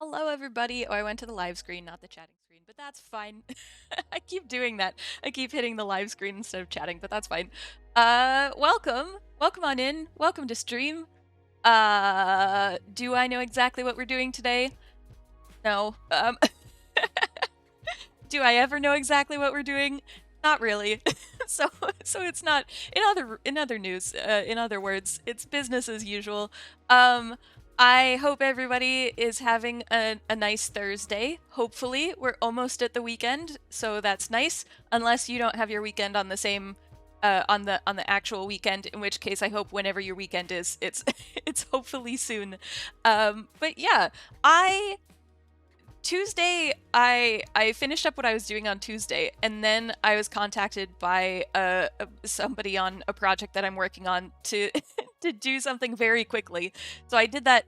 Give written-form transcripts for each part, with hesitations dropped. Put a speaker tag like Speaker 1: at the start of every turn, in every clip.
Speaker 1: Hello, everybody. Oh, I went to the live screen, not the chatting screen, but that's fine. I keep doing that. I keep hitting the live screen instead of chatting, but that's fine. Welcome. Welcome on in. Welcome to stream. Do I know exactly what we're doing today? No. Do I ever know exactly what we're doing? Not really. so it's not in other news, in other words, it's business as usual. I hope everybody is having a nice Thursday. Hopefully, we're almost at the weekend, so that's nice. Unless you don't have your weekend on the same on the actual weekend, in which case I hope whenever your weekend is, it's it's hopefully soon. But yeah, Tuesday, I finished up what I was doing on Tuesday, and then I was contacted by somebody on a project that I'm working on to to do something very quickly. So I did that.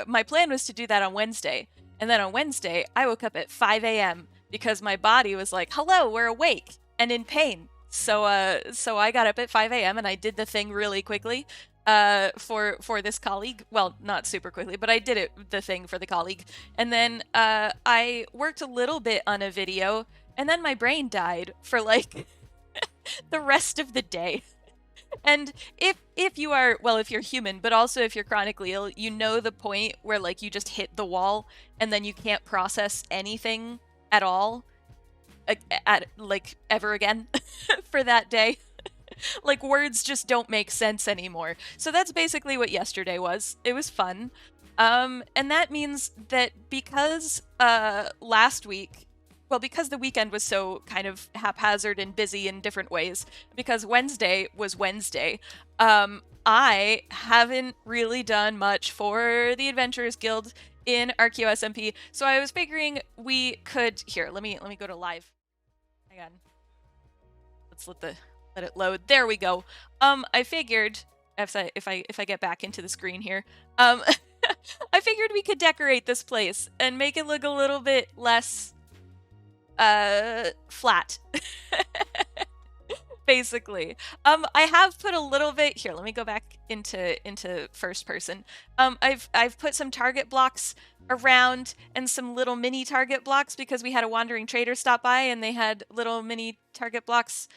Speaker 1: My plan was to do that on Wednesday, and then on Wednesday I woke up at 5 a.m. because my body was like, "Hello, we're awake and in pain." So I got up at 5 a.m. and I did the thing really quickly for this colleague. Well, not super quickly, but I did the thing for the colleague. And then I worked a little bit on a video, and then my brain died for like the rest of the day. And if you are, well, if you're human, but also if you're chronically ill, you know the point where like you just hit the wall and then you can't process anything at all at like ever again for that day. Like words just don't make sense anymore. So that's basically what yesterday was. It was fun. And that means that because last week, well, because the weekend was so kind of haphazard and busy in different ways, because Wednesday was Wednesday, I haven't really done much for the Adventurers Guild in Archaeo SMP. So I was figuring we could let me go to live. Hang on. Let's let it load. There we go. I figured if I get back into the screen here, I figured we could decorate this place and make it look a little bit less flat. Basically. I have put a little bit here. Let me go back into first person. I've put some target blocks around and some little mini target blocks because we had a wandering trader stop by and they had little mini target blocks.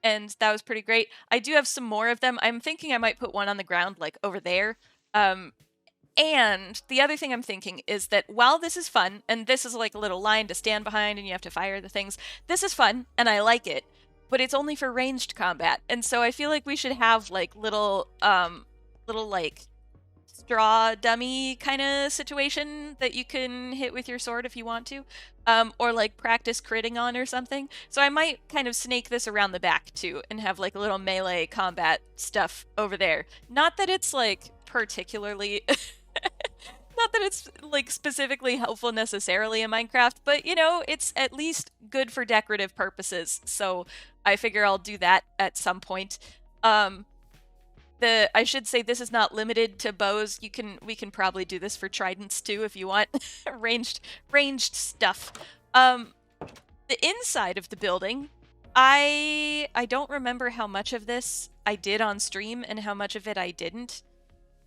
Speaker 1: And that was pretty great. I do have some more of them. I'm thinking I might put one on the ground like over there. And the other thing I'm thinking is that while this is fun, and this is like a little line to stand behind and you have to fire the things, this is fun and I like it, but it's only for ranged combat. And so I feel like we should have like little like straw dummy kind of situation that you can hit with your sword if you want to, or like practice critting on or something. So I might kind of snake this around the back too and have like a little melee combat stuff over there. Not that it's like particularly not that it's like specifically helpful necessarily in Minecraft, but you know, it's at least good for decorative purposes. So I figure I'll do that at some point. I should say this is not limited to bows. We can probably do this for tridents too if you want ranged stuff. The inside of the building, I don't remember how much of this I did on stream and how much of it I didn't.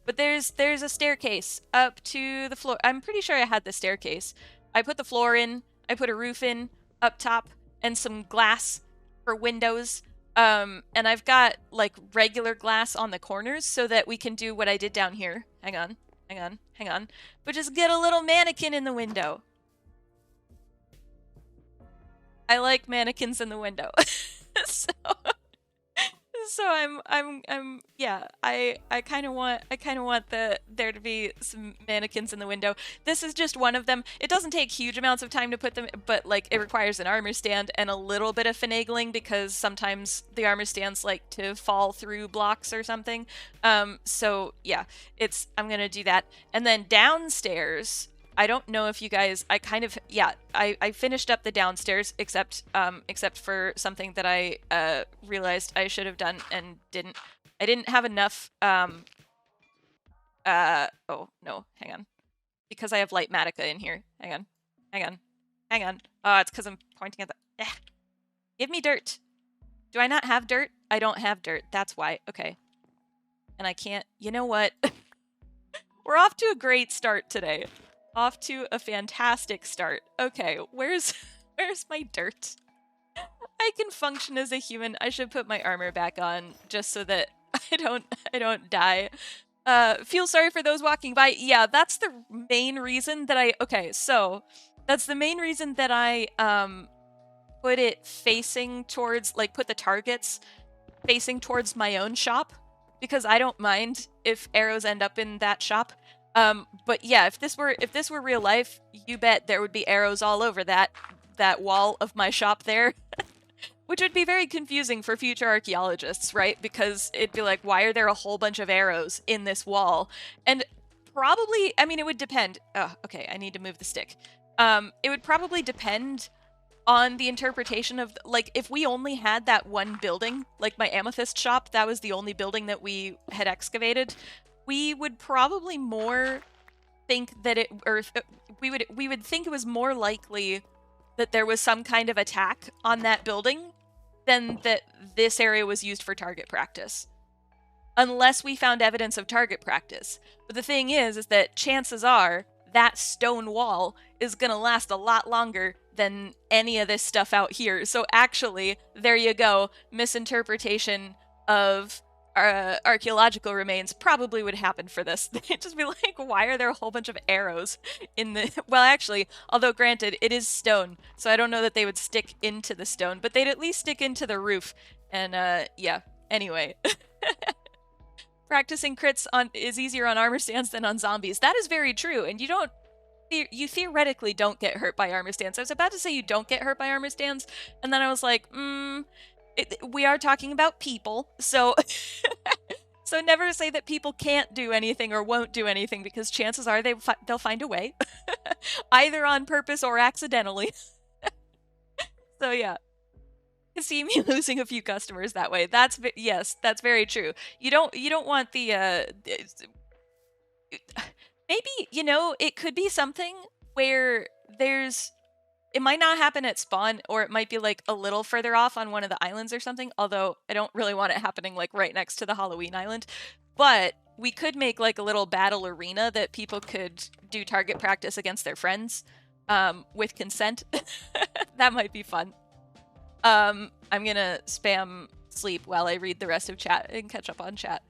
Speaker 1: But there's a staircase up to the floor. I'm pretty sure I had the staircase. I put the floor in, I put a roof in up top, and some glass for windows. And I've got like regular glass on the corners so that we can do what I did down here. Hang on. But just get a little mannequin in the window. I like mannequins in the window. So I'm yeah, I kind of want there to be some mannequins in the window. This is just one of them. It doesn't take huge amounts of time to put them, but like it requires an armor stand and a little bit of finagling because sometimes the armor stands like to fall through blocks or something. So yeah, I'm gonna do that. And then downstairs, I don't know if you guys, I finished up the downstairs except for something that I realized I should have done and didn't. I didn't have enough oh no, hang on. Because I have light Matica in here. Hang on. Oh, it's because I'm pointing at the Give me dirt. Do I not have dirt? I don't have dirt. That's why. Okay. And I can't, you know what? We're off to a great start today. Off to a fantastic start. Okay, where's my dirt? I can function as a human. I should put my armor back on just so that I don't die. Feel sorry for those walking by. Yeah, that's the main reason that that's the main reason that I put it facing towards, like, put the targets facing towards my own shop, because I don't mind if arrows end up in that shop. But yeah, if this were real life, you bet there would be arrows all over that wall of my shop there. Which would be very confusing for future archaeologists, right? Because it'd be like, why are there a whole bunch of arrows in this wall? And probably, I mean, it would depend. Oh, okay, I need to move the stick. It would probably depend on the interpretation of, like, if we only had that one building, like my amethyst shop, that was the only building that we had excavated, we would probably more think that we would think it was more likely that there was some kind of attack on that building than that this area was used for target practice. Unless we found evidence of target practice. But the thing is that chances are that stone wall is gonna last a lot longer than any of this stuff out here. So actually, there you go, misinterpretation of archaeological remains probably would happen for this. They'd just be like, why are there a whole bunch of arrows in the... Well, actually, although granted, it is stone, so I don't know that they would stick into the stone, but they'd at least stick into the roof. And, yeah. Anyway. Practicing crits is easier on armor stands than on zombies. That is very true, and you theoretically don't get hurt by armor stands. I was about to say you don't get hurt by armor stands, and then I was like, we are talking about people, so so never say that people can't do anything or won't do anything, because chances are they'll find a way, either on purpose or accidentally. So yeah, you can see me losing a few customers that way. Yes, that's very true. You don't want the maybe, you know, it could be something where it might not happen at spawn, or it might be like a little further off on one of the islands or something, although I don't really want it happening like right next to the Halloween island. But we could make like a little battle arena that people could do target practice against their friends with consent. That might be fun. I'm gonna spam sleep while I read the rest of chat and catch up on chat.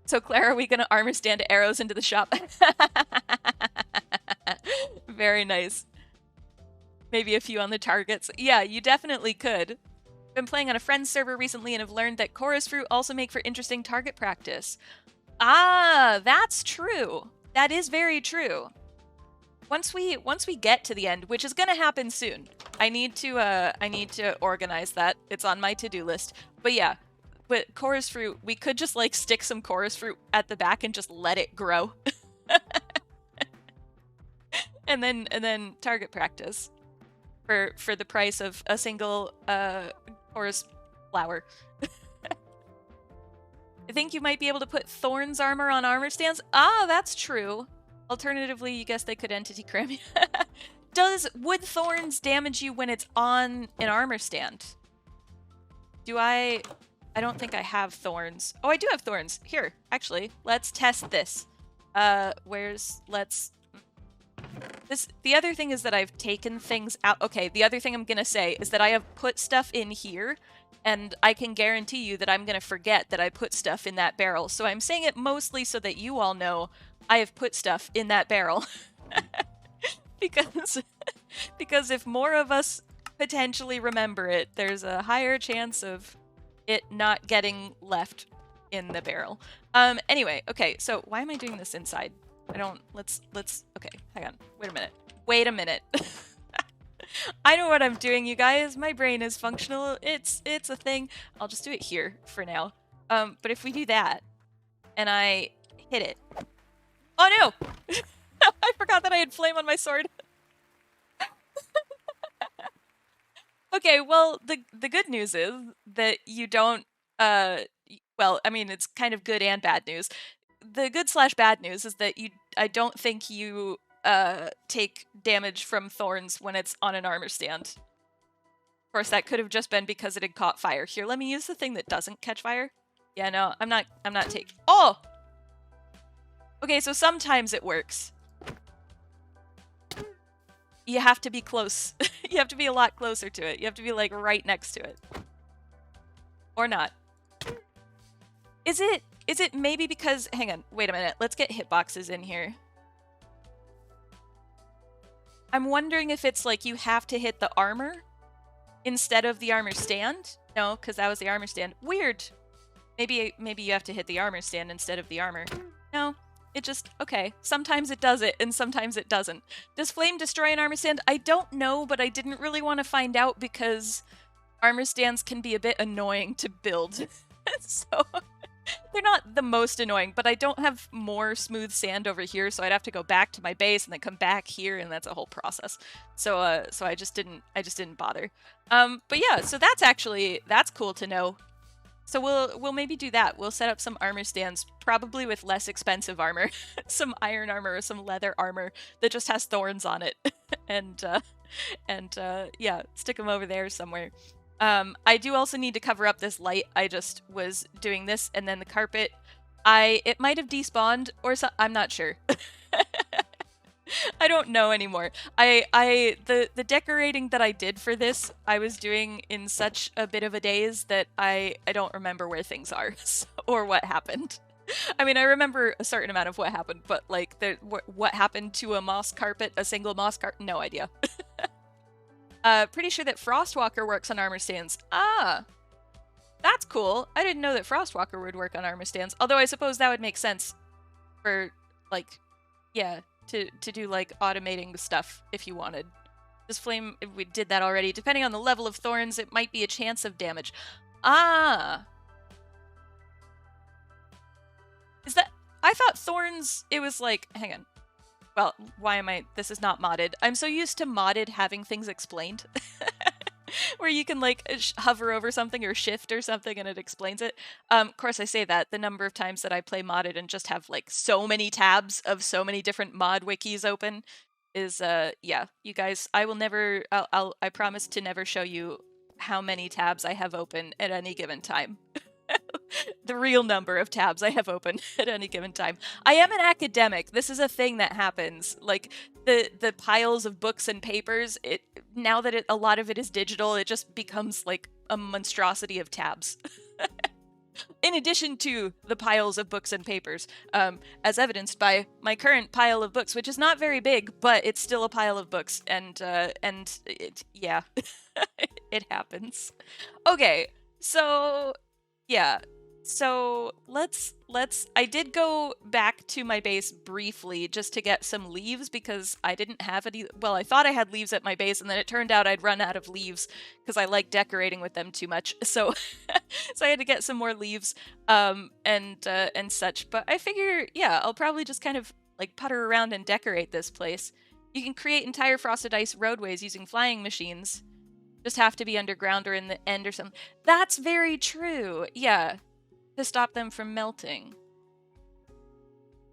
Speaker 1: So Claire, are we gonna armor stand arrows into the shop? Very nice. Maybe a few on the targets. Yeah, you definitely could. Been playing on a friend's server recently and have learned that chorus fruit also make for interesting target practice. Ah, that's true. That is very true. Once we get to the end, which is gonna happen soon, I need to organize that. It's on my to-do list. But yeah, with chorus fruit, we could just like stick some chorus fruit at the back and just let it grow. and then target practice. For the price of a single chorus flower. I think you might be able to put Thorn's armor on armor stands. Ah, that's true. Alternatively, you guess they could entity cram you. Would Thorns damage you when it's on an armor stand? I don't think I have Thorns. Oh, I do have Thorns. Here, actually, let's test this. The other thing is that I've taken things out. Okay, the other thing I'm gonna say is that I have put stuff in here, and I can guarantee you that I'm gonna forget that I put stuff in that barrel. So I'm saying it mostly so that you all know I have put stuff in that barrel. because if more of us potentially remember it, there's a higher chance of it not getting left in the barrel. Anyway, okay, so why am I doing this inside? Okay, hang on. Wait a minute. I know what I'm doing, you guys. My brain is functional. It's a thing. I'll just do it here for now. But if we do that, and I hit it. Oh no! I forgot that I had flame on my sword. Okay, well, the good news is that you don't, well, I mean, it's kind of good and bad news. The good/bad news is that I don't think you take damage from thorns when it's on an armor stand. Of course, that could have just been because it had caught fire. Here, let me use the thing that doesn't catch fire. Yeah, no, I'm not taking... Oh! Okay, so sometimes it works. you have to be close. You have to be a lot closer to it. You have to be like right next to it. Or not. Is it maybe because, hang on, wait a minute. Let's get hitboxes in here. I'm wondering if it's like you have to hit the armor instead of the armor stand. No, because that was the armor stand. Weird. Maybe you have to hit the armor stand instead of the armor. No, it just, okay. Sometimes it does it, and sometimes it doesn't. Does flame destroy an armor stand? I don't know, but I didn't really want to find out because armor stands can be a bit annoying to build. So they're not the most annoying, but I don't have more smooth sand over here, so I'd have to go back to my base and then come back here, and that's a whole process. So so I just didn't bother. But yeah, so that's cool to know. So we'll maybe do that. We'll set up some armor stands, probably with less expensive armor, some iron armor or some leather armor that just has thorns on it, and yeah, stick them over there somewhere. I do also need to cover up this light. I just was doing this, and then the carpet, it might have despawned or so. I'm not sure. I don't know anymore. The decorating that I did for this, I was doing in such a bit of a daze that I don't remember where things are or what happened. I mean, I remember a certain amount of what happened, but like what happened to a moss carpet, a single moss carpet, no idea. Pretty sure that Frostwalker works on armor stands. Ah, that's cool. I didn't know that Frostwalker would work on armor stands. Although I suppose that would make sense for, like, yeah, to do, like, automating the stuff if you wanted. This flame, if we did that already. Depending on the level of thorns, it might be a chance of damage. Ah. Is that... I thought thorns, it was like... Hang on. Well, why am I... This is not modded. I'm so used to modded having things explained. Where you can, like, hover over something or shift or something and it explains it. Of course, I say that. The number of times that I play modded and just have, like, so many tabs of so many different mod wikis open is, yeah. You guys, I will never... I promise to never show you how many tabs I have open at any given time. The real number of tabs I have open at any given time. I am an academic. This is a thing that happens. Like, the piles of books and papers, now that a lot of it is digital, it just becomes like a monstrosity of tabs. In addition to the piles of books and papers, as evidenced by my current pile of books, which is not very big, but it's still a pile of books, and yeah, it happens. Okay, so... Yeah, so let's I did go back to my base briefly just to get some leaves because I didn't have any. Well, I thought I had leaves at my base, and then it turned out I'd run out of leaves because I like decorating with them too much. So so I had to get some more leaves and such. But I figure, yeah, I'll probably just kind of like putter around and decorate this place. You can create entire frosted ice roadways using flying machines. Just have to be underground or in the end or something. That's very true. Yeah. To stop them from melting.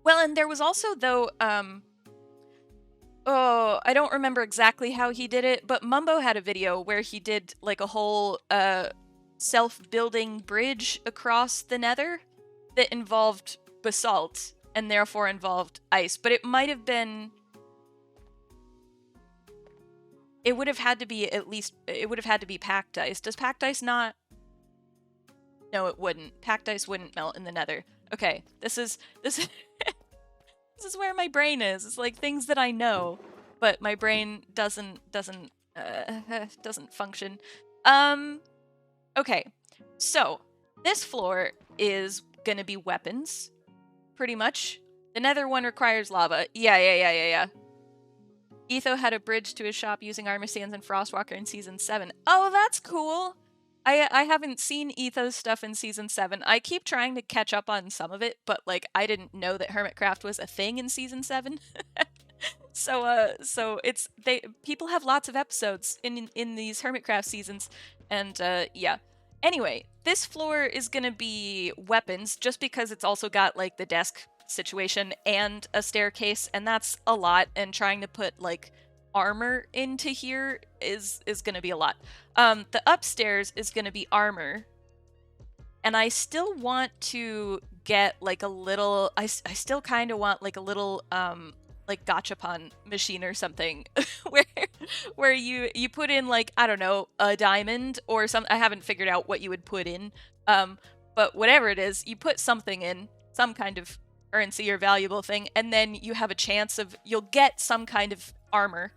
Speaker 1: Well, and there was also, though, oh, I don't remember exactly how he did it, but Mumbo had a video where he did, like, a whole, self-building bridge across the nether that involved basalt and therefore involved ice. But it might have been... It would have had to be it would have had to be packed ice. Does packed ice not? No, it wouldn't. Packed ice wouldn't melt in the nether. Okay, this is this is where my brain is. It's like things that I know, but my brain doesn't function. Okay, so this floor is gonna be weapons, pretty much. The nether one requires lava. Yeah. Etho had a bridge to his shop using armor stands and Frostwalker in Season 7. Oh, that's cool! I haven't seen Etho's stuff in Season 7. I keep trying to catch up on some of it, but, like, I didn't know that Hermitcraft was a thing in Season 7. So people have lots of episodes in these Hermitcraft seasons, and, yeah. Anyway, this floor is gonna be weapons, just because it's also got, like, the desk situation and a staircase, and that's a lot, and trying to put like armor into here is gonna be a lot. The upstairs is gonna be armor, and I still want to get like a little I still kind of want like a little like gachapon machine or something where where you put in like, I don't know, a diamond or some. I haven't figured out what you would put in, but whatever it is, you put something in, some kind of currency or valuable thing, and then you have a chance of you'll get some kind of armor.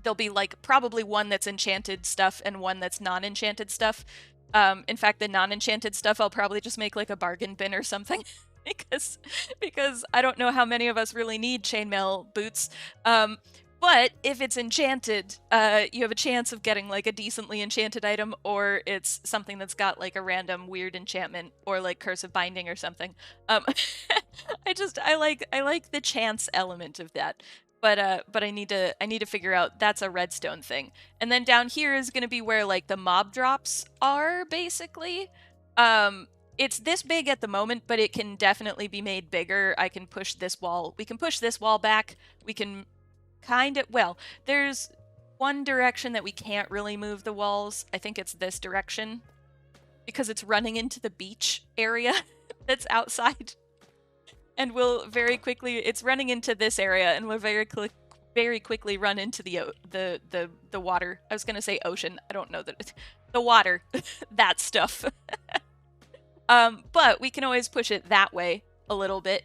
Speaker 1: There'll be like probably one that's enchanted stuff and one that's non-enchanted stuff. In fact, the non-enchanted stuff I'll probably just make like a bargain bin or something. because I don't know how many of us really need chainmail boots. But if it's enchanted, you have a chance of getting like a decently enchanted item, or it's something that's got like a random weird enchantment or like curse of binding or something. I like the chance element of that. But I need to figure out that's a redstone thing. And then down here is going to be where like the mob drops are basically. It's this big at the moment, but it can definitely be made bigger. I can push this wall. We can push this wall back. We can kind of, well, there's one direction that we can't really move the walls. I think it's this direction because it's running into the beach area that's outside. And we'll very quickly, it's running into this area and we'll very quickly run into the water. I was going to say ocean. I don't know that the water, that stuff. But we can always push it that way a little bit.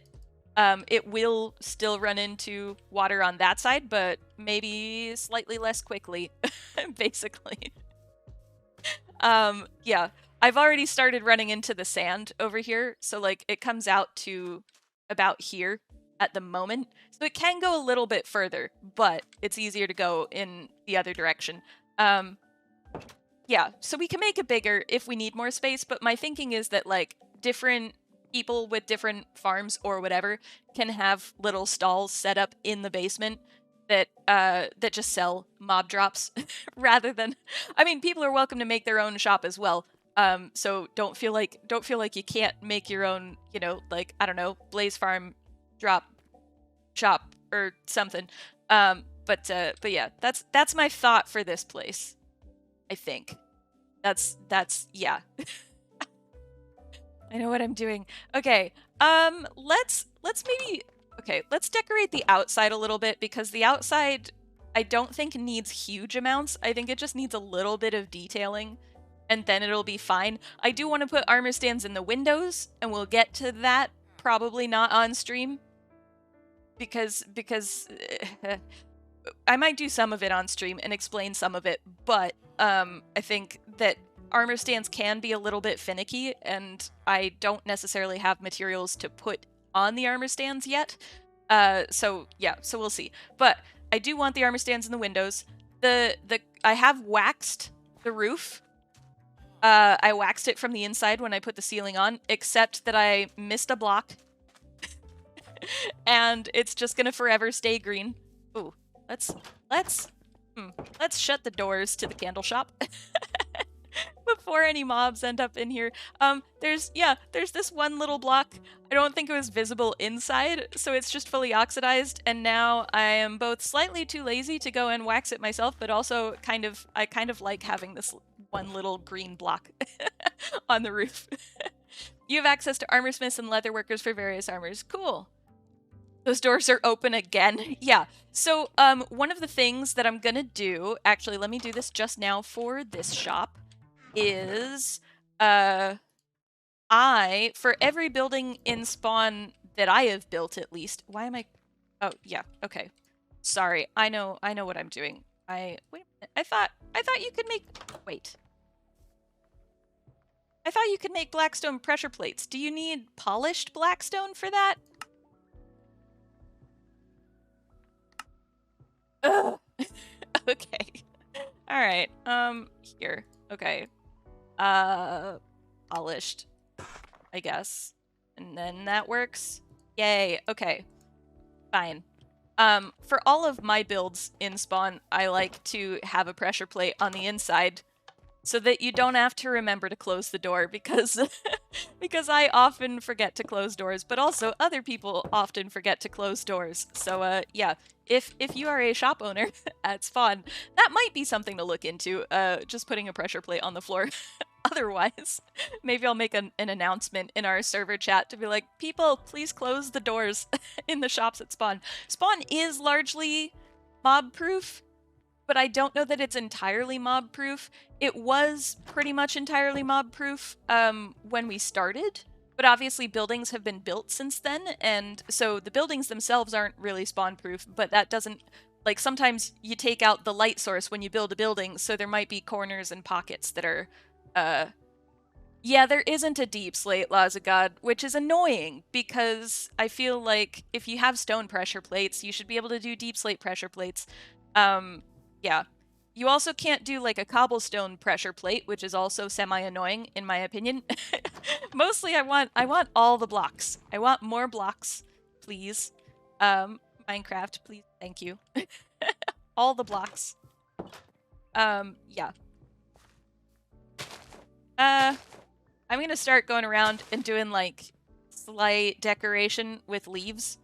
Speaker 1: It will still run into water on that side, but maybe slightly less quickly, basically. Yeah, I've already started running into the sand over here, so like it comes out to about here at the moment. So it can go a little bit further, but it's easier to go in the other direction. Yeah, so we can make it bigger if we need more space, but my thinking is that like different people with different farms or whatever can have little stalls set up in the basement that that just sell mob drops rather than, I mean, people are welcome to make their own shop as well. So don't feel like you can't make your own, you know, like, I don't know, Blaze Farm drop shop or something. But yeah, that's my thought for this place. I think that's yeah. I know what I'm doing. Okay, let's maybe, okay, let's decorate the outside a little bit because the outside I don't think needs huge amounts. I think it just needs a little bit of detailing and then it'll be fine. I do want to put armor stands in the windows and we'll get to that probably not on stream because I might do some of it on stream and explain some of it, but I think that armor stands can be a little bit finicky, and I don't necessarily have materials to put on the armor stands yet. So yeah, so we'll see. But I do want the armor stands in the windows. I have waxed the roof. I waxed it from the inside when I put the ceiling on, except that I missed a block. And it's just gonna forever stay green. Ooh, let's shut the doors to the candle shop. Before any mobs end up in here. There's this one little block. I don't think it was visible inside, so it's just fully oxidized, and now I am both slightly too lazy to go and wax it myself, but also I kind of like having this one little green block on the roof. You have access to armor smiths and leather workers for various armors. Cool. Those doors are open again. Yeah. So, one of the things that I'm gonna do, actually, let me do this just now for this shop, is for every building in spawn that I have built, at least. Why am I? Oh yeah, okay. Sorry, I know what I'm doing. Wait a minute. I thought you could make, wait. I thought you could make blackstone pressure plates. Do you need polished blackstone for that? Ugh. Okay. All right. Here. Okay. Polished, I guess. And then that works. Yay. Okay. Fine. For all of my builds in spawn, I like to have a pressure plate on the inside so that you don't have to remember to close the door because because I often forget to close doors, but also other people often forget to close doors. So yeah, if you are a shop owner at spawn, that might be something to look into, just putting a pressure plate on the floor. Otherwise, maybe I'll make an announcement in our server chat to be like, people, please close the doors in the shops at spawn. Spawn is largely mob-proof. but I don't know that it's entirely mob-proof. It was pretty much entirely mob-proof when we started, but obviously buildings have been built since then, and so the buildings themselves aren't really spawn-proof, but that doesn't... Like, sometimes you take out the light source when you build a building, so there might be corners and pockets that are... Yeah, there isn't a deep slate, Laws of God, which is annoying, because I feel like if you have stone pressure plates, you should be able to do deep slate pressure plates. Yeah. You also can't do like a cobblestone pressure plate, which is also semi-annoying in my opinion. Mostly I want all the blocks. I want more blocks, please. Minecraft, please, thank you. All the blocks. Yeah. I'm gonna start going around and doing like slight decoration with leaves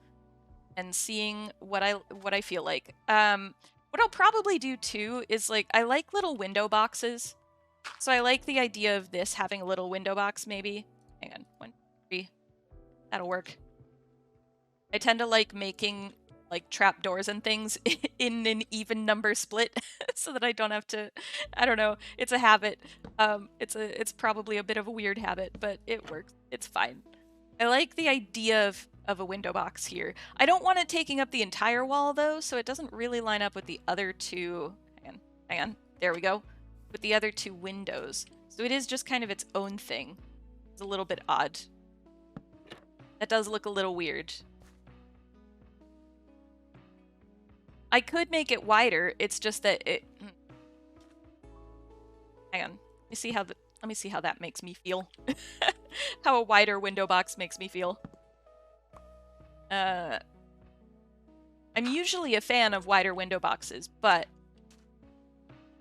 Speaker 1: and seeing what I feel like. What I'll probably do too is like, I like little window boxes. So I like the idea of this having a little window box maybe. Hang on, 1, 3, that'll work. I tend to like making like trapdoors and things in an even number split so that I don't have to, I don't know, it's a habit. It's probably a bit of a weird habit, but it works, it's fine. I like the idea of a window box here. I don't want it taking up the entire wall though, so it doesn't really line up with the other two. Hang on, there we go. With the other two windows. So it is just kind of its own thing. It's a little bit odd. That does look a little weird. I could make it wider, it's just that it... Hang on, let me see how that makes me feel. How a wider window box makes me feel. I'm usually a fan of wider window boxes, but...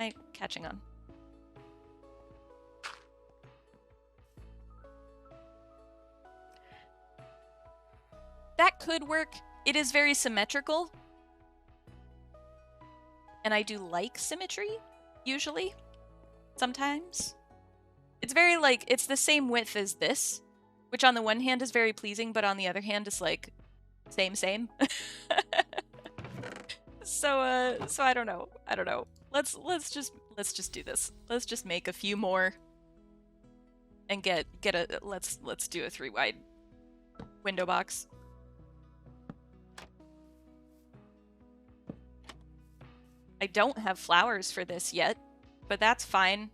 Speaker 1: I'm catching on. That could work. It is very symmetrical. And I do like symmetry, usually. Sometimes. It's very like, it's the same width as this, which on the one hand is very pleasing, but on the other hand is like, same. So I don't know. Let's just do this. Let's just make a few more and get a, let's do a 3 wide window box. I don't have flowers for this yet, but that's fine.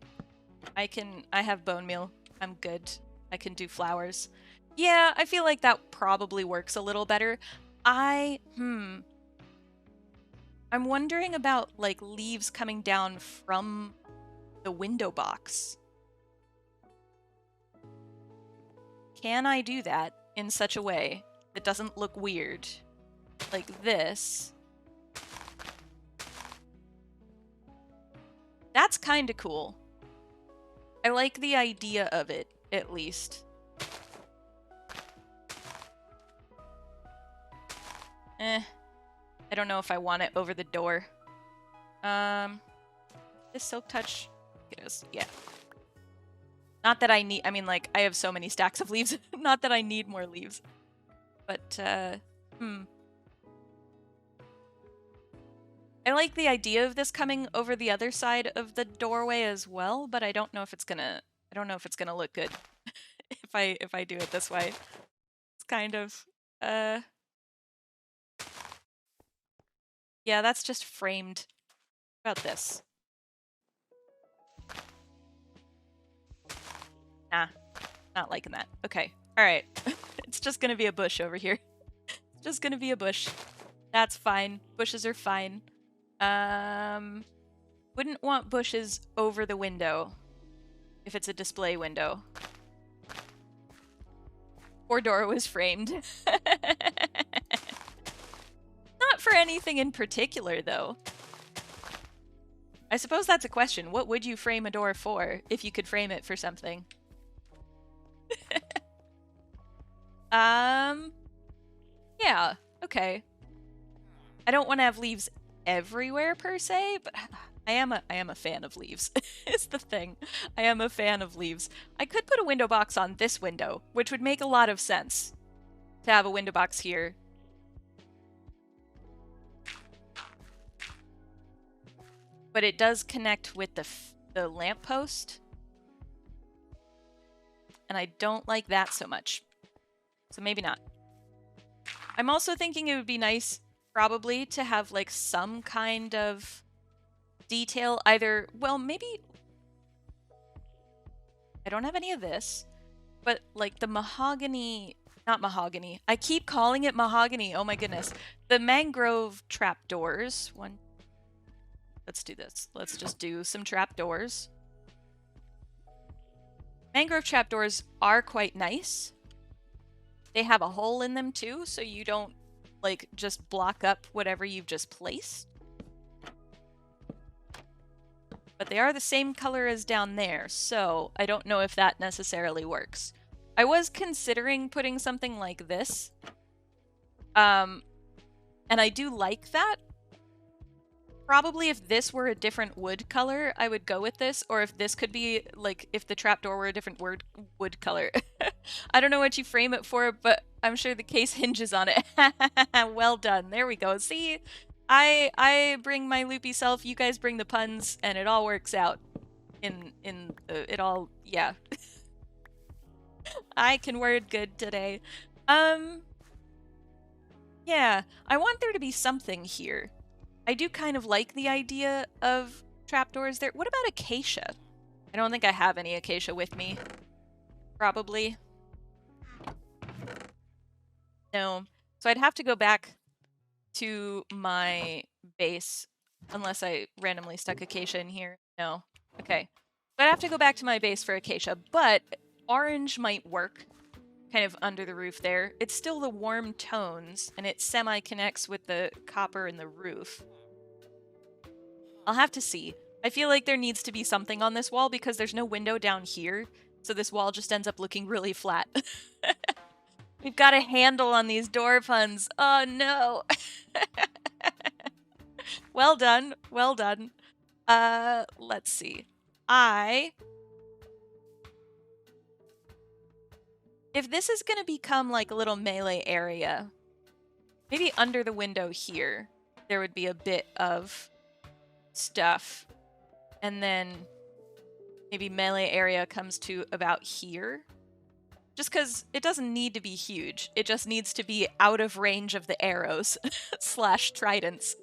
Speaker 1: I have bone meal. I'm good. I can do flowers. Yeah, I feel like that probably works a little better. I'm wondering about like leaves coming down from the window box. Can I do that in such a way that doesn't look weird? Like this. That's kind of cool. I like the idea of it, at least. I don't know if I want it over the door. This silk touch, it is, yeah. Not that I need, I mean, like, I have so many stacks of leaves. Not that I need more leaves. But, I like the idea of this coming over the other side of the doorway as well, but I don't know if it's gonna look good if I do it this way. It's kind of yeah, that's just framed. What about this? Nah, not liking that. Okay, all right. It's just gonna be a bush over here. It's just gonna be a bush. That's fine. Bushes are fine. Wouldn't want bushes over the window if it's a display window. Or door was framed. Not for anything in particular, though. I suppose that's a question. What would you frame a door for if you could frame it for something? Yeah, okay. I don't want to have leaves everywhere per se, but I am a fan of leaves. Is the thing. I am a fan of leaves. I could put a window box on this window, which would make a lot of sense to have a window box here. but it does connect with the lamppost. And I don't like that so much. So maybe not. I'm also thinking it would be nice, probably, to have like some kind of detail. Either, well, maybe... I don't have any of this, but like the mahogany... Not mahogany. I keep calling it mahogany. Oh my goodness. The mangrove trapdoors. One. Let's do this. Let's just do some trapdoors. Mangrove trapdoors are quite nice. They have a hole in them too, so you don't like just block up whatever you've just placed. But they are the same color as down there, so I don't know if that necessarily works. I was considering putting something like this. And I do like that. Probably if this were a different wood color, I would go with this. Or if this could be, like, if the trapdoor were a different wood color. I don't know what you frame it for, but I'm sure the case hinges on it. Well done. There we go. See? I bring my loopy self, you guys bring the puns, and it all works out. It all, yeah. I can word good today. Yeah, I want there to be something here. I do kind of like the idea of trapdoors there. What about acacia? I don't think I have any acacia with me. Probably. No. So I'd have to go back to my base, unless I randomly stuck acacia in here. No. Okay. So I'd have to go back to my base for acacia, but orange might work kind of under the roof there. It's still the warm tones, and it semi-connects with the copper in the roof. I'll have to see. I feel like there needs to be something on this wall because there's no window down here, so this wall just ends up looking really flat. We've got a handle on these door puns. Oh no. Well done. Well done. Let's see. If this is going to become like a little melee area, maybe under the window here, there would be a bit of stuff. And then maybe melee area comes to about here. Just because it doesn't need to be huge. It just needs to be out of range of the arrows slash tridents.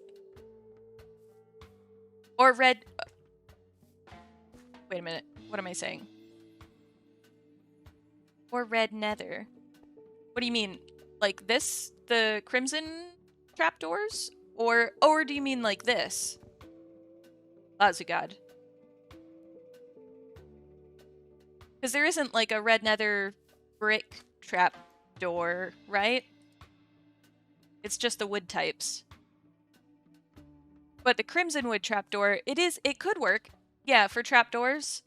Speaker 1: Or red... Wait a minute. What am I saying? Or red nether. What do you mean? Like this? The crimson trapdoors? Or do you mean like this? Lazugad. Because there isn't like a red nether brick trapdoor, right? It's just the wood types. But the crimson wood trapdoor, it could work. Yeah, for trapdoors.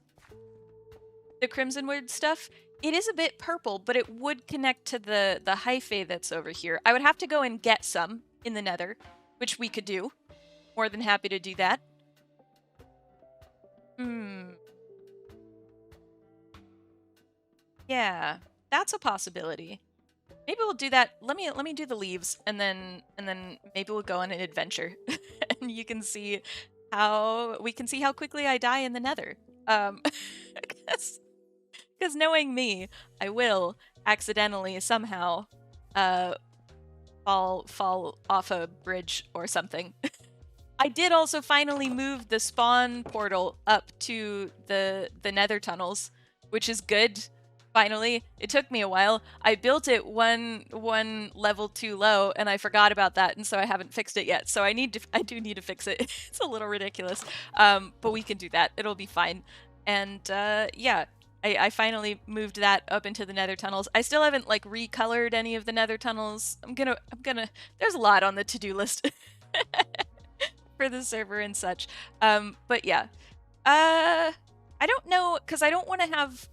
Speaker 1: The crimson wood stuff, it is a bit purple, but it would connect to the hyphae that's over here. I would have to go and get some in the nether, which we could do. More than happy to do that. Yeah, that's a possibility. Maybe we'll do that. Let me do the leaves, and then maybe we'll go on an adventure, and you can see how quickly I die in the nether. Because knowing me, I will accidentally somehow fall off a bridge or something. I did also finally move the spawn portal up to the nether tunnels, which is good. Finally, it took me a while. I built it one level too low, and I forgot about that, and so I haven't fixed it yet. So I do need to fix it. It's a little ridiculous, but we can do that. It'll be fine. And yeah, I finally moved that up into the nether tunnels. I still haven't like recolored any of the nether tunnels. I'm gonna. There's a lot on the to-do list for the server and such. But yeah, I don't know, because I don't want to have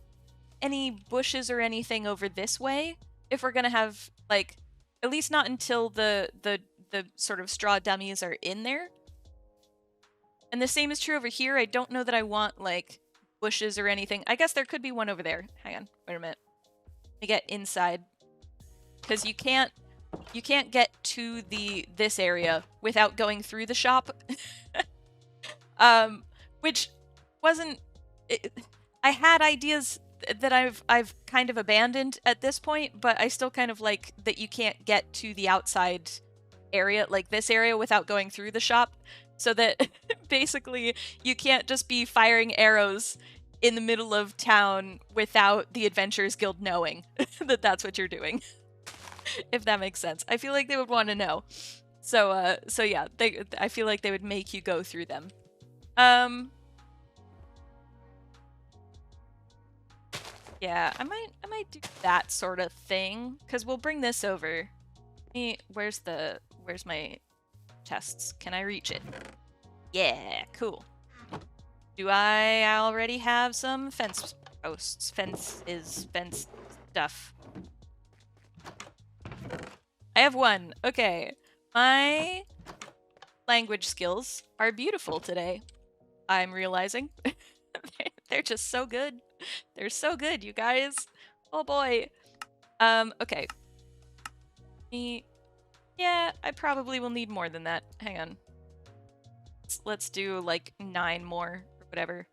Speaker 1: any bushes or anything over this way if we're gonna have, like, at least not until the sort of straw dummies are in there. And the same is true over here. I don't know that I want like bushes or anything. I guess there could be one over there. Hang on, wait a minute. Let me get inside, because you can't get to this area without going through the shop. which wasn't. I had ideas that I've kind of abandoned at this point, but I still kind of like that you can't get to the outside area, like this area, without going through the shop, so that basically you can't just be firing arrows in the middle of town without the Adventurers Guild knowing that that's what you're doing. If that makes sense. I feel like they would want to know. So yeah, I feel like they would make you go through them. Yeah, I might do that sort of thing, because we'll bring this over. Where's my chests? Can I reach it? Yeah, cool. Do I already have some fence posts? Fence stuff. I have one. Okay. My language skills are beautiful today. I'm realizing. They're just so good. They're so good, you guys. Oh boy. Okay. Yeah, I probably will need more than that. Hang on. Let's do like 9 more or whatever.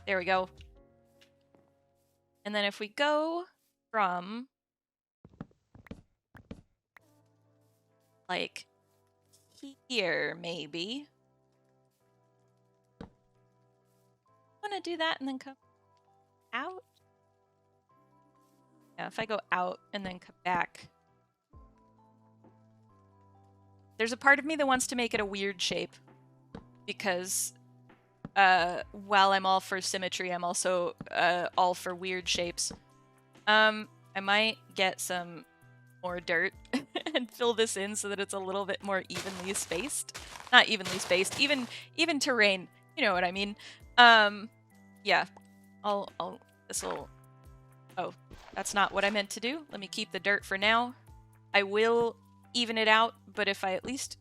Speaker 1: There we go. And then if we go from like here, maybe. I want to do that and then come out. Yeah, if I go out and then come back. There's a part of me that wants to make it a weird shape, because while I'm all for symmetry, I'm also all for weird shapes. I might get some more dirt and fill this in so that it's a little bit more evenly spaced. Not evenly spaced, even terrain. You know what I mean? Yeah. This'll. Oh, that's not what I meant to do. Let me keep the dirt for now. I will even it out, but if I at least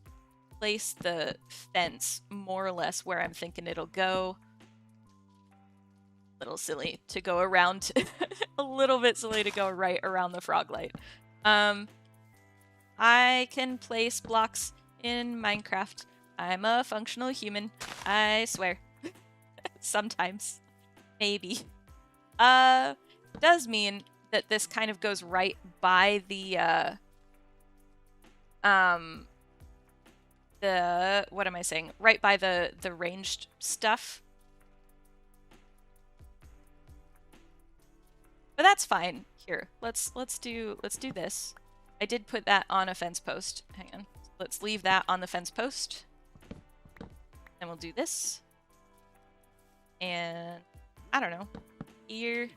Speaker 1: place the fence more or less where I'm thinking it'll go. A little silly to go around, a little bit silly to go right around the frog light. I can place blocks in Minecraft. I'm a functional human, I swear. Sometimes. Maybe. Does mean that this kind of goes right by the what am I saying? Right by the ranged stuff. But that's fine. Here, let's do this. I did put that on a fence post. Hang on. Let's leave that on the fence post. And we'll do this. And I don't know. Here.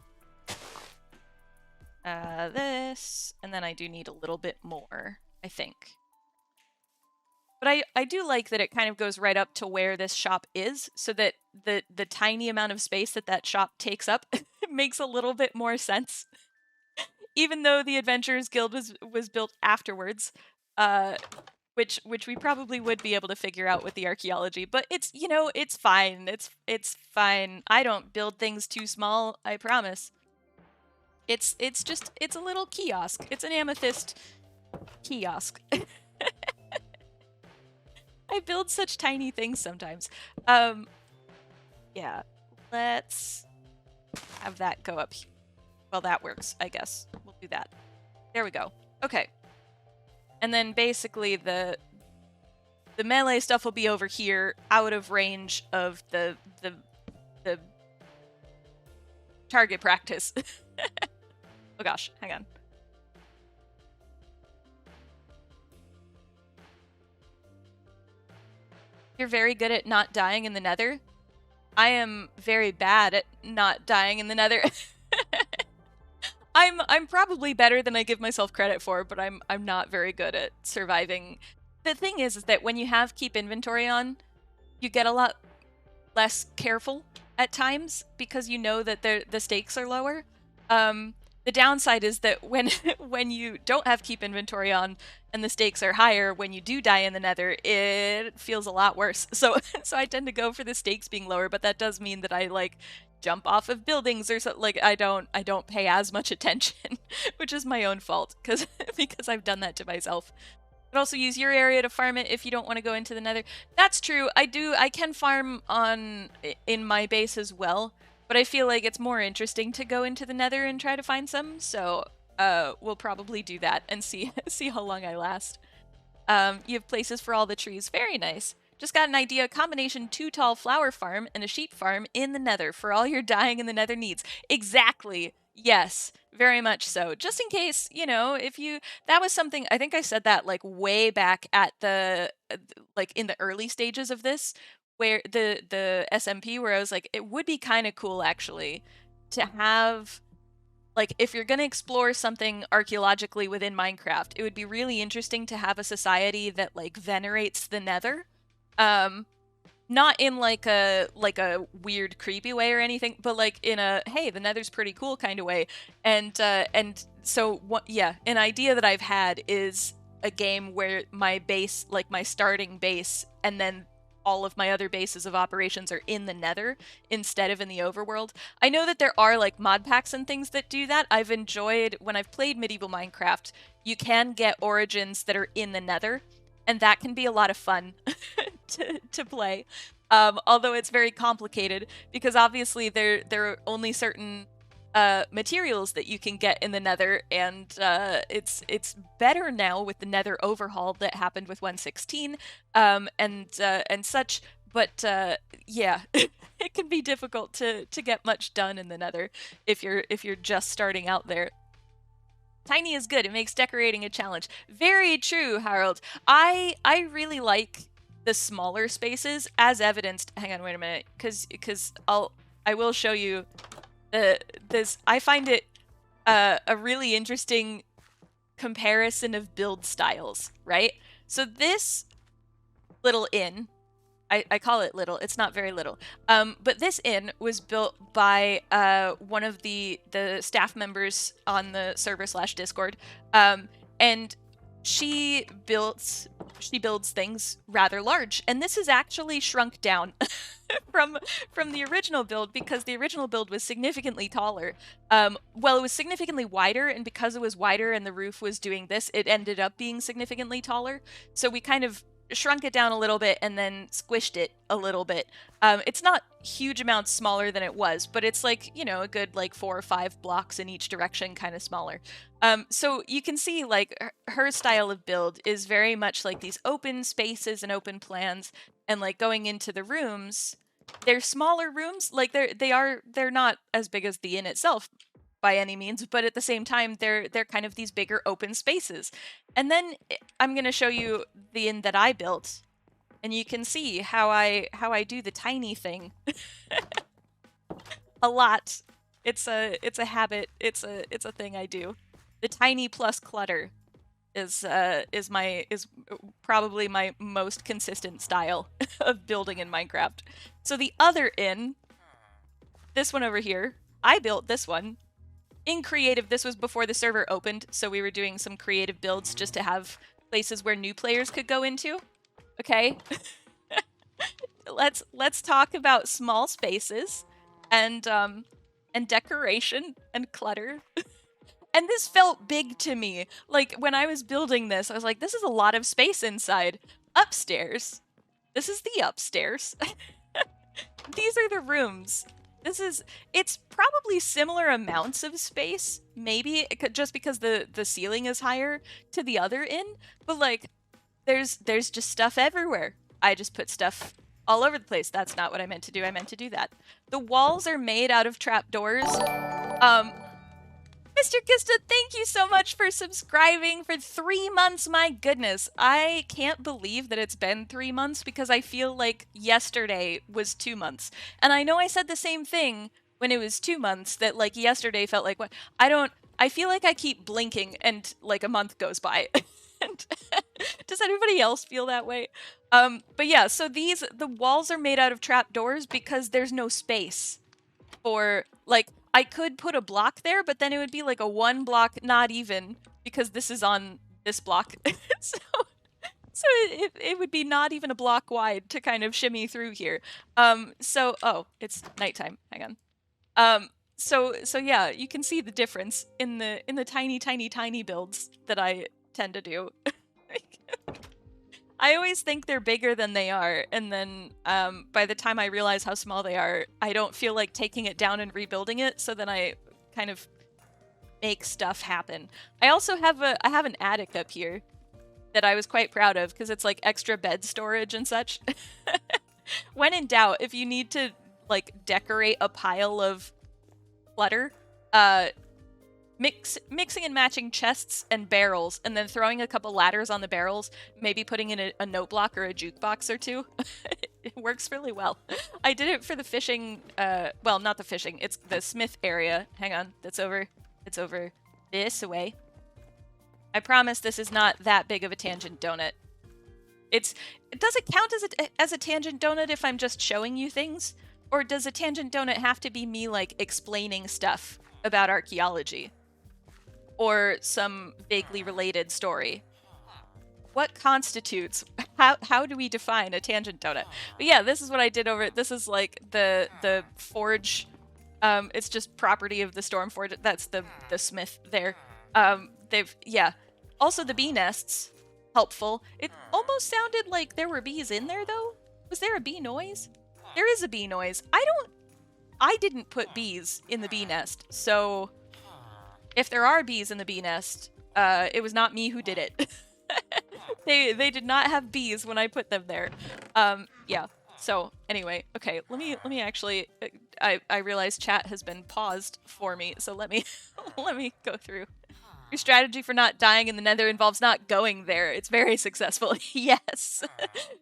Speaker 1: This. And then I do need a little bit more, I think. But I do like that it kind of goes right up to where this shop is, so that the tiny amount of space that shop takes up makes a little bit more sense. Even though the Adventurers Guild was built afterwards, which we probably would be able to figure out with the archaeology, but it's, you know, it's fine. It's fine. I don't build things too small, I promise. It's a little kiosk. It's an amethyst kiosk. I build such tiny things sometimes. Yeah, let's have that go up. Well, that works, I guess. We'll do that. There we go. Okay. And then basically the melee stuff will be over here, out of range of the target practice. Oh gosh, hang on. You're very good at not dying in the nether. I am very bad at not dying in the nether. I'm probably better than I give myself credit for, but I'm not very good at surviving. The thing is that when you have keep inventory on, you get a lot less careful at times because you know that the stakes are lower. The downside is that when you don't have keep inventory on and the stakes are higher, when you do die in the nether, it feels a lot worse. So I tend to go for the stakes being lower, but that does mean that I like jump off of buildings or something. Like I don't pay as much attention, which is my own fault because I've done that to myself. But also use your area to farm it if you don't want to go into the nether. That's true. I can farm in my base as well, but I feel like it's more interesting to go into the nether and try to find some, so we'll probably do that and see how long I last. You have places for all the trees. Very nice. Just got an idea. Combination 2 tall flower farm and a sheep farm in the nether for all your dying in the nether needs. Exactly. Yes, very much so. Just in case, you know, if you, that was something, I think I said that like way back at the, like in the early stages of this, where the SMP, where I was like, it would be kind of cool actually to have, like, if you're going to explore something archaeologically within Minecraft, it would be really interesting to have a society that like venerates the nether. Not in like a weird creepy way or anything, but like in a hey, the nether's pretty cool kind of way. And so what, yeah, an idea that I've had is a game where my base, like my starting base, and then all of my other bases of operations are in the nether instead of in the overworld. I know that there are like mod packs and things that do that. I've enjoyed when I've played medieval Minecraft, you can get origins that are in the nether, and that can be a lot of fun to play. Although it's very complicated because obviously there are only certain materials that you can get in the nether, and it's better now with the nether overhaul that happened with 1.16 and such. But yeah, it can be difficult to get much done in the nether if you're just starting out there. Tiny is good. It makes decorating a challenge. Very true, Harold. I really like the smaller spaces, as evidenced. Hang on, wait a minute, because I will show you this. I find it a really interesting comparison of build styles, right? So this little inn, I call it little, it's not very little, but this inn was built by one of the staff members on the server / Discord, and she builds things rather large, and this is actually shrunk down from the original build, because the original build was significantly taller. Well, it was significantly wider, and because it was wider and the roof was doing this, it ended up being significantly taller. So we kind of shrunk it down a little bit and then squished it a little bit. It's not huge amounts smaller than it was, but it's like, you know, a good like 4 or 5 blocks in each direction, kind of smaller. So you can see like her style of build is very much like these open spaces and open plans, and like going into the rooms, they're smaller rooms. Like they're not as big as the inn itself by any means, but at the same time they're kind of these bigger open spaces. And then I'm going to show you the inn that I built, and you can see how I do the tiny thing a lot. It's a habit. It's a thing I do. The tiny plus clutter is probably my most consistent style of building in Minecraft. So the other inn, this one over here, I built this one in creative. This was before the server opened, so we were doing some creative builds just to have places where new players could go into. Okay. let's talk about small spaces and decoration and clutter. And this felt big to me. Like when I was building this, I was like, this is a lot of space inside. Upstairs. This is the upstairs. These are the rooms. It's probably similar amounts of space, maybe just because the ceiling is higher to the other inn, but like there's just stuff everywhere. I just put stuff all over the place. That's not what I meant to do. I meant to do that. The walls are made out of trapdoors. Mr. Kista, thank you so much for subscribing for 3 months. My goodness, I can't believe that it's been 3 months, because I feel like yesterday was 2 months. And I know I said the same thing when it was 2 months, that like yesterday felt like what? I feel like I keep blinking and like a month goes by. Does anybody else feel that way? But yeah, so the walls are made out of trapdoors because there's no space for, like, I could put a block there, but then it would be like a 1 block, not even, because this is on this block. so it would be not even a block wide to kind of shimmy through here. Oh, it's nighttime. Hang on. So yeah, you can see the difference in the tiny builds that I tend to do. I always think they're bigger than they are, and then by the time I realize how small they are, I don't feel like taking it down and rebuilding it, so then I kind of make stuff happen. I also have an attic up here that I was quite proud of because it's like extra bed storage and such. When in doubt, if you need to like decorate a pile of clutter, mixing and matching chests and barrels, and then throwing a couple ladders on the barrels, maybe putting in a note block or a jukebox or two. It works really well. I did it for the fishing, well, not the fishing, it's the smith area. Hang on, it's over this way. I promise this is not that big of a tangent donut. Does it count as a tangent donut if I'm just showing you things? Or does a tangent donut have to be me, like, explaining stuff about archaeology? Or some vaguely related story? What constitutes? How do we define a tangent donut? But yeah, this is what I did over. This is like the forge. It's just property of the storm forge. That's the smith there. Yeah. Also the bee nests, helpful. It almost sounded like there were bees in there though. Was there a bee noise? There is a bee noise. I didn't put bees in the bee nest, so if there are bees in the bee nest, it was not me who did it. They did not have bees when I put them there. Yeah. So anyway, okay, let me actually. I realize chat has been paused for me, so let me go through. Your strategy for not dying in the Nether involves not going there. It's very successful. Yes,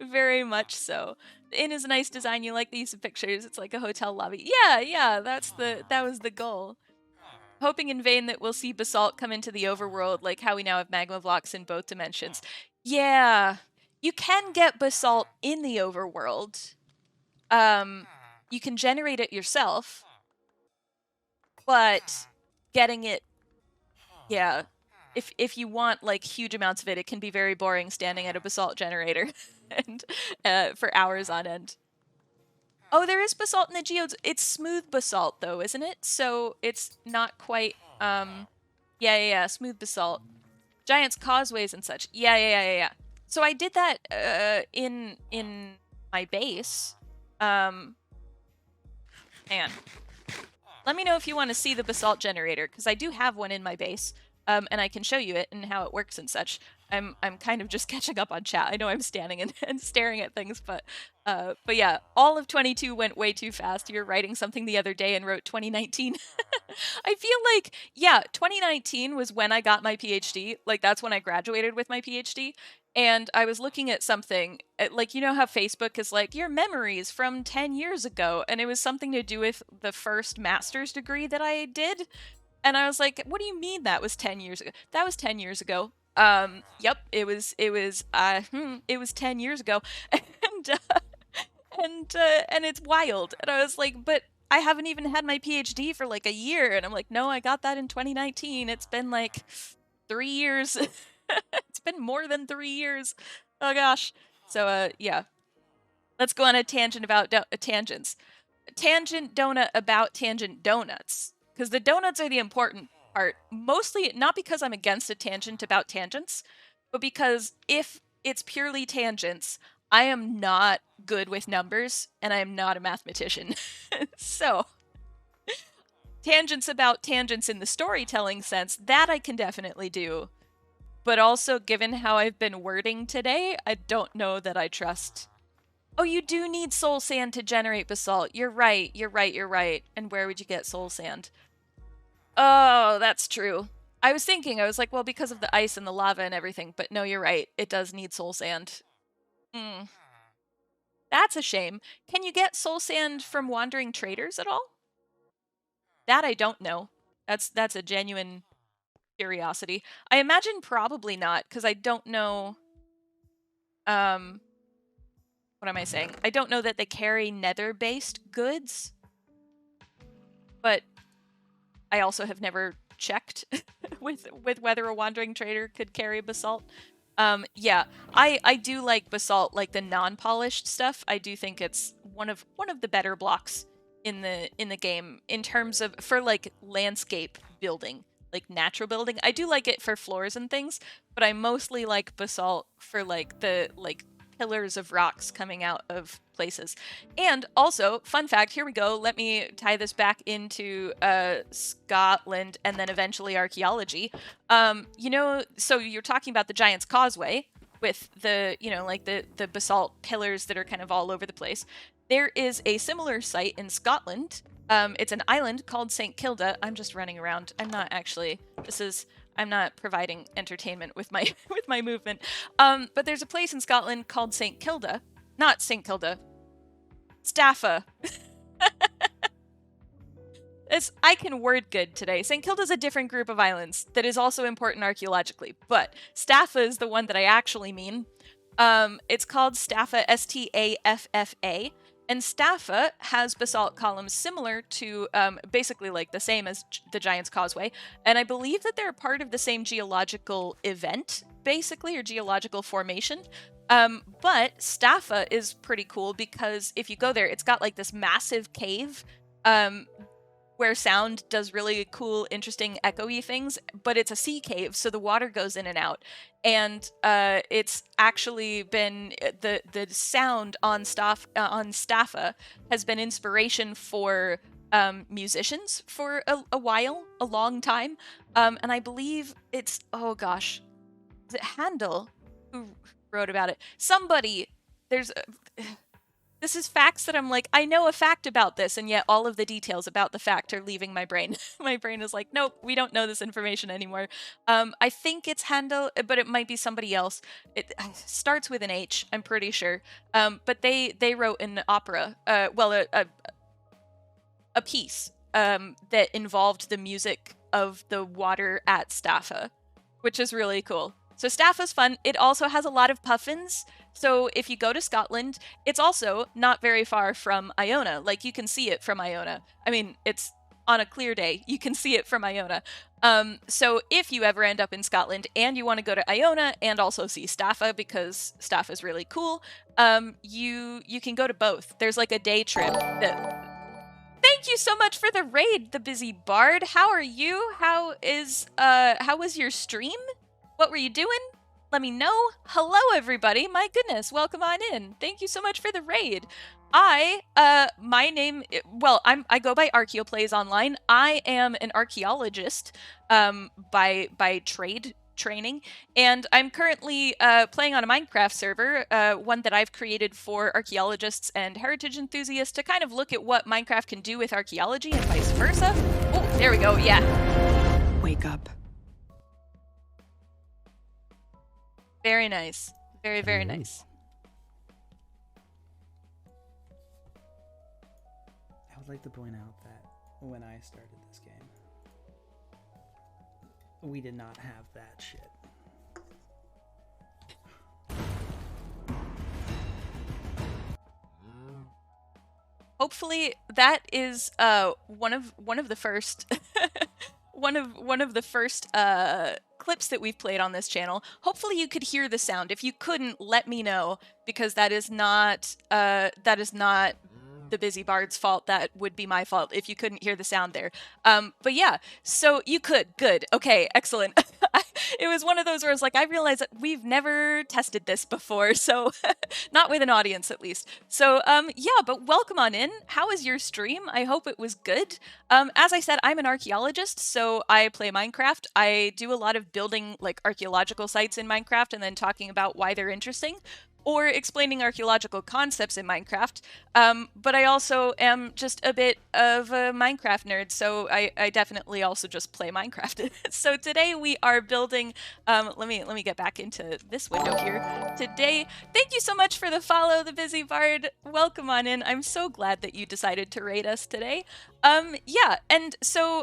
Speaker 1: very much so. The inn is a nice design. You like the use of pictures. It's like a hotel lobby. Yeah. That was the goal. Hoping in vain that we'll see basalt come into the overworld, like how we now have magma blocks in both dimensions. Yeah, you can get basalt in the overworld. You can generate it yourself, but getting it, yeah, if you want like huge amounts of it, it can be very boring standing at a basalt generator and for hours on end. Oh, there is basalt in the geodes. It's smooth basalt, though, isn't it? So it's not quite, yeah, smooth basalt. Giants causeways and such. Yeah. So I did that, in my base. Hang on. Let me know if you want to see the basalt generator, because I do have one in my base, and I can show you it and how it works and such. I'm kind of just catching up on chat. I know I'm standing and staring at things, but yeah, all of 22 went way too fast. You were writing something the other day and wrote 2019. I feel like, yeah, 2019 was when I got my PhD. Like, that's when I graduated with my PhD. And I was looking at something, like, you know how Facebook is like, your memories from 10 years ago, and it was something to do with the first master's degree that I did. And I was like, what do you mean that was 10 years ago? That was 10 years ago. Yep, it was 10 years ago. And it's wild. And I was like, but I haven't even had my PhD for like a year. And I'm like, no, I got that in 2019. It's been like 3 years. It's been more than 3 years. Oh gosh. So yeah. Let's go on a tangent about tangents. Tangent donut about tangent donuts. Because the donuts are the important part. Mostly not because I'm against a tangent about tangents, but because if it's purely tangents, I am not good with numbers, and I am not a mathematician. So, tangents about tangents in the storytelling sense, that I can definitely do. But also, given how I've been wording today, I don't know that I trust. Oh, you do need soul sand to generate basalt. You're right. And where would you get soul sand? Oh, that's true. I was like, well, because of the ice and the lava and everything, but no, you're right. It does need soul sand. That's a shame. Can you get soul sand from wandering traders at all? That I don't know. That's a genuine curiosity. I imagine probably not, because I don't know. What am I saying? I don't know that they carry nether-based goods, but I also have never checked with whether a wandering trader could carry basalt. Yeah, I do like basalt, like the non-polished stuff. I do think it's one of the better blocks in the game in terms of for like landscape building. like natural building. I do like it for floors and things, but I mostly like basalt for like the pillars of rocks coming out of places. And also, fun fact, here we go. Let me tie this back into Scotland and then eventually archaeology. You know, so you're talking about the Giant's Causeway with the, you know, like the basalt pillars that are kind of all over the place. There is a similar site in Scotland. It's an island called St. Kilda. I'm just running around. I'm not actually, I'm not providing entertainment with my with my movement. But there's a place in Scotland called St. Kilda. Not St. Kilda. Staffa. I can word good today. St. Kilda's a different group of islands that is also important archaeologically, but Staffa is the one that I actually mean. It's called Staffa, Staffa, and Staffa has basalt columns similar to, basically like the same as the Giant's Causeway, and I believe that they're part of the same geological event, basically, or geological formation. But Staffa is pretty cool because if you go there, it's got like this massive cave, where sound does really cool, interesting, echoey things, but it's a sea cave, so the water goes in and out. And it's actually been the sound on Staffa has been inspiration for musicians for a while, a long time. And I believe it's, oh gosh, is it Handel who wrote about it? Somebody, this is facts that I'm like, I know a fact about this, and yet all of the details about the fact are leaving my brain. My brain is like, nope, we don't know this information anymore. I think it's Handel, but it might be somebody else. It starts with an H, I'm pretty sure. But they wrote an opera, a piece that involved the music of the water at Staffa, which is really cool. So Staffa's fun. It also has a lot of puffins. So if you go to Scotland, it's also not very far from Iona. Like, you can see it from Iona. I mean, it's on a clear day. You can see it from Iona. So if you ever end up in Scotland and you want to go to Iona and also see Staffa, because Staffa is really cool, you can go to both. There's like a day trip that... Thank you so much for the raid, the Busy Bard. How are you? How was your stream? What were you doing? Let me know. Hello, everybody. My goodness, welcome on in. Thank you so much for the raid. My name, well, I go by ArchaeoPlays online. I am an archaeologist, by training, and I'm currently playing on a Minecraft server, one that I've created for archaeologists and heritage enthusiasts to kind of look at what Minecraft can do with archaeology and vice versa. Oh, there we go. Yeah.
Speaker 2: Wake up.
Speaker 1: Very nice. Very, very nice.
Speaker 3: I would like to point out that when I started this game, we did not have that shit.
Speaker 1: Hopefully that is one of the first one of the first clips that we've played on this channel. Hopefully you could hear the sound. If you couldn't, let me know, because that is not the Busy Bard's fault. That would be my fault if you couldn't hear the sound there. But yeah, so you could. Good. Okay, excellent. It was one of those where I was like, I realized that we've never tested this before, so not with an audience at least. So yeah, but welcome on in. How was your stream? I hope it was good. As I said, I'm an archaeologist, so I play Minecraft. I do a lot of building like archaeological sites in Minecraft and then talking about why they're interesting, or explaining archaeological concepts in Minecraft. But I also am just a bit of a Minecraft nerd, so I definitely also just play Minecraft. So today we are building, let me get back into this window here. Today, thank you so much for the follow, the Busy Bard. Welcome on in. I'm so glad that you decided to raid us today. Yeah, and so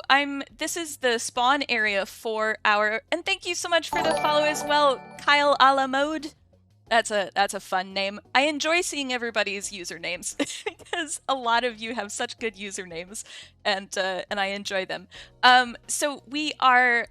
Speaker 1: this is the spawn area for and thank you so much for the follow as well, Kyle a la mode. That's a fun name. I enjoy seeing everybody's usernames because a lot of you have such good usernames, and I enjoy them. So we are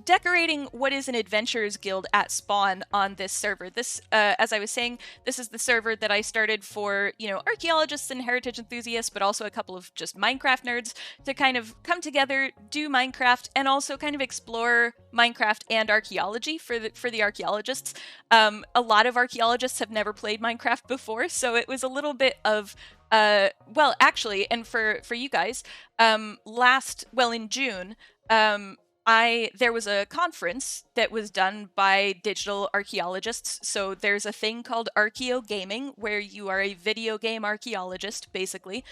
Speaker 1: decorating what is an adventurers guild at spawn on this server. This, as I was saying, this is the server that I started for, you know, archaeologists and heritage enthusiasts, but also a couple of just Minecraft nerds to kind of come together, do Minecraft, and also kind of explore Minecraft and archaeology for the archaeologists. A lot of archaeologists have never played Minecraft before, so it was a little bit of well, actually, and for you guys, in June, there was a conference that was done by digital archaeologists. So there's a thing called Archaeo Gaming, where you are a video game archaeologist, basically,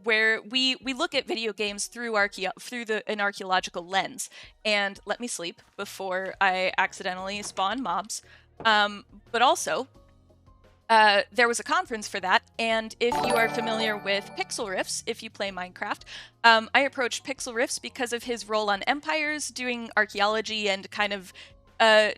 Speaker 1: where we look at video games through an archaeological lens. And let me sleep before I accidentally spawn mobs. But also, there was a conference for that, and if you are familiar with Pixel Riffs, if you play Minecraft, I approached Pixel Riffs because of his role on Empires, doing archaeology and kind of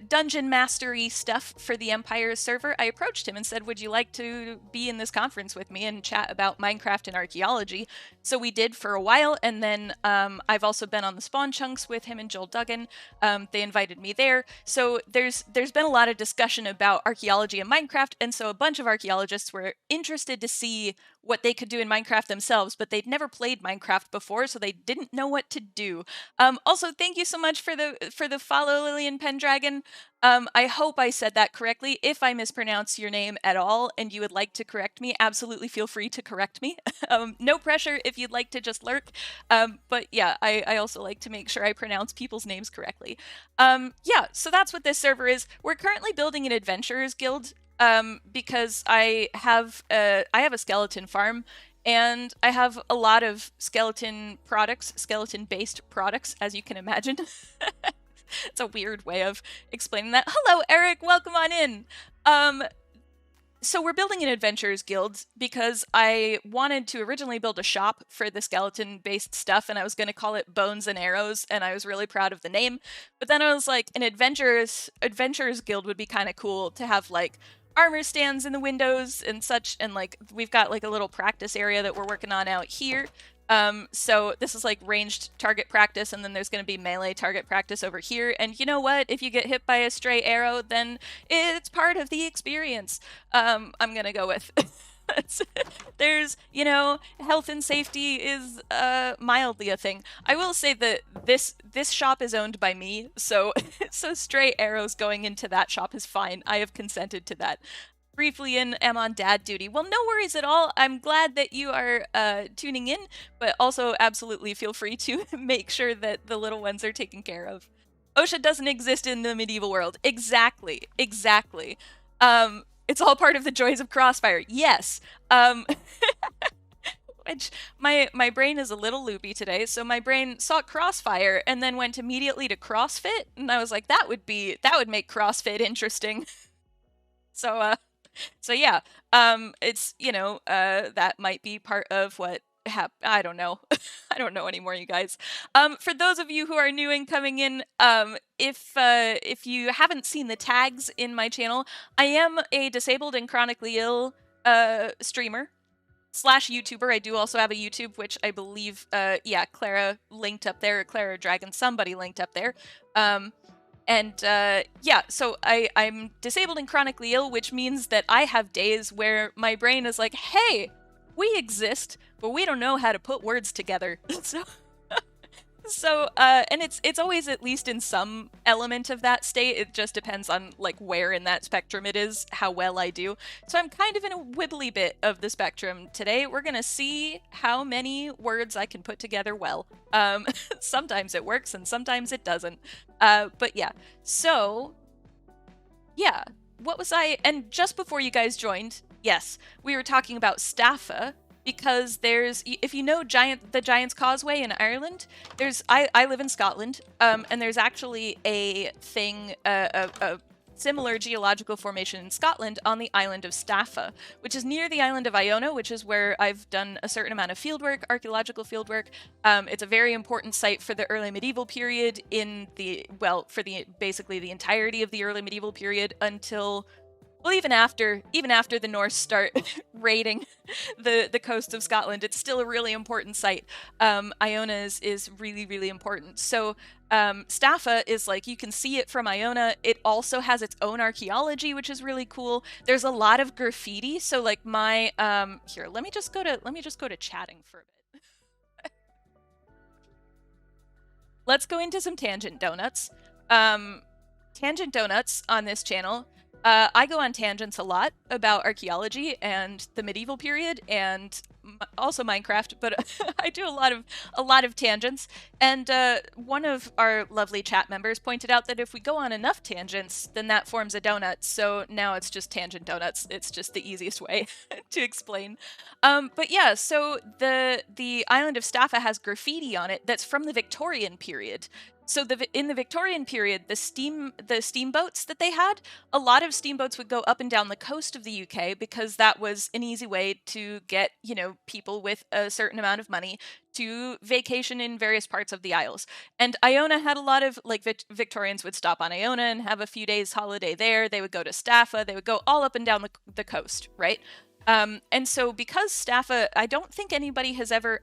Speaker 1: dungeon mastery stuff for the Empires server. I approached him and said, would you like to be in this conference with me and chat about Minecraft and archaeology? So we did for a while, and then I've also been on the Spawn Chunks with him and Joel Duggan. They invited me there. So there's been a lot of discussion about archaeology and Minecraft, and so a bunch of archaeologists were interested to see what they could do in Minecraft themselves, but they'd never played Minecraft before, so they didn't know what to do. Also, thank you so much for the follow, Lillian Pendragon. I hope I said that correctly. If I mispronounce your name at all and you would like to correct me, absolutely feel free to correct me. No pressure if you'd like to just lurk. But yeah, I also like to make sure I pronounce people's names correctly. Yeah, so that's what this server is. We're currently building an adventurers guild, because I have a skeleton farm, and I have a lot of skeleton skeleton-based products, as you can imagine. It's a weird way of explaining that. Hello, Eric. Welcome on in. So we're building an adventurers guild because I wanted to originally build a shop for the skeleton-based stuff, and I was going to call it Bones and Arrows, and I was really proud of the name. But then I was like, an adventurers guild would be kind of cool to have, like, armor stands in the windows and such, and like we've got like a little practice area that we're working on out here. So this is like ranged target practice, and then there's going to be melee target practice over here. And you know what? If you get hit by a stray arrow, then it's part of the experience. I'm going to go with there's, you know, health and safety is mildly a thing. I will say that this shop is owned by me, so so stray arrows going into that shop is fine. I have consented to that. Briefly am on dad duty. Well, no worries at all. I'm glad that you are tuning in, but also absolutely feel free to make sure that the little ones are taken care of. OSHA doesn't exist in the medieval world. Exactly. It's all part of the joys of Crossfire. Yes. Which my brain is a little loopy today, so my brain saw Crossfire and then went immediately to CrossFit, and I was like, that would make CrossFit interesting. So yeah, it's, you know, that might be part of what I don't know. I don't know anymore, you guys. For those of you who are new and coming in, if you haven't seen the tags in my channel, I am a disabled and chronically ill streamer / YouTuber. I do also have a YouTube, which I believe, yeah, Clara linked up there, Clara Dragon, somebody linked up there. Yeah, so I'm disabled and chronically ill, which means that I have days where my brain is like, hey, we exist, but we don't know how to put words together. And it's always at least in some element of that state. It just depends on like where in that spectrum it is, how well I do. So I'm kind of in a wibbly bit of the spectrum today. We're gonna see how many words I can put together well. Sometimes it works and sometimes it doesn't. But yeah, so yeah, what was I? And just before you guys joined, yes, we were talking about Staffa. Because there's, if you know the Giant's Causeway in Ireland, I live in Scotland, and there's actually a thing, a similar geological formation in Scotland on the island of Staffa, which is near the island of Iona, which is where I've done a certain amount of fieldwork, archaeological fieldwork. It's a very important site for the early medieval period basically the entirety of the early medieval period until well, even after the Norse start raiding the coast of Scotland, it's still a really important site. Iona is really, really important. So Staffa is like, you can see it from Iona. It also has its own archaeology, which is really cool. There's a lot of graffiti. So like my here, let me just go to chatting for a bit. Let's go into some tangent donuts. Tangent donuts on this channel. I go on tangents a lot about archaeology and the medieval period, and also Minecraft, but I do a lot of tangents. And one of our lovely chat members pointed out that if we go on enough tangents, then that forms a donut. So now it's just tangent donuts. It's just the easiest way to explain. But yeah, so the island of Staffa has graffiti on it that's from the Victorian period. So in the Victorian period, the steamboats that they had, a lot of steamboats would go up and down the coast of the UK because that was an easy way to get, you know, people with a certain amount of money to vacation in various parts of the Isles. And Iona had a lot of, like, Victorians would stop on Iona and have a few days holiday there. They would go to Staffa. They would go all up and down the coast, right? And so because Staffa, I don't think anybody has ever...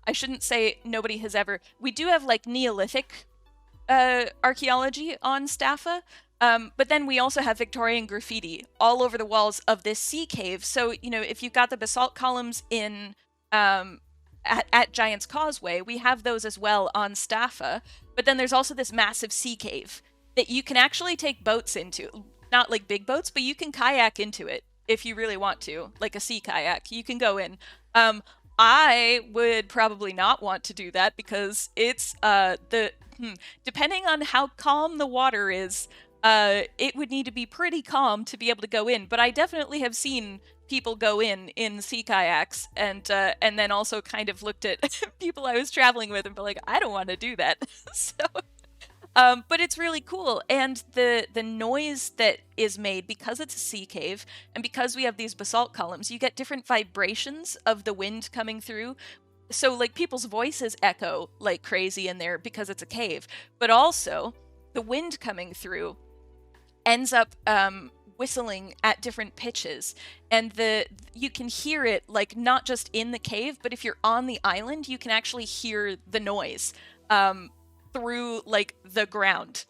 Speaker 1: I shouldn't say nobody has ever. We do have like Neolithic archaeology on Staffa, but then we also have Victorian graffiti all over the walls of this sea cave. So, you know, if you've got the basalt columns in at Giant's Causeway, we have those as well on Staffa. But then there's also this massive sea cave that you can actually take boats into. Not like big boats, but you can kayak into it if you really want to, like a sea kayak. You can go in. I would probably not want to do that because it's depending on how calm the water is, it would need to be pretty calm to be able to go in. But I definitely have seen people go in sea kayaks, and then also kind of looked at people I was traveling with and be like, I don't want to do that. So. But it's really cool, and the noise that is made, because it's a sea cave, and because we have these basalt columns, you get different vibrations of the wind coming through. So, like, people's voices echo like crazy in there because it's a cave, but also the wind coming through ends up whistling at different pitches, and you can hear it, like, not just in the cave, but if you're on the island, you can actually hear the noise. Through like the ground.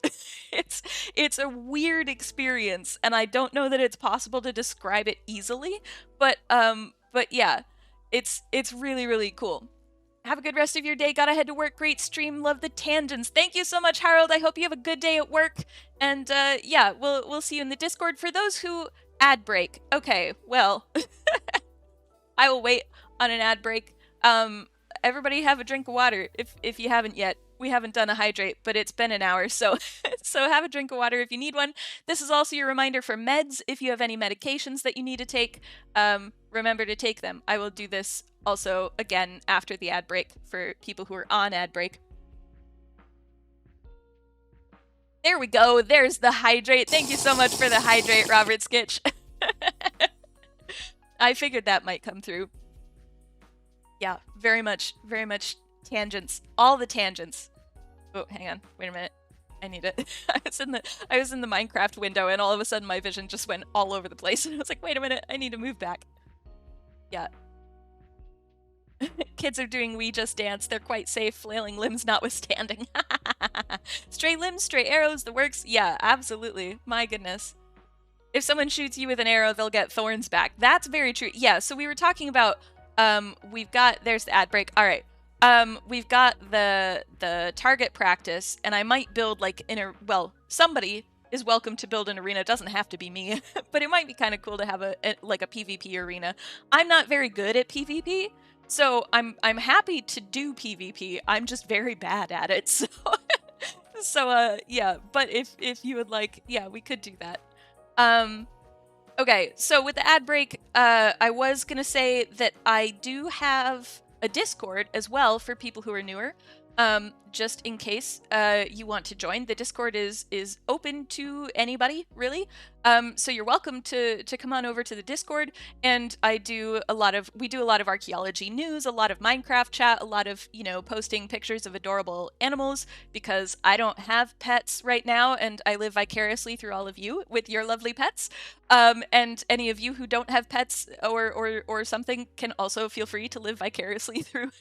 Speaker 1: It's a weird experience, and I don't know that it's possible to describe it easily, but yeah, it's really, really cool. Have a good rest of your day. Gotta head to work. Great stream. Love the tangents. Thank you so much, Harold. I hope you have a good day at work. And yeah, we'll see you in the Discord. For those who ad break. Okay, well, I will wait on an ad break. Everybody have a drink of water if you haven't yet. We haven't done a hydrate, but it's been an hour, so have a drink of water if you need one. This is also your reminder for meds. If you have any medications that you need to take, remember to take them. I will do this also again after the ad break for people who are on ad break. There we go. There's the hydrate. Thank you so much for the hydrate, Robert Skitch. I figured that might come through. Yeah, very much tangents. All the tangents. Oh, hang on. Wait a minute. I need it. I was in the Minecraft window, and all of a sudden my vision just went all over the place, and I was like, wait a minute, I need to move back. Yeah. Kids are doing We Just Dance. They're quite safe, flailing limbs notwithstanding. Stray limbs, stray arrows, the works. Yeah, absolutely. My goodness. If someone shoots you with an arrow, they'll get thorns back. That's very true. Yeah, so we were talking about, there's the ad break. All right. We've got the target practice, and I might build like somebody is welcome to build an arena. It doesn't have to be me, but it might be kind of cool to have a PvP arena. I'm not very good at PvP, so I'm happy to do PvP. I'm just very bad at it. So yeah, but if you would like, yeah, we could do that. Okay, so with the ad break, I was gonna say that I do have a Discord as well for people who are newer, just in case you want to join. The Discord is open to anybody, really. So you're welcome to come on over to the Discord, and we do a lot of archaeology news, a lot of Minecraft chat, a lot of, posting pictures of adorable animals, because I don't have pets right now, and I live vicariously through all of you with your lovely pets. And any of you who don't have pets or something can also feel free to live vicariously through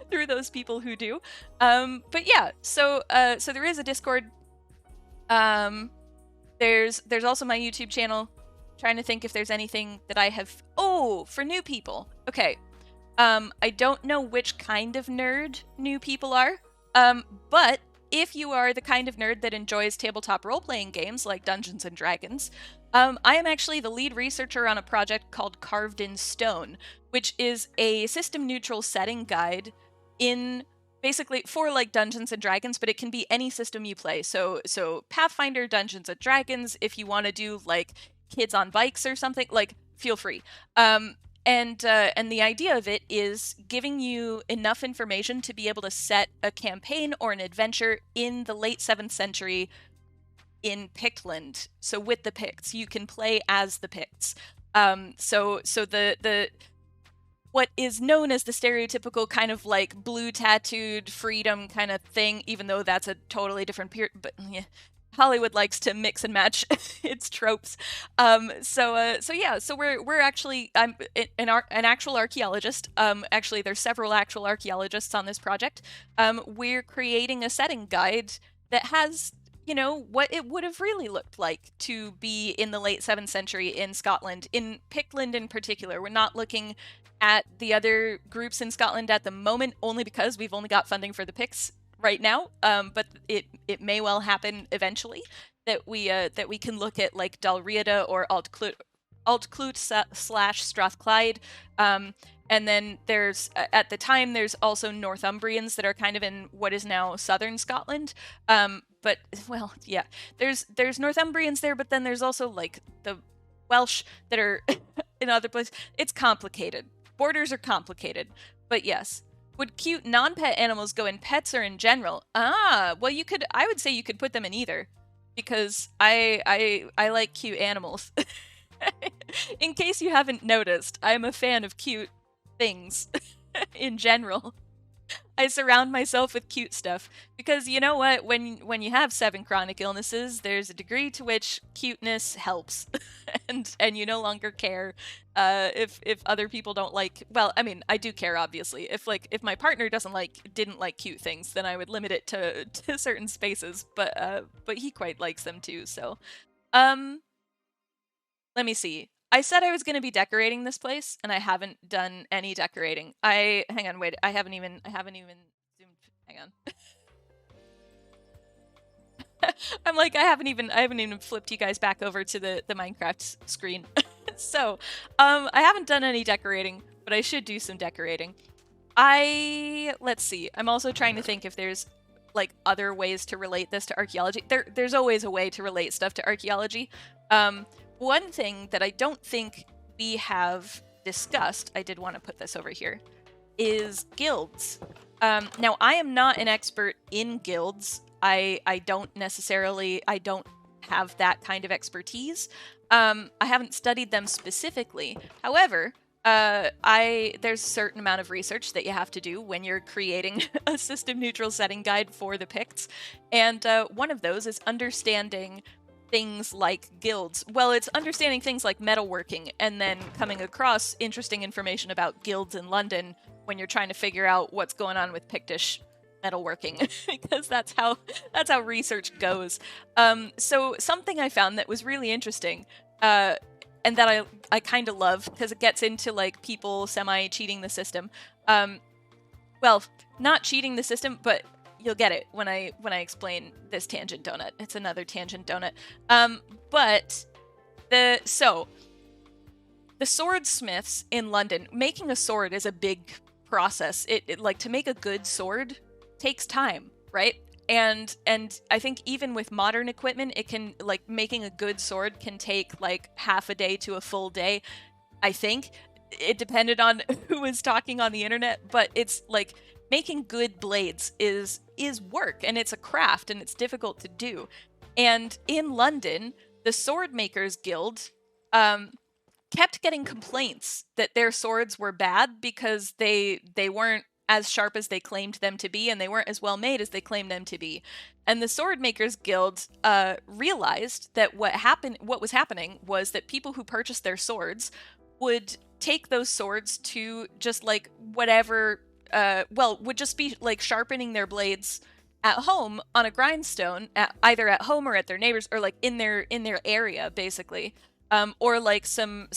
Speaker 1: through those people who do. But yeah, so there is a Discord. There's also my YouTube channel. Trying to think if there's anything that I have. Oh, for new people. Okay. I don't know which kind of nerd new people are. But if you are the kind of nerd that enjoys tabletop role-playing games like Dungeons and Dragons, I am actually the lead researcher on a project called Carved in Stone, which is a system-neutral setting guide in basically for like Dungeons and Dragons, but it can be any system you play. So Pathfinder, Dungeons and Dragons, if you want to do like kids on bikes or something, like feel free. And the idea of it is giving you enough information to be able to set a campaign or an adventure in the late 7th century in Pictland. So with the Picts, you can play as the Picts. So the what is known as the stereotypical kind of like blue tattooed freedom kind of thing, even though that's a totally different period. But yeah, Hollywood likes to mix and match its tropes. So we're actually I'm an actual archaeologist. Actually, there's several actual archaeologists on this project. We're creating a setting guide that has, what it would have really looked like to be in the late 7th century in Scotland, in Pictland in particular. We're not looking at the other groups in Scotland at the moment, only because we've only got funding for the Picts right now. But it may well happen eventually that we can look at like Dalriada or Altclut / Strathclyde. And then there's, at the time, there's also Northumbrians that are kind of in what is now southern Scotland. But, well, yeah, there's Northumbrians there, but then there's also, like, the Welsh that are in other places. It's complicated. Borders are complicated. But yes. Would cute non-pet animals go in pets or in general? Well, I would say you could put them in either. Because I like cute animals. In case you haven't noticed, I'm a fan of cute things in general. I surround myself with cute stuff because you know what? When you have 7 chronic illnesses, there's a degree to which cuteness helps, and you no longer care if other people don't like. Well, I mean, I do care obviously. If my partner didn't like cute things, then I would limit it to certain spaces. But he quite likes them too. So, let me see. I said I was going to be decorating this place, and I haven't done any decorating. Hang on, wait. I haven't even zoomed. Hang on. I'm like, I haven't even flipped you guys back over to the Minecraft screen. So, I haven't done any decorating, but I should do some decorating. Let's see. I'm also trying to think if there's like other ways to relate this to archaeology. There's always a way to relate stuff to archaeology. One thing that I don't think we have discussed, I did want to put this over here, is guilds. Now, I am not an expert in guilds. I don't have that kind of expertise. I haven't studied them specifically. However, there's a certain amount of research that you have to do when you're creating a system-neutral setting guide for the Picts, and one of those is understanding things like guilds. Well, it's understanding things like metalworking and then coming across interesting information about guilds in London when you're trying to figure out what's going on with Pictish metalworking, because that's how research goes. So something I found that was really interesting, and that I kind of love because it gets into like people semi-cheating the system. Well, not cheating the system, but you'll get it when I explain this tangent donut. It's another tangent donut. But the swordsmiths in London, making a sword is a big process. It like, to make a good sword takes time, right? And I think even with modern equipment, it can, like, making a good sword can take like half a day to a full day. I think it depended on who was talking on the internet, but it's like, making good blades is work, and it's a craft, and it's difficult to do. And in London, the Sword Makers Guild kept getting complaints that their swords were bad because they weren't as sharp as they claimed them to be, and they weren't as well made as they claimed them to be. And the Sword Makers Guild realized that what was happening was that people who purchased their swords would take those swords to just like whatever, would just be like sharpening their blades at home on a grindstone, either at home or at their neighbors, or like in their area, basically. Or like some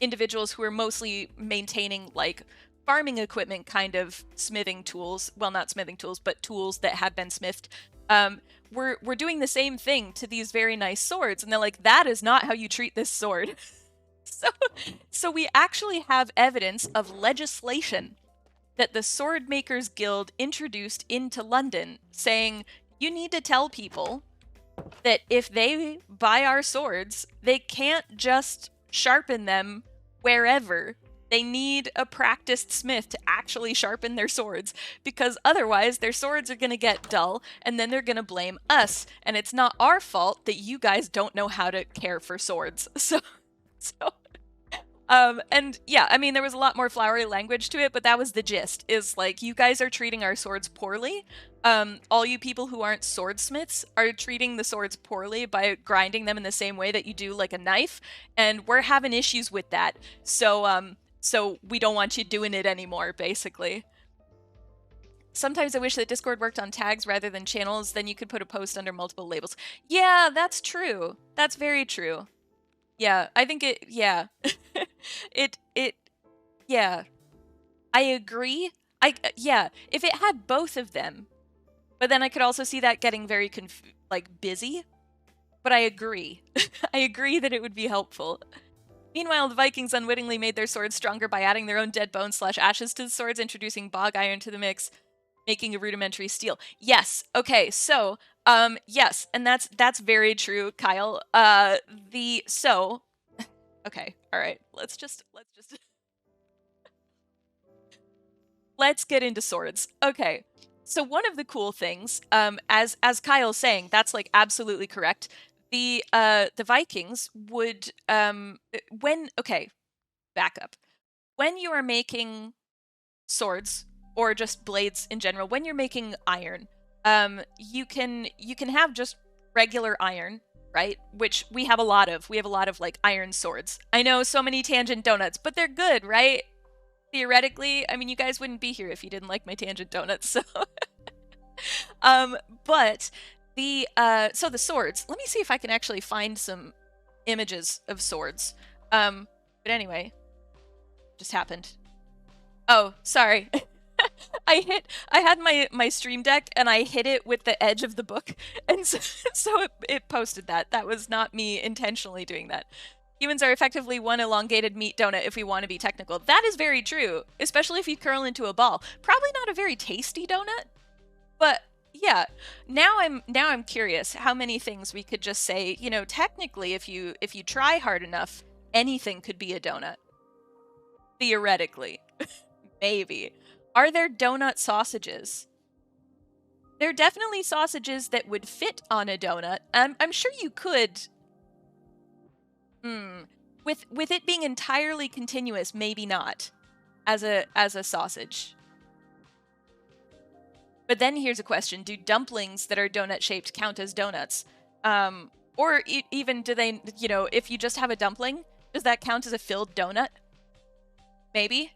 Speaker 1: individuals who are mostly maintaining like farming equipment kind of smithing tools. Well, not smithing tools, but tools that had been smithed. We're doing the same thing to these very nice swords, and they're like, that is not how you treat this sword. So we actually have evidence of legislation that the Sword Makers Guild introduced into London, saying you need to tell people that if they buy our swords, they can't just sharpen them wherever. They need a practiced smith to actually sharpen their swords, because otherwise their swords are going to get dull, and then they're going to blame us, and it's not our fault that you guys don't know how to care for swords. And yeah, I mean, there was a lot more flowery language to it, but that was the gist, is like, you guys are treating our swords poorly. All you people who aren't swordsmiths are treating the swords poorly by grinding them in the same way that you do like a knife, and we're having issues with that. So we don't want you doing it anymore, basically. Sometimes I wish that Discord worked on tags rather than channels, then you could put a post under multiple labels. Yeah, that's true. That's very true. Yeah, I think yeah. Yeah. I agree. Yeah, if it had both of them, but then I could also see that getting very busy. But I agree. I agree that it would be helpful. Meanwhile, the Vikings unwittingly made their swords stronger by adding their own dead bones / ashes to the swords, introducing bog iron to the mix, making a rudimentary steel. Yes. Okay. So, yes, and that's very true, Kyle. Okay. All right. Let's let's get into swords. Okay. So one of the cool things, as Kyle's saying, that's like absolutely correct. The Vikings would back up. When you are making swords or just blades in general, when you're making iron, you can have just regular iron, right? Which we have a lot of. We have a lot of like iron swords. I know, so many tangent donuts, but they're good, right? Theoretically, I mean, you guys wouldn't be here if you didn't like my tangent donuts, so. But so the swords, let me see if I can actually find some images of swords. But anyway, just happened. Oh, sorry. I had my stream deck and I hit it with the edge of the book, and so it posted that. That was not me intentionally doing that. Humans are effectively one elongated meat donut if we want to be technical. That is very true, especially if you curl into a ball. Probably not a very tasty donut, but yeah. Now I'm curious how many things we could just say, you know, technically if you try hard enough, anything could be a donut. Theoretically. Maybe. Are there donut sausages? There are definitely sausages that would fit on a donut. I'm sure you could. With it being entirely continuous, maybe not as a sausage. But then here's a question: do dumplings that are donut shaped count as donuts? Or even do they? You know, if you just have a dumpling, does that count as a filled donut? Maybe.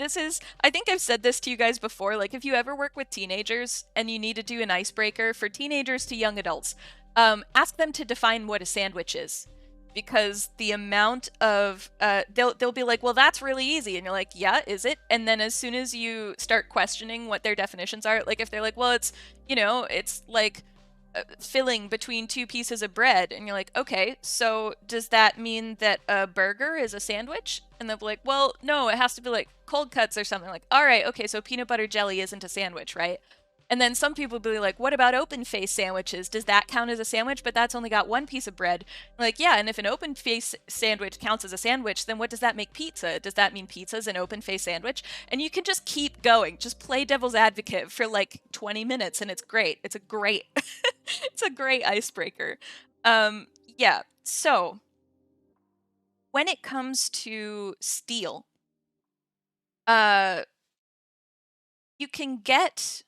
Speaker 1: I think I've said this to you guys before, like if you ever work with teenagers and you need to do an icebreaker for teenagers to young adults, ask them to define what a sandwich is. Because the amount of, they'll be like, well, that's really easy. And you're like, yeah, is it? And then as soon as you start questioning what their definitions are, like if they're like, well, it's, you know, it's like filling between two pieces of bread, and you're like, okay, so does that mean that a burger is a sandwich? And they'll be like, well, no, it has to be like cold cuts or something. Like, all right, okay, so peanut butter jelly isn't a sandwich, right? And then some people will be like, what about open face sandwiches? Does that count as a sandwich? But that's only got one piece of bread. Like, yeah, and if an open face sandwich counts as a sandwich, then what does that make pizza? Does that mean pizza's an open face sandwich? And you can just keep going. Just play devil's advocate for like 20 minutes and it's great. It's a great it's a great icebreaker. Yeah, so when it comes to steel, you can get,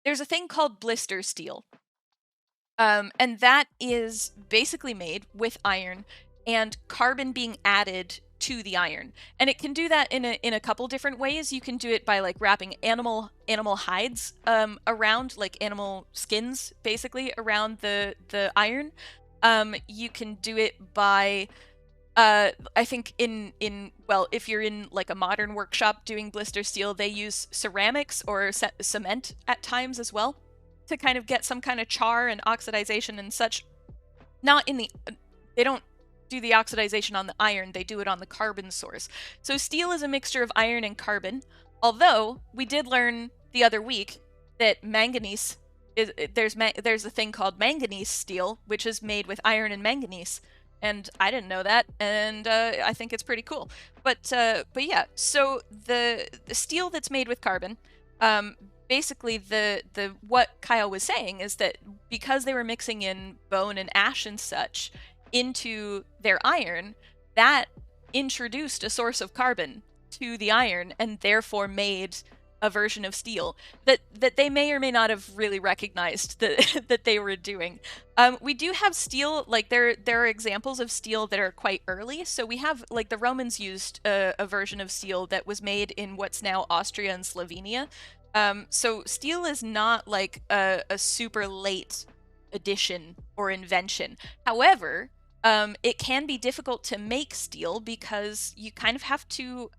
Speaker 1: there's a thing called blister steel. And that is basically made with iron and carbon being added to the iron. And it can do that in a couple different ways. You can do it by like wrapping animal hides around, like animal skins basically around the iron. You can do it by I think well, if you're in like a modern workshop doing blister steel, they use ceramics or cement at times as well to kind of get some kind of char and oxidization and such. Not in the, they don't do the oxidization on the iron, they do it on the carbon source. So steel is a mixture of iron and carbon, although we did learn the other week that manganese is, there's a thing called manganese steel, which is made with iron and manganese. And I didn't know that, and I think it's pretty cool. But yeah, so the steel that's made with carbon, basically the what Kyle was saying is that because they were mixing in bone and ash and such into their iron, that introduced a source of carbon to the iron and therefore made a version of steel that they may or may not have really recognized that they were doing. We do have steel, like there are examples of steel that are quite early. So we have, like, the Romans used a version of steel that was made in what's now Austria and Slovenia. So steel is not like a super late addition or invention. However, it can be difficult to make steel because you kind of have to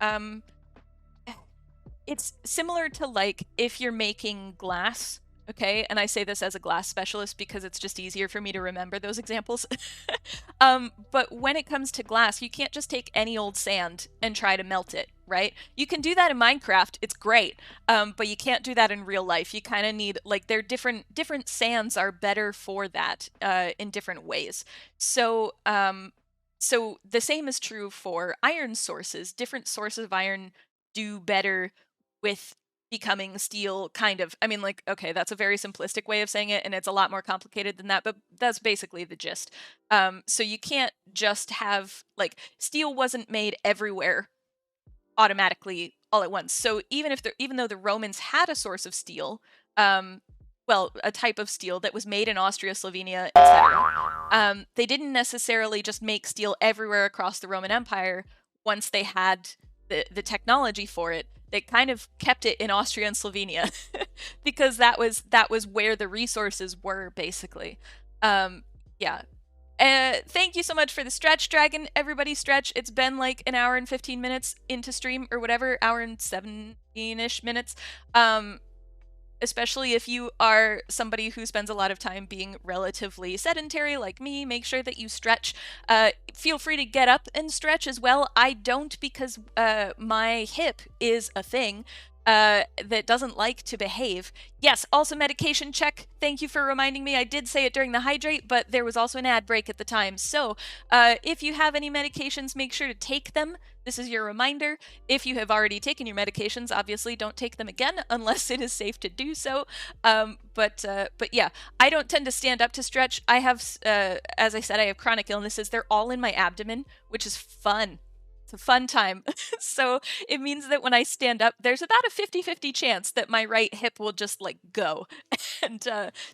Speaker 1: it's similar to like if you're making glass, okay? And I say this as a glass specialist because it's just easier for me to remember those examples. But when it comes to glass, you can't just take any old sand and try to melt it, right? You can do that in Minecraft, it's great, but you can't do that in real life. You kind of need, like, they're different sands are better for that in different ways. So so the same is true for iron sources. Different sources of iron do better with becoming steel, kind of. I mean, like, okay, that's a very simplistic way of saying it, and it's a lot more complicated than that, but that's basically the gist. So you can't just have, like, steel wasn't made everywhere automatically all at once. So even though the Romans had a source of steel, well, a type of steel that was made in Austria, Slovenia, etc., they didn't necessarily just make steel everywhere across the Roman Empire once they had the technology for it. They kind of kept it in Austria and Slovenia because that was where the resources were, basically. Yeah. Thank you so much for the stretch, Dragon. Everybody stretch. It's been like an hour and 15 minutes into stream or whatever, hour and 17-ish minutes. Especially if you are somebody who spends a lot of time being relatively sedentary like me, make sure that you stretch. Feel free to get up and stretch as well. I don't, because my hip is a thing that doesn't like to behave. Yes, also medication check. Thank you for reminding me. I did say it during the hydrate, but there was also an ad break at the time. So if you have any medications, make sure to take them. This is your reminder. If you have already taken your medications, obviously don't take them again unless it is safe to do so. But yeah, I don't tend to stand up to stretch. I have, as I said, I have chronic illnesses. They're all in my abdomen, which is fun. It's a fun time. So it means that when I stand up, there's about a 50-50 chance that my right hip will just like go. And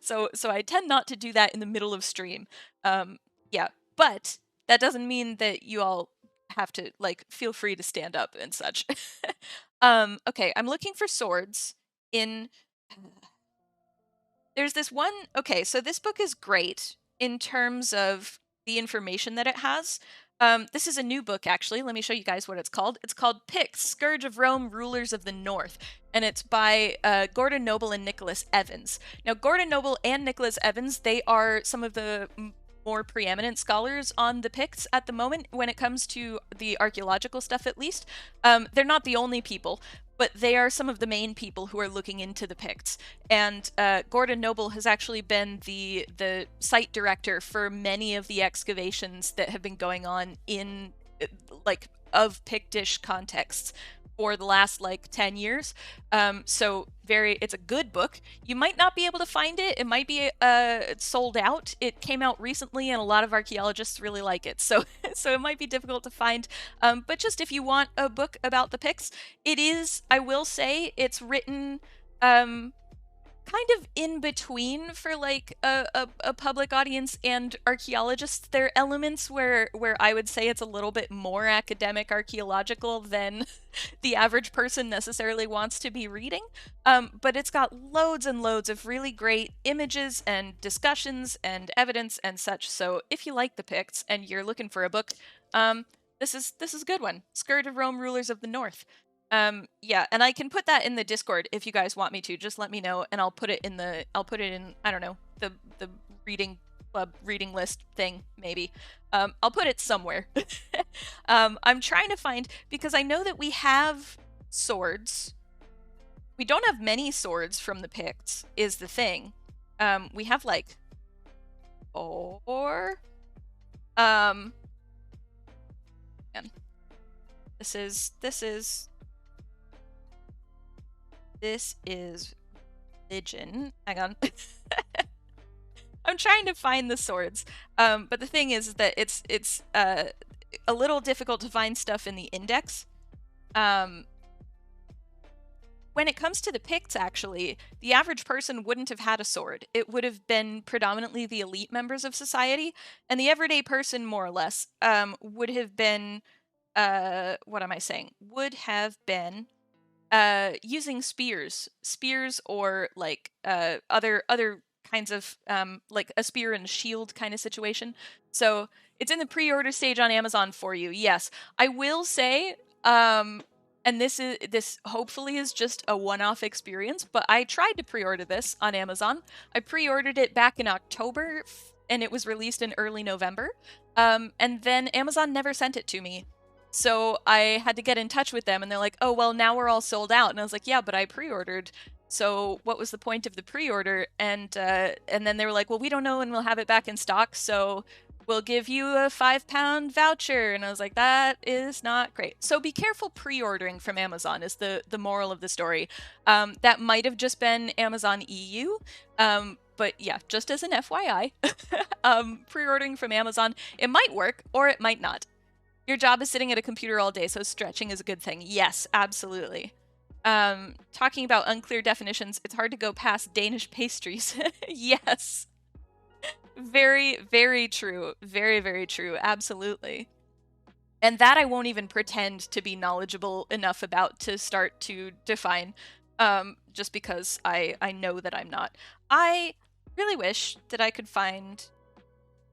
Speaker 1: so I tend not to do that in the middle of stream. Yeah, but that doesn't mean that you all have to, like, feel free to stand up and such. Okay, I'm looking for swords in... There's this one... Okay, so this book is great in terms of the information that it has. This is a new book, actually. Let me show you guys what it's called. It's called Picts, Scourge of Rome, Rulers of the North. And it's by Gordon Noble and Nicholas Evans. Now, Gordon Noble and Nicholas Evans, they are some of the more preeminent scholars on the Picts at the moment when it comes to the archaeological stuff, at least. They're not the only people, but they are some of the main people who are looking into the Picts. And Gordon Noble has actually been the site director for many of the excavations that have been going on in like of Pictish contexts for the last like 10 years. So it's a good book. You might not be able to find it. It might be sold out. It came out recently and a lot of archaeologists really like it. So so it might be difficult to find. But just if you want a book about the Picts, it is, I will say, it's written kind of in between for like a public audience and archaeologists. There are elements where I would say it's a little bit more academic archaeological than the average person necessarily wants to be reading. But it's got loads and loads of really great images and discussions and evidence and such. So if you like the Picts and you're looking for a book, this is a good one. Scourge of Rome, Rulers of the North. Yeah, and I can put that in the Discord if you guys want me to. Just let me know, and I'll put it in I don't know, the reading club reading list thing, maybe. I'll put it somewhere. I'm trying to find, because I know that we have swords. We don't have many swords from the Picts, is the thing. We have like 4. Man. This is religion. Hang on. I'm trying to find the swords. But the thing is that it's a little difficult to find stuff in the index. When it comes to the Picts, actually, the average person wouldn't have had a sword. It would have been predominantly the elite members of society, and the everyday person, more or less, would have been what am I saying? Would have been using spears or like other kinds of like a spear and shield kind of situation. So it's in the pre-order stage on Amazon for you. Yes, I will say, and this hopefully is just a one-off experience, but I tried to pre-order this on Amazon. I pre-ordered it back in October, and it was released in early November. And then Amazon never sent it to me. So I had to get in touch with them, and they're like, oh, well, now we're all sold out. And I was like, yeah, but I pre-ordered. So what was the point of the pre-order? And then they were like, well, we don't know when we'll have it back in stock, so we'll give you a £5 voucher. And I was like, that is not great. So be careful pre-ordering from Amazon is the moral of the story. That might have just been Amazon EU. But yeah, just as an FYI, pre-ordering from Amazon, it might work or it might not. Your job is sitting at a computer all day, so stretching is a good thing. Yes, absolutely. Talking about unclear definitions, it's hard to go past Danish pastries. Yes. Very, very true. Very, very true. Absolutely. And that I won't even pretend to be knowledgeable enough about to start to define, just because I know that I'm not. I really wish that I could find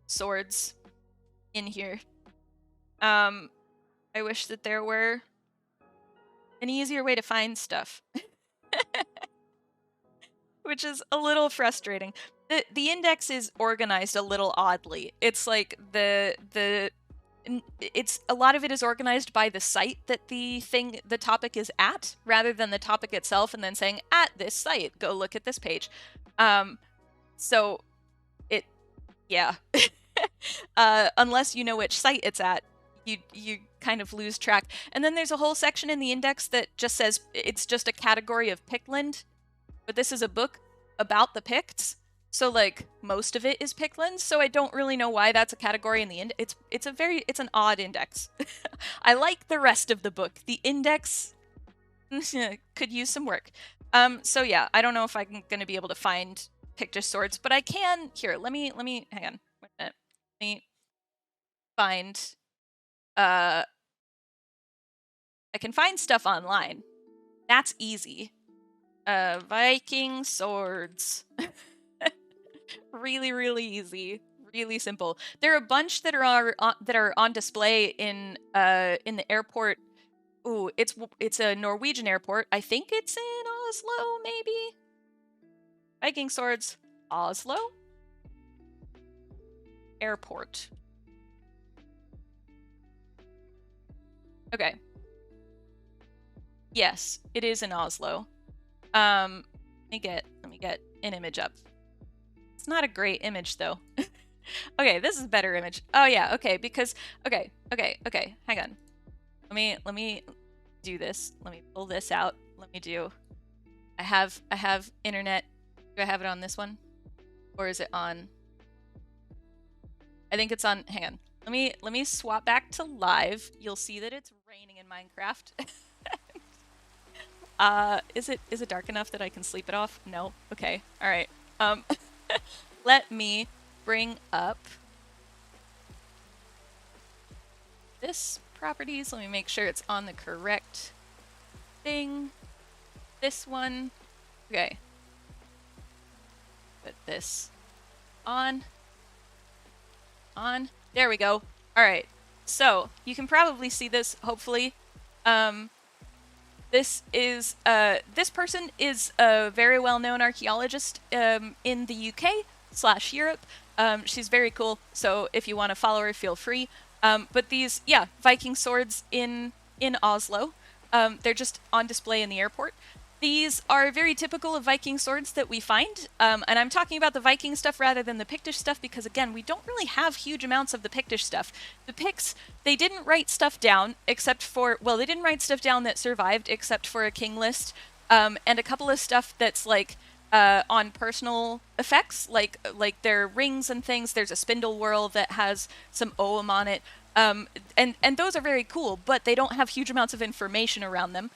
Speaker 1: swords in here. I wish that there were an easier way to find stuff. Which is a little frustrating. The index is organized a little oddly. It's like it's a lot of it is organized by the site that the topic is at, rather than the topic itself and then saying at this site, go look at this page. So it, yeah. Unless you know which site it's at, you kind of lose track. And then there's a whole section in the index that just says it's just a category of Pictland, but this is a book about the Picts, so like most of it is Pictland. So I don't really know why that's a category in the index. It's an odd index. I like the rest of the book. The index could use some work. So yeah, I don't know if I'm going to be able to find Pictish swords, but I can. Here, let me hang on. Wait a minute. Let me find. I can find stuff online. That's easy. Viking swords. Really, really easy. Really simple. There are a bunch that are on display in the airport. Ooh, it's a Norwegian airport. I think it's in Oslo, maybe. Viking swords, Oslo airport. Okay. Yes, it is in Oslo. Let me get an image up. It's not a great image though. Okay, this is a better image. Oh yeah, okay, because okay, hang on. Let me do this. Let me pull this out. Let me do I have internet. Do I have it on this one? Or is it on? I think it's on. Hang on. Let me swap back to live. You'll see that it's raining in Minecraft. Is it dark enough that I can sleep it off? No. Okay. All right. Let me bring up this properties. Let me make sure it's on the correct thing. This one. Okay. Put this on. There we go. All right. So you can probably see this, hopefully. This person is a very well-known archaeologist in the UK/Europe. She's very cool, so if you want to follow her, feel free. But these, yeah, Viking swords in Oslo. They're just on display in the airport. These are very typical of Viking swords that we find, and I'm talking about the Viking stuff rather than the Pictish stuff because, again, we don't really have huge amounts of the Pictish stuff. The Picts, they didn't write stuff down except for, well, they didn't write stuff down that survived except for a king list, and a couple of stuff that's, like, on personal effects, like their rings and things. There's a spindle whorl that has some ogham on it, and those are very cool, but they don't have huge amounts of information around them.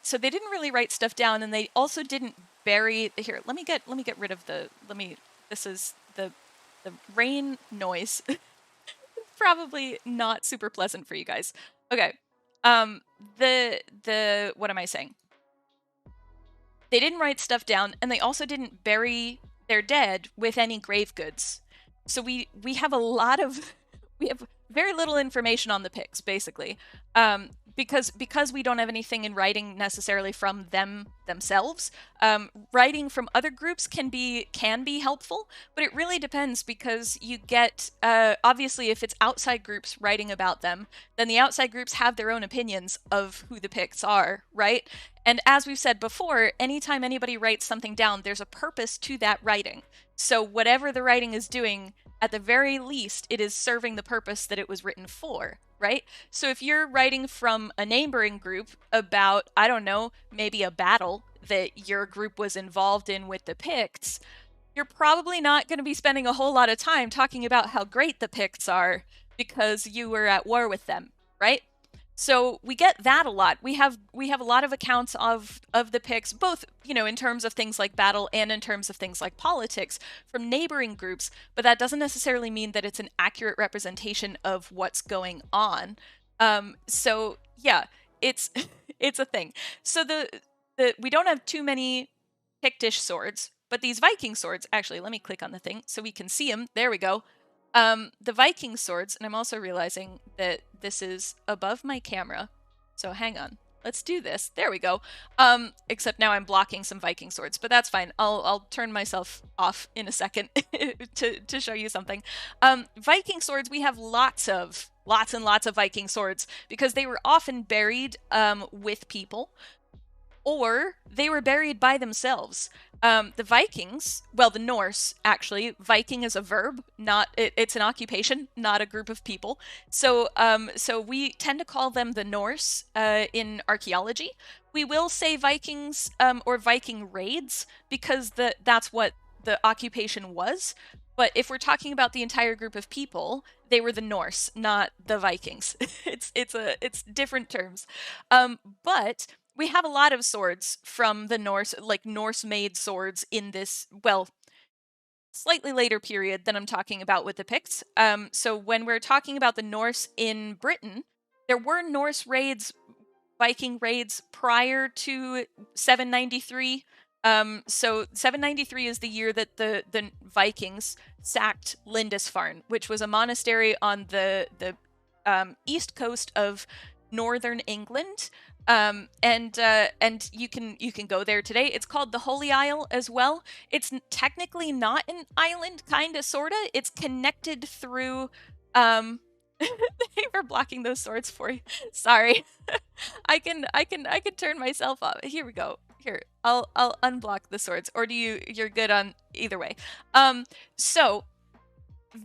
Speaker 1: So they didn't really write stuff down, and they also didn't bury. Here, let me get rid of the. This is the rain noise. Probably not super pleasant for you guys. Okay. What am I saying? They didn't write stuff down, and they also didn't bury their dead with any grave goods. So we have a lot of we have very little information on the Picts, basically. Because we don't have anything in writing necessarily from themselves. Writing from other groups can be helpful, but it really depends because you get obviously if it's outside groups writing about them, then the outside groups have their own opinions of who the Picts are, right? And as we've said before, anytime anybody writes something down, there's a purpose to that writing. So whatever the writing is doing, at the very least, it is serving the purpose that it was written for, right? So if you're writing from a neighboring group about, I don't know, maybe a battle that your group was involved in with the Picts, you're probably not going to be spending a whole lot of time talking about how great the Picts are because you were at war with them, right? So we get that a lot. We have a lot of accounts of the Picts, both, you know, in terms of things like battle and in terms of things like politics from neighboring groups, but that doesn't necessarily mean that it's an accurate representation of what's going on. So yeah, it's it's a thing. So we don't have too many Pictish swords, but these Viking swords, actually, let me click on the thing so we can see them. There we go. The Viking swords, and I'm also realizing that this is above my camera, so hang on. Let's do this. There we go. Except now I'm blocking some Viking swords, but that's fine. I'll turn myself off in a second to show you something. Viking swords, we have lots and lots of Viking swords because they were often buried with people, or they were buried by themselves. The Vikings, well, the Norse, actually, Viking is a verb, it's an occupation, not a group of people. So we tend to call them the Norse in archaeology. We will say Vikings or Viking raids because that's what the occupation was. But if we're talking about the entire group of people, they were the Norse, not the Vikings. It's different terms. But we have a lot of swords from the Norse, like Norse-made swords in this, well, slightly later period than I'm talking about with the Picts. So when we're talking about the Norse in Britain, there were Norse raids, Viking raids prior to 793. So 793 is the year that the Vikings sacked Lindisfarne, which was a monastery on the east coast of northern England. And you can go there today. It's called the Holy Isle as well. It's technically not an island, kinda, sorta. It's connected through Thank you for blocking those swords for you. Sorry. I can turn myself off. Here we go. Here, I'll unblock the swords. Or you're good on either way. So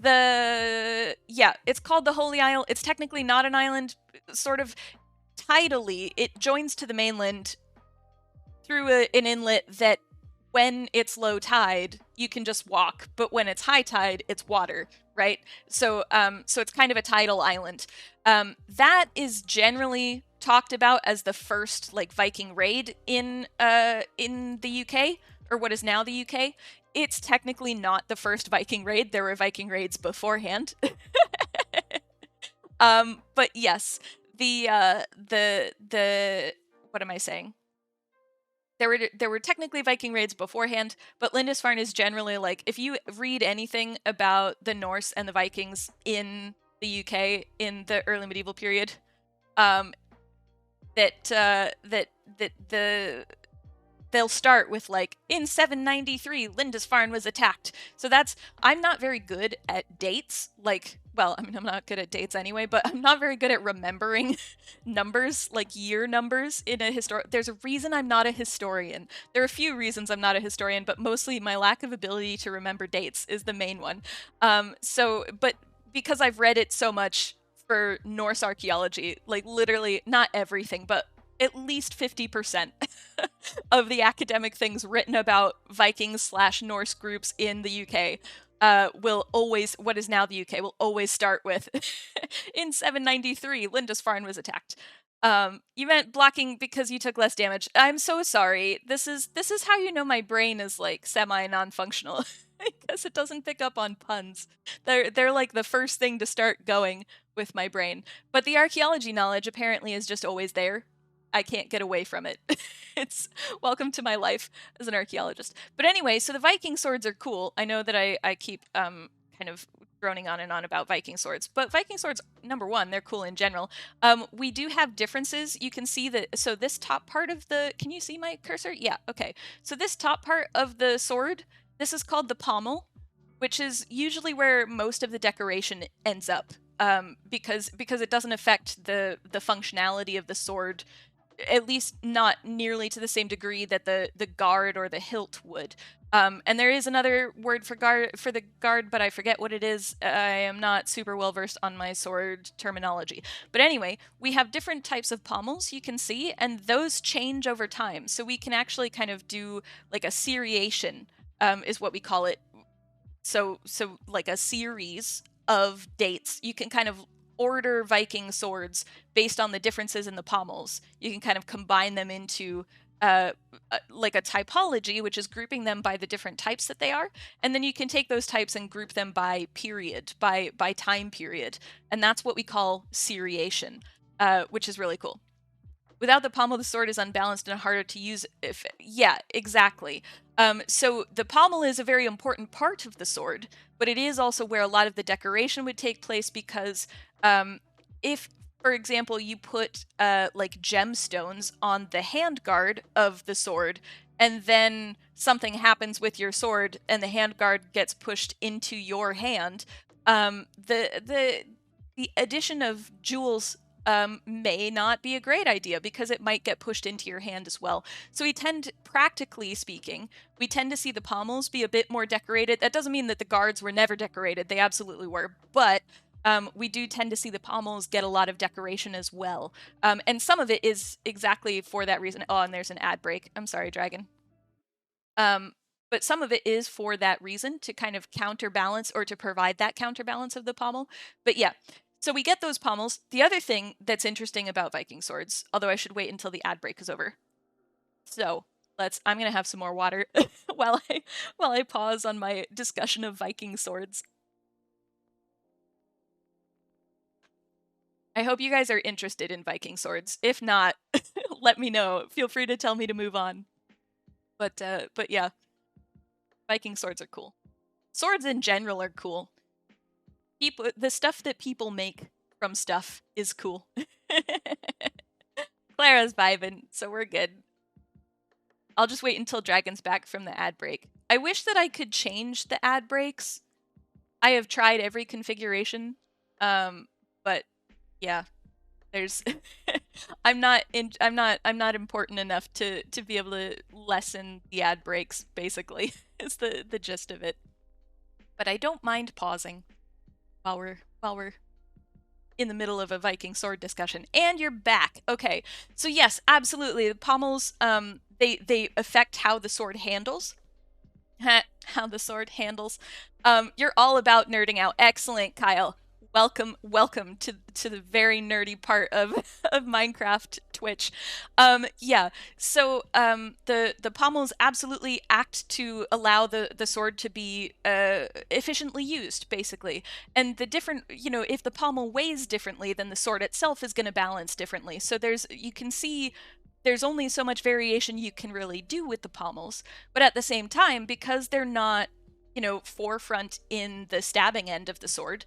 Speaker 1: it's called the Holy Isle. It's technically not an island, sort of tidally. It joins to the mainland through an inlet that when it's low tide, you can just walk, but when it's high tide, it's water, right? So it's kind of a tidal island. That is generally talked about as the first like Viking raid in the UK, or what is now the UK. It's technically not the first Viking raid. There were Viking raids beforehand. But yes, the what am I saying? There were technically Viking raids beforehand, but Lindisfarne is generally like, if you read anything about the Norse and the Vikings in the UK in the early medieval period, they'll start with like, in 793 Lindisfarne was attacked. So I'm not very good at dates. Like, well, I mean, I'm not good at dates anyway, but I'm not very good at remembering numbers, like year numbers in a There's a reason I'm not a historian. There are a few reasons I'm not a historian, but mostly my lack of ability to remember dates is the main one. But because I've read it so much for Norse archaeology, like literally not everything, but at least 50% of the academic things written about Vikings/Norse groups in the UK what is now the UK, will always start with in 793 Lindisfarne was attacked. You meant blocking because you took less damage. I'm so sorry. This is how you know my brain is like semi non-functional because it doesn't pick up on puns. They're like the first thing to start going with my brain. But the archaeology knowledge apparently is just always there. I can't get away from it. It's welcome to my life as an archaeologist. But anyway, so the Viking swords are cool. I know that I keep kind of droning on and on about Viking swords, but Viking swords, number one, they're cool in general. We do have differences. You can see that, so this top part of can you see my cursor? Yeah, okay. So this top part of the sword, this is called the pommel, which is usually where most of the decoration ends up, because it doesn't affect the functionality of the sword, at least not nearly to the same degree that the guard or the hilt would. And there is another word for the guard, but I forget what it is. I am not super well versed on my sword terminology. But anyway, we have different types of pommels you can see, and those change over time. So we can actually kind of do like a seriation, is what we call it. So like a series of dates. You can kind of order Viking swords based on the differences in the pommels. You can kind of combine them into like a typology, which is grouping them by the different types that they are, and then you can take those types and group them by period, by time period, and that's what we call seriation, which is really cool. Without the pommel, the sword is unbalanced and harder to use. Yeah, exactly. So the pommel is a very important part of the sword, but it is also where a lot of the decoration would take place, because if, for example, you put like gemstones on the handguard of the sword, and then something happens with your sword and the handguard gets pushed into your hand, the addition of jewels may not be a great idea, because it might get pushed into your hand as well. So practically speaking, we tend to see the pommels be a bit more decorated. That doesn't mean that the guards were never decorated. They absolutely were. But we do tend to see the pommels get a lot of decoration as well. And some of it is exactly for that reason. Oh, and there's an ad break. I'm sorry, Dragon. But some of it is for that reason, to kind of counterbalance, or to provide that counterbalance of the pommel. But yeah, so we get those pommels. The other thing that's interesting about Viking swords, although I should wait until the ad break is over. So I'm gonna have some more water while I pause on my discussion of Viking swords. I hope you guys are interested in Viking swords. If not, let me know. Feel free to tell me to move on. But yeah, Viking swords are cool. Swords in general are cool. The stuff that people make from stuff is cool. Clara's vibing, so we're good. I'll just wait until Dragon's back from the ad break. I wish that I could change the ad breaks. I have tried every configuration, but But yeah, there's I'm not important enough to be able to lessen the ad breaks, basically, is the gist of it. But I don't mind pausing while we're in the middle of a Viking sword discussion. And you're back. Okay. So yes, absolutely. The pommels, they affect how the sword handles. How the sword handles. You're all about nerding out. Excellent, Kyle. Welcome to the very nerdy part of Minecraft Twitch. Yeah. So the pommels absolutely act to allow the sword to be efficiently used, basically. And the different, if the pommel weighs differently, then the sword itself is going to balance differently. So you can see there's only so much variation you can really do with the pommels, but at the same time, because they're not, forefront in the stabbing end of the sword,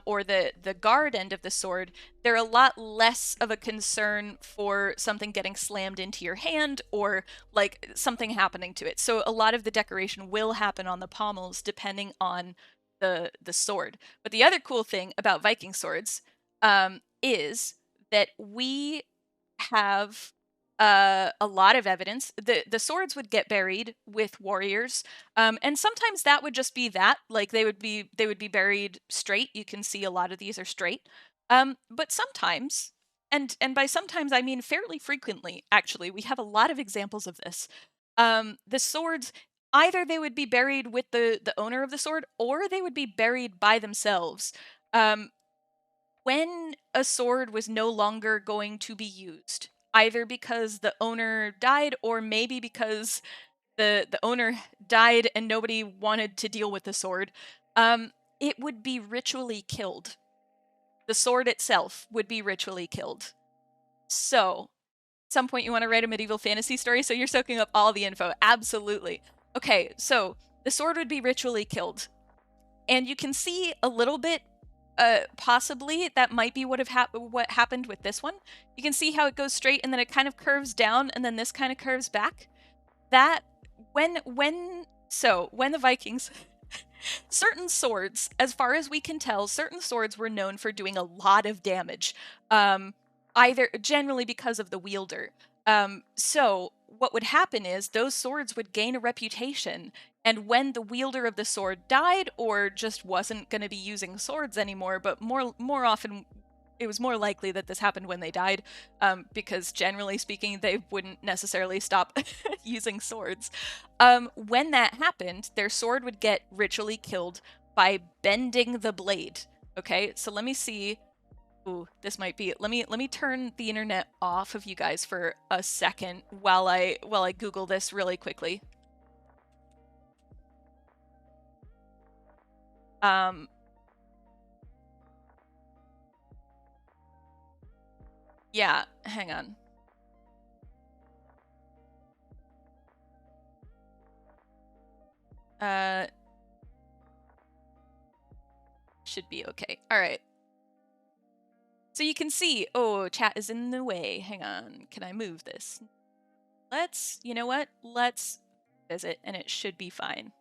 Speaker 1: or the guard end of the sword, they're a lot less of a concern for something getting slammed into your hand or like something happening to it. So a lot of the decoration will happen on the pommels depending on the sword. But the other cool thing about Viking swords is that we have a lot of evidence. The swords would get buried with warriors, and sometimes that would just be that, like they would be buried straight. You can see a lot of these are straight, but sometimes, and by sometimes I mean fairly frequently, actually, we have a lot of examples of this. The swords, either they would be buried with the owner of the sword, or they would be buried by themselves. When a sword was no longer going to be used, either because the owner died or maybe because the owner died and nobody wanted to deal with the sword, it would be ritually killed. The sword itself would be ritually killed. So, at some point you want to write a medieval fantasy story, so you're soaking up all the info. Absolutely. Okay, so the sword would be ritually killed. And you can see a little bit, possibly that might be what happened with this one. You can see how it goes straight and then it kind of curves down and then this kind of curves back. That when the Vikings certain swords, as far as we can tell, certain swords were known for doing a lot of damage, either generally because of the wielder. So what would happen is those swords would gain a reputation, and when the wielder of the sword died or just wasn't going to be using swords anymore, but more often it was more likely that this happened when they died, because generally speaking, they wouldn't necessarily stop using swords. When that happened, their sword would get ritually killed by bending the blade. Okay, so let me see. Ooh, this might be it. Let me turn the internet off of you guys for a second while I Google this really quickly. Yeah, hang on. Should be okay. All right. So you can see, oh, chat is in the way. Hang on. Can I move this? You know what? Let's visit and it should be fine.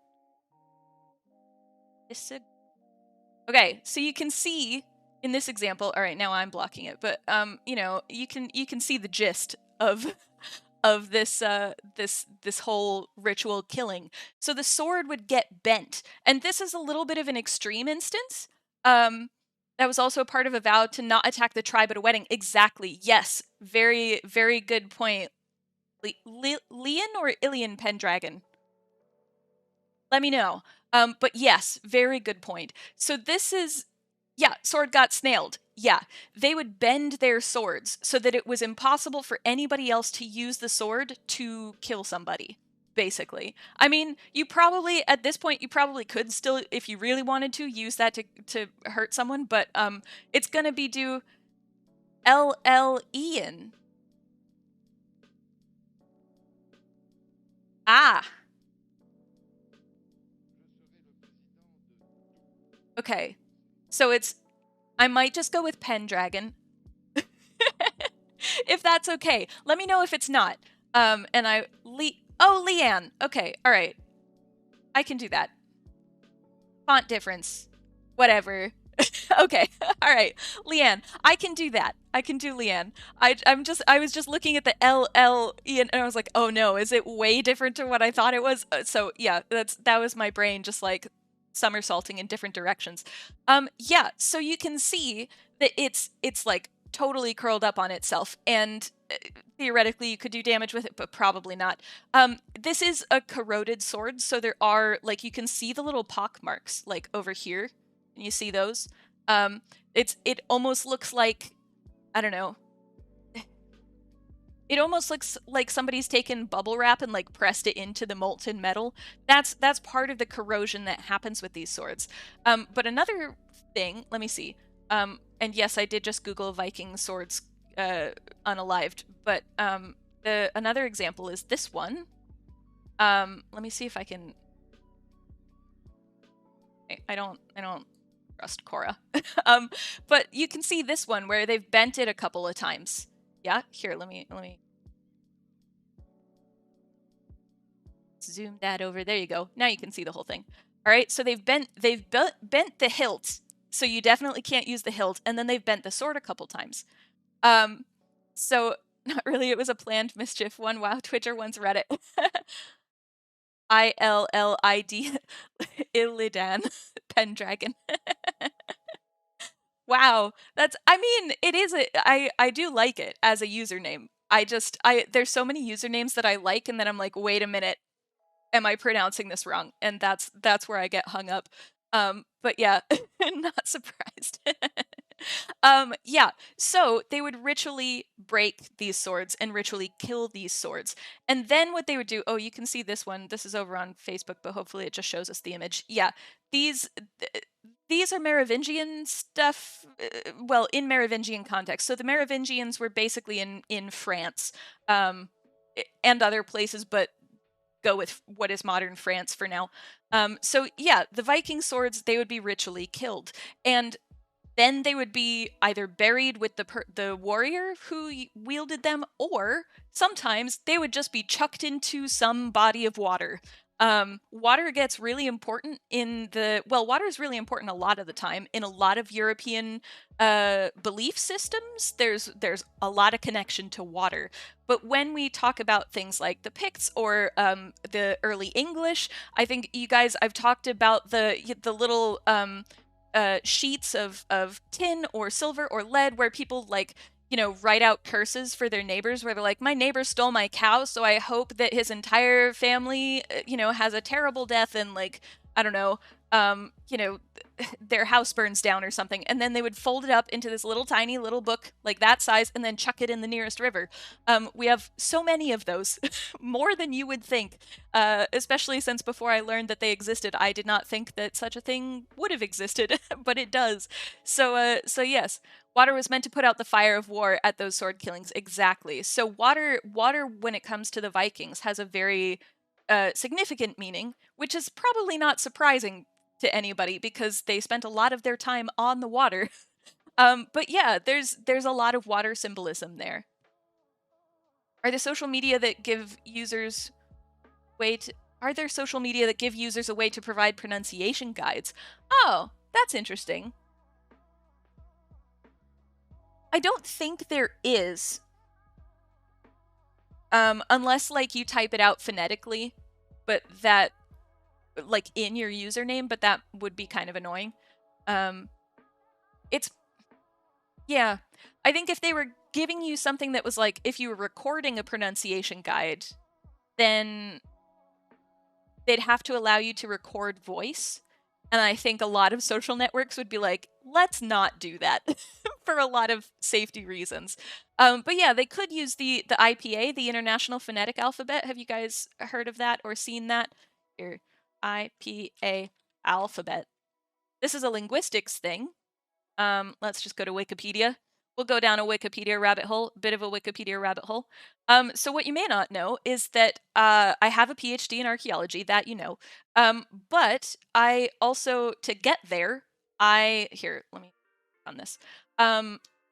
Speaker 1: Okay, so you can see in this example, all right, now I'm blocking it, but you can see the gist of this this whole ritual killing. So the sword would get bent, and this is a little bit of an extreme instance. That was also part of a vow to not attack the tribe at a wedding. Exactly. Yes. Very, very good point. Leon or Ilian Pendragon? Let me know. But yes, very good point. So this is, yeah, sword got snailed. Yeah, they would bend their swords so that it was impossible for anybody else to use the sword to kill somebody, basically. I mean, you probably, at this point, you probably could still, if you really wanted to, use that to hurt someone, but it's gonna be do LL Ian. Ah. Okay. So I might just go with Pendragon. If that's okay. Let me know if it's not. And Leanne. Okay, all right. I can do that. Font difference. Whatever. Okay, all right, Leanne. I can do that. I can do Leanne. I was just looking at the LLE and I was like, oh no, is it way different to what I thought it was? So yeah, that was my brain just like somersaulting in different directions. Yeah, so you can see that it's like totally curled up on itself, and theoretically you could do damage with it, but probably not. This is a corroded sword, so there are, like, you can see the little pock marks, like, over here. And you see those? It almost looks like, I don't know. It almost looks like somebody's taken bubble wrap and like pressed it into the molten metal. That's part of the corrosion that happens with these swords. But another thing, let me see. And yes, I did just Google Viking swords unalived, but another example is this one. Let me see if I can. I don't trust Cora. But you can see this one where they've bent it a couple of times. Yeah, here, let me zoom that over. There you go. Now you can see the whole thing. All right, so they've bent the hilt, so you definitely can't use the hilt, and then they've bent the sword a couple times. So not really, it was a planned mischief. One WoW Twitcher, one's Reddit. ILLID Illidan Pendragon. Wow, I mean, it is I do like it as a username. There's so many usernames that I like, and then I'm like, wait a minute, am I pronouncing this wrong? And that's where I get hung up. But yeah, not surprised. Yeah, so they would ritually break these swords and ritually kill these swords. And then what they would do, oh, you can see this one. This is over on Facebook, but hopefully it just shows us the image. Yeah, these are Merovingian stuff, well, in Merovingian context. So the Merovingians were basically in France and other places, but go with what is modern France for now. So yeah, the Viking swords, they would be ritually killed. And then they would be either buried with the warrior who wielded them, or sometimes they would just be chucked into some body of water. Water gets really important water is really important a lot of the time. In a lot of European belief systems, there's a lot of connection to water. But when we talk about things like the Picts or the early English, I think you guys, I've talked about the little sheets of tin or silver or lead where people, like, write out curses for their neighbors, where they're like, my neighbor stole my cow, so I hope that his entire family, has a terrible death, and, like, I don't know, their house burns down or something. And then they would fold it up into this little tiny little book, like that size, and then chuck it in the nearest river. We have so many of those, more than you would think, especially since before I learned that they existed, I did not think that such a thing would have existed, but it does. So yes, water was meant to put out the fire of war at those sword killings. Exactly. So water, when it comes to the Vikings, has a very significant meaning, which is probably not surprising to anybody because they spent a lot of their time on the water. But yeah, there's a lot of water symbolism there. Are there social media that give users a way to provide pronunciation guides? Oh, that's interesting. I don't think there is. Unless, like, you type it out phonetically, but that, like, in your username, but that would be kind of annoying. Yeah, I think if they were giving you something that was like, if you were recording a pronunciation guide, then they'd have to allow you to record voice. And I think a lot of social networks would be like, let's not do that for a lot of safety reasons. But yeah, they could use the IPA, the International Phonetic Alphabet. Have you guys heard of that or seen that? Here, IPA alphabet. This is a linguistics thing. Let's just go to Wikipedia. We'll go down a Wikipedia rabbit hole, bit of a Wikipedia rabbit hole. So what you may not know is that I have a PhD in archaeology, that you know. But I also, to get there, here, let me on this.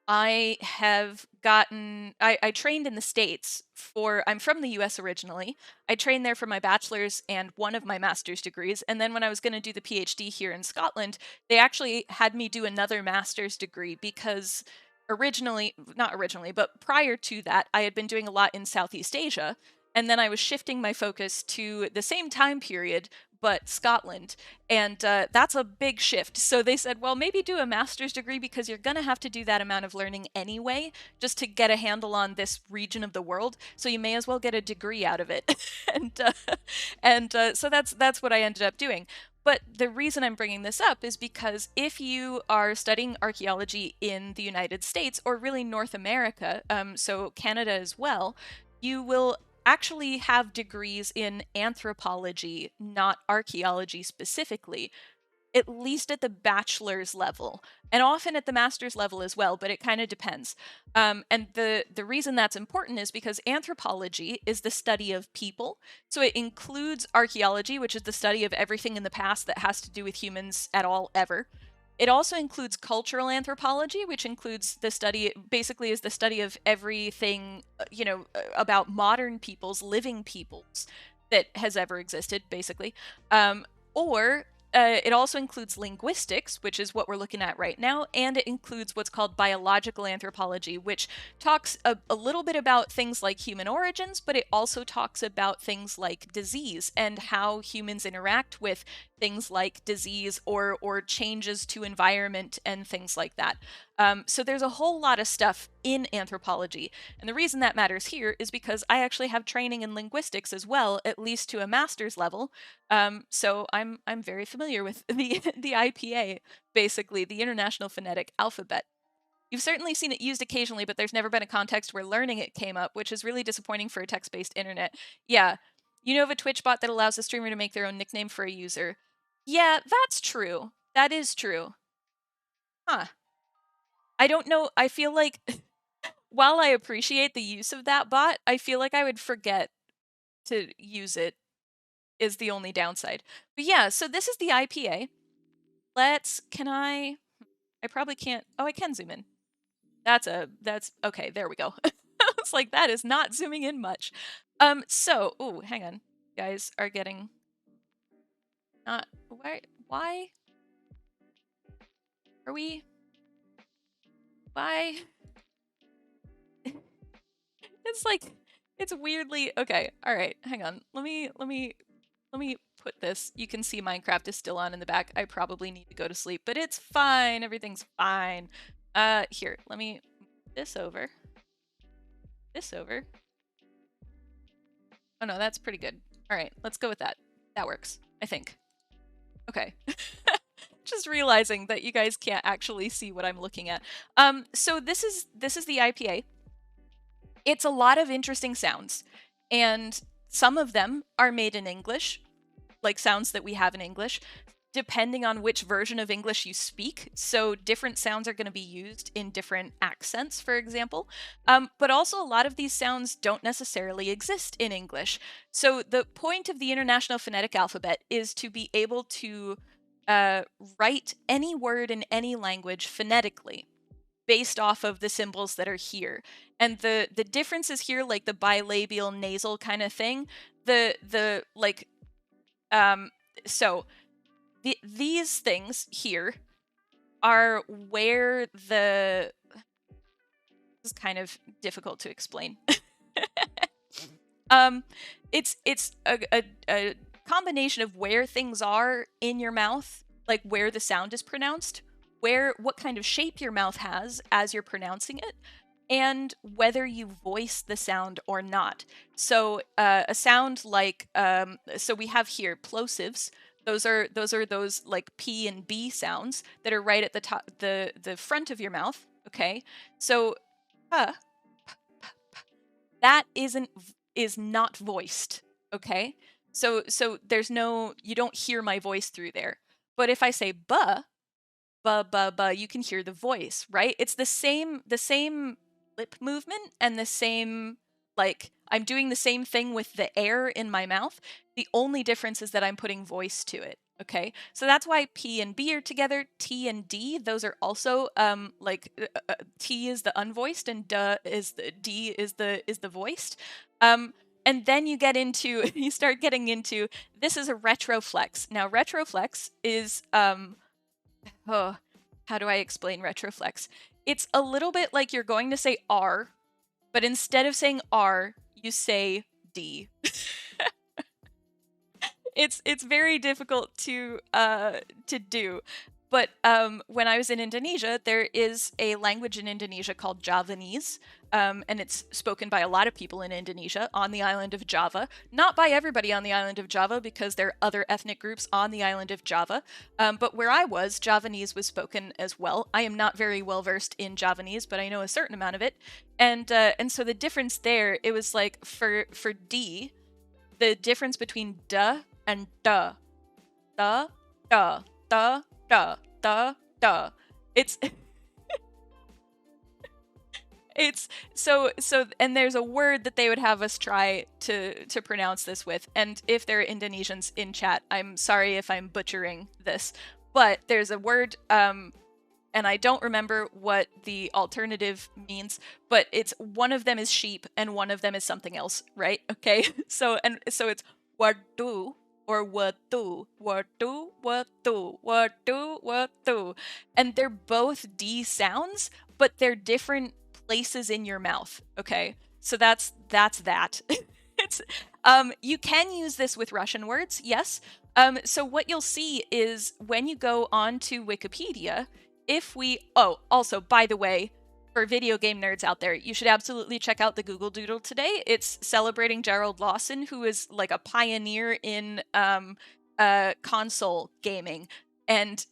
Speaker 1: I have gotten I trained in the States I'm from the US originally. I trained there for my bachelor's and one of my master's degrees. And then when I was going to do the PhD here in Scotland, they actually had me do another master's degree because not originally, but prior to that, I had been doing a lot in Southeast Asia. And then I was shifting my focus to the same time period, but Scotland. And that's a big shift. So they said, well, maybe do a master's degree because you're going to have to do that amount of learning anyway, just to get a handle on this region of the world. So you may as well get a degree out of it. So that's what I ended up doing. But the reason I'm bringing this up is because if you are studying archaeology in the United States or really North America, so Canada as well, you will actually have degrees in anthropology, not archaeology specifically, at least at the bachelor's level, and often at the master's level as well, but it kind of depends. And the reason that's important is because anthropology is the study of people. So it includes archaeology, which is the study of everything in the past that has to do with humans at all, ever. It also includes cultural anthropology, which includes basically is the study of everything, about modern peoples, living peoples that has ever existed, basically. Or it also includes linguistics, which is what we're looking at right now, and it includes what's called biological anthropology, which talks a little bit about things like human origins, but it also talks about things like disease and how humans interact with things like disease or changes to environment and things like that. So there's a whole lot of stuff in anthropology. And the reason that matters here is because I actually have training in linguistics as well, at least to a master's level. So I'm very familiar with the IPA, basically the International Phonetic Alphabet. You've certainly seen it used occasionally, but there's never been a context where learning it came up, which is really disappointing for a text-based internet. Yeah, you know of a Twitch bot that allows a streamer to make their own nickname for a user? Yeah, that's true. That is true. Huh. I don't know. I feel like while I appreciate the use of that bot, I feel like I would forget to use it is the only downside. But yeah, so this is the IPA. I probably can't. Oh, I can zoom in. That's okay, there we go. I was like, that is not zooming in much. Oh, hang on. You guys are getting not why are we why it's like it's weirdly okay, alright, hang on. Let me put this. You can see Minecraft is still on in the back. I probably need to go to sleep, but it's fine. Everything's fine. Here, let me move this over. This over. Oh no, that's pretty good. All right, let's go with that. That works, I think. Okay. Just realizing that you guys can't actually see what I'm looking at. So this is the IPA. It's a lot of interesting sounds, and some of them are made in English, like sounds that we have in English, depending on which version of English you speak. So different sounds are going to be used in different accents, for example. But also a lot of these sounds don't necessarily exist in English. So the point of the International Phonetic Alphabet is to be able to write any word in any language phonetically based off of the symbols that are here. And the differences here, like the bilabial nasal kind of thing, so these things here are where this is kind of difficult to explain. It's a combination of where things are in your mouth, like where the sound is pronounced, what kind of shape your mouth has as you're pronouncing it, and whether you voice the sound or not. So a sound like so we have here plosives. Those are those like P and B sounds that are right at the top, the front of your mouth. Okay, so that is not voiced. Okay, so you don't hear my voice through there. But if I say buh, you can hear the voice, right? It's the same lip movement and the same, like, I'm doing the same thing with the air in my mouth. The only difference is that I'm putting voice to it, Okay, so that's why P and B are together. T and D, those are also T is the unvoiced and D is the voiced. And then you get into you start getting into this is a retroflex. Now retroflex is oh, how do I explain retroflex? It's a little bit like you're going to say R, but instead of saying R, you say D. It's very difficult to do. But when I was in Indonesia, there is a language in Indonesia called Javanese, and it's spoken by a lot of people in Indonesia on the island of Java. Not by everybody on the island of Java, because there are other ethnic groups on the island of Java. But where I was, Javanese was spoken as well. I am not very well versed in Javanese, but I know a certain amount of it. And so the difference there, it was like for D, the difference between duh and duh. Duh, duh, duh, duh, duh, duh. It's it's so and there's a word that they would have us try to pronounce this with. And if there are Indonesians in chat, I'm sorry if I'm butchering this, but there's a word and I don't remember what the alternative means, but it's one of them is sheep and one of them is something else, right? Okay. So it's wadu or watu, watu, watu, watu, watu. And they're both D sounds, but they're different places in your mouth, okay? So that's that. It's you can use this with Russian words, yes. So what you'll see is when you go on to Wikipedia, also, by the way, for video game nerds out there, you should absolutely check out the Google Doodle today. It's celebrating Gerald Lawson, who is like a pioneer in console gaming. And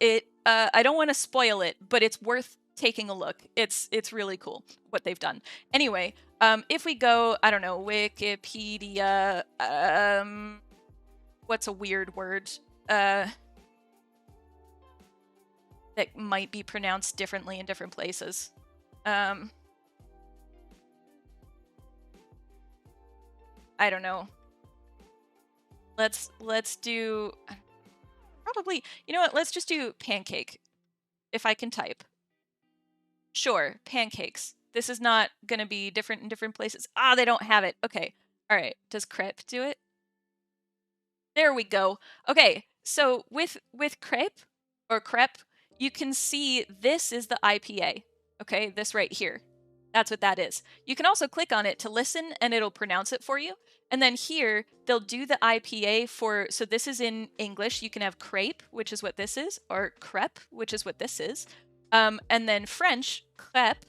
Speaker 1: I don't want to spoil it, but it's worth taking a look. It's really cool what they've done. Anyway, if we go, I don't know, Wikipedia, what's a weird word? That might be pronounced differently in different places. I don't know. Let's do probably, you know what? Let's just do pancake. If I can type. Sure, pancakes. This is not gonna be different in different places. Ah, they don't have it. Okay. All right. Does crepe do it? There we go. Okay. So with crepe or crepe, you can see this is the IPA. Okay, this right here. That's what that is. You can also click on it to listen and it'll pronounce it for you. And then here, they'll do the IPA for, so this is in English. You can have crepe, which is what this is, or crepe, which is what this is. And then French, crepe,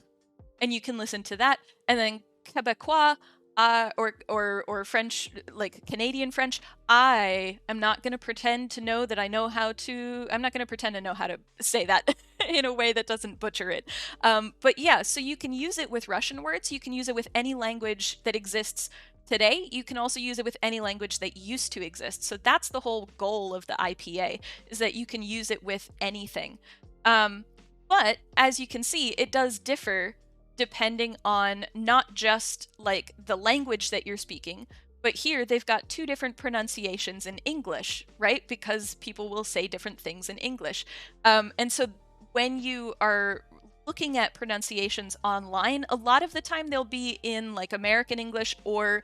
Speaker 1: and you can listen to that. And then Quebecois, or French, like Canadian French, I am not going to pretend to know that I know how to, I'm not going to pretend to know how to say that in a way that doesn't butcher it. But yeah, so you can use it with Russian words. You can use it with any language that exists today. You can also use it with any language that used to exist. So that's the whole goal of the IPA, is that you can use it with anything. But as you can see, it does differ depending on not just like the language that you're speaking, but here they've got two different pronunciations in English, right? Because people will say different things in English. And so when you are looking at pronunciations online, a lot of the time they'll be in like American English or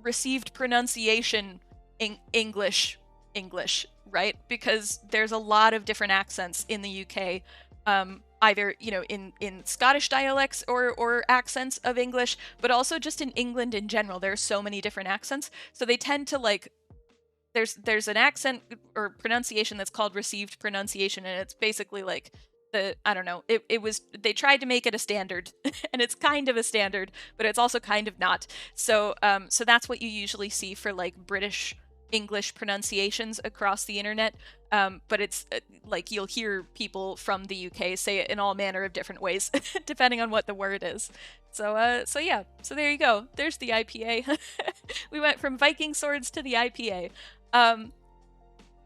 Speaker 1: received pronunciation in English, right? Because there's a lot of different accents in the UK. Either, you know, in Scottish dialects or accents of English, but also just in England in general. There are so many different accents. So they tend to like, there's an accent or pronunciation that's called received pronunciation, and it's basically like I don't know, they tried to make it a standard, and it's kind of a standard, but it's also kind of not. So so that's what you usually see for like British English pronunciations across the internet. But it's like you'll hear people from the UK say it in all manner of different ways, depending on what the word is. So so yeah, so there you go. There's the IPA. We went from Viking swords to the IPA.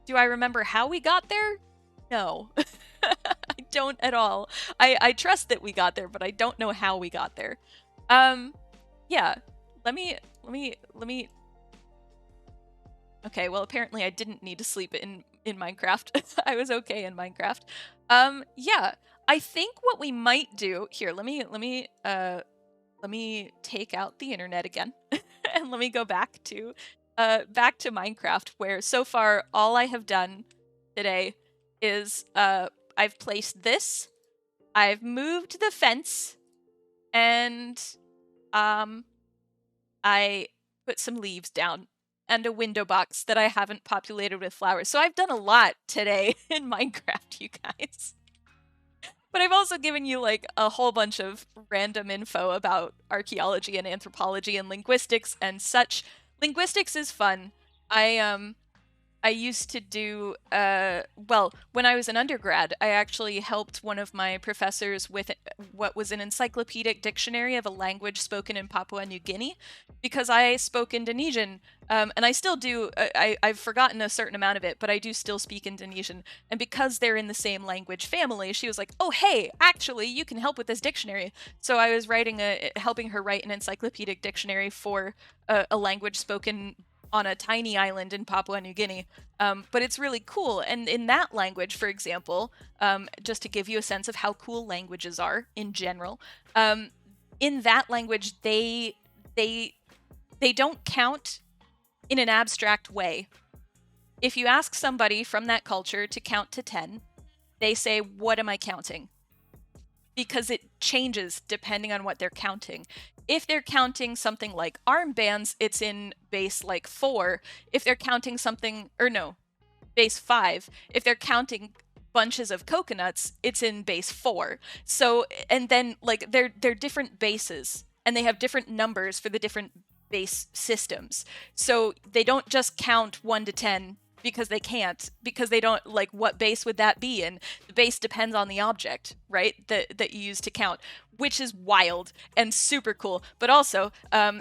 Speaker 1: Do I remember how we got there? No, I don't at all. I trust that we got there, but I don't know how we got there. Yeah, let me. Okay, well, apparently I didn't need to sleep in Minecraft. I was okay in Minecraft. Yeah, I think what we might do here. Let me take out the internet again, and let me go back to Minecraft, where so far all I have done today is I've placed this, I've moved the fence, and I put some leaves down and a window box that I haven't populated with flowers. So I've done a lot today in Minecraft, you guys. But I've also given you like a whole bunch of random info about archaeology and anthropology and linguistics and such. Linguistics is fun. I used to do, well, when I was an undergrad, I actually helped one of my professors with what was an encyclopedic dictionary of a language spoken in Papua New Guinea, because I spoke Indonesian, and I still do. I've forgotten a certain amount of it, but I do still speak Indonesian. And because they're in the same language family, she was like, "Oh, hey, actually, you can help with this dictionary." So I was helping her write an encyclopedic dictionary for a language spoken on a tiny island in Papua New Guinea. But it's really cool. And in that language, for example, just to give you a sense of how cool languages are in general, in that language, they don't count in an abstract way. If you ask somebody from that culture to count to 10, they say, "What am I counting?" Because it changes depending on what they're counting. If they're counting something like armbands, it's in base like 4. If they're counting something, or no, base 5. If they're counting bunches of coconuts, it's in base 4. So, and then like they're different bases, and they have different numbers for the different base systems. So they don't just count 1 to 10 because they can't, because they don't, like, what base would that be in? The base depends on the object, right, that you use to count, which is wild and super cool. But also,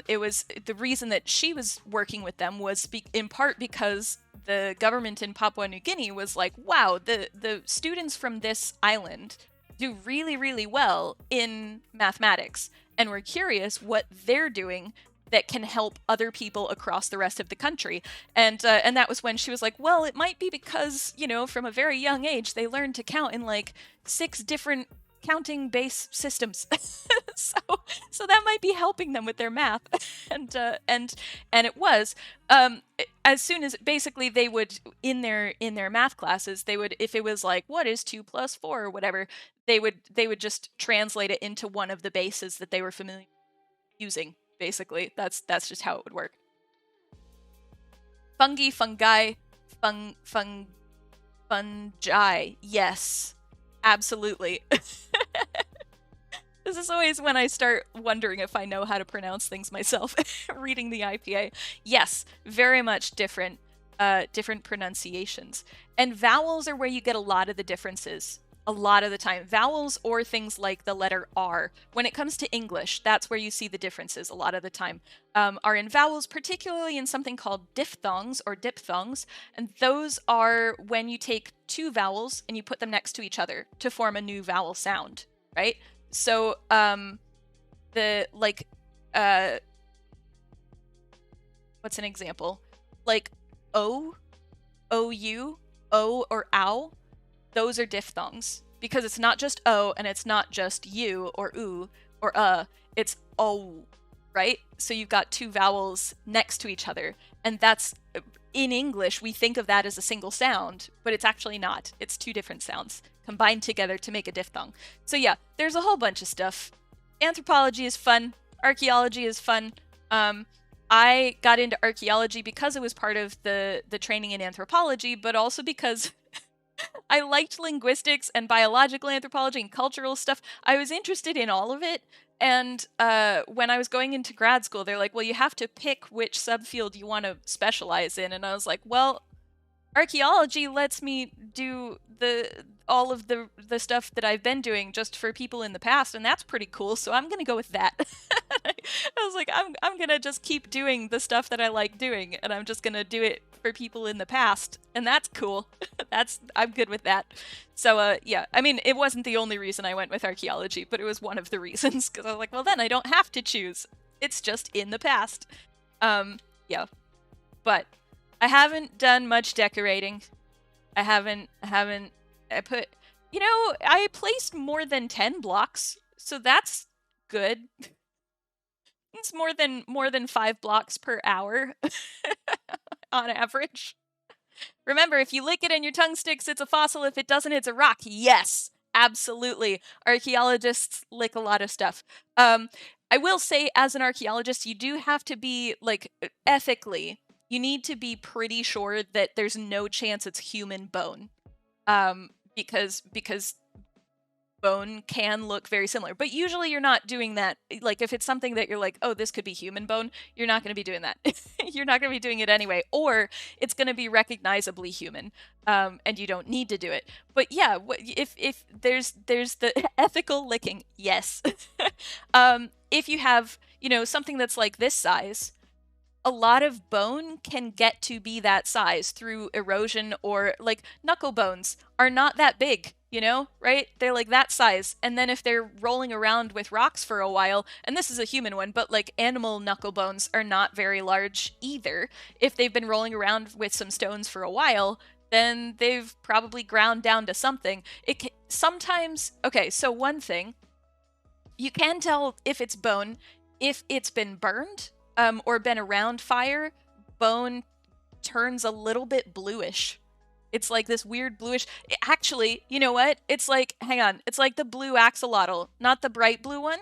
Speaker 1: it was the reason that she was working with them was in part because the government in Papua New Guinea was like, wow, the students from this island do really, really well in mathematics, and we're curious what they're doing that can help other people across the rest of the country. And that was when she was like, well, it might be because, you know, from a very young age, they learned to count in like 6 different counting base systems. so that might be helping them with their math. and it was, as soon as basically they would, in their math classes, they would, if it was like, what is 2 plus 4 or whatever, they would just translate it into one of the bases that they were familiar using. Basically, that's just how it would work. Fungi, fungi, fungi. Yes, absolutely. This is always when I start wondering if I know how to pronounce things myself, reading the IPA. Yes, very much different pronunciations. And vowels are where you get a lot of the differences. A lot of the time. Vowels or things like the letter R. When it comes to English, that's where you see the differences a lot of the time. Are in vowels, particularly in something called diphthongs or diphthongs. And those are when you take 2 vowels and you put them next to each other to form a new vowel sound, right? So, what's an example? Like O, OU, O, or OW. Those are diphthongs, because it's not just O and it's not just U or oo or it's O, right? So you've got 2 vowels next to each other, and that's, in English, we think of that as a single sound, but it's actually not. It's 2 different sounds combined together to make a diphthong. So yeah, there's a whole bunch of stuff. Anthropology is fun. Archaeology is fun. I got into archaeology because it was part of the training in anthropology, but also because I liked linguistics and biological anthropology and cultural stuff. I was interested in all of it. And when I was going into grad school, they're like, well, you have to pick which subfield you want to specialize in. And I was like, well, archaeology lets me do all of the stuff that I've been doing just for people in the past, and that's pretty cool, so I'm gonna go with that. I was like, I'm gonna just keep doing the stuff that I like doing, and I'm just gonna do it for people in the past, and that's cool. I'm good with that. So yeah, I mean, it wasn't the only reason I went with archaeology, but it was one of the reasons, because I was like, well, then I don't have to choose. It's just in the past. Yeah. But I haven't done much decorating. I put, you know, I placed more than 10 blocks, so that's good. It's more than 5 blocks per hour on average. Remember, if you lick it and your tongue sticks, it's a fossil. If it doesn't, it's a rock. Yes, absolutely. Archaeologists lick a lot of stuff. I will say, as an archaeologist, you do have to be, like, ethically, you need to be pretty sure that there's no chance it's human bone. Because bone can look very similar, but usually you're not doing that. Like, if it's something that you're like, oh, this could be human bone, you're not going to be doing that. You're not going to be doing it anyway, or it's going to be recognizably human, and you don't need to do it. But yeah, if there's the ethical licking, yes. If you have, you know, something that's like this size, a lot of bone can get to be that size through erosion, or like knuckle bones are not that big, you know, right? They're like that size. And then if they're rolling around with rocks for a while, and this is a human one, but like animal knuckle bones are not very large either. If they've been rolling around with some stones for a while, then they've probably ground down to something. It can, sometimes, okay, so one thing, you can tell if it's bone if it's been burned. Or been around fire, bone turns a little bit bluish. It's like this weird bluish. Actually, you know what? It's like, hang on. It's like the blue axolotl, not the bright blue one.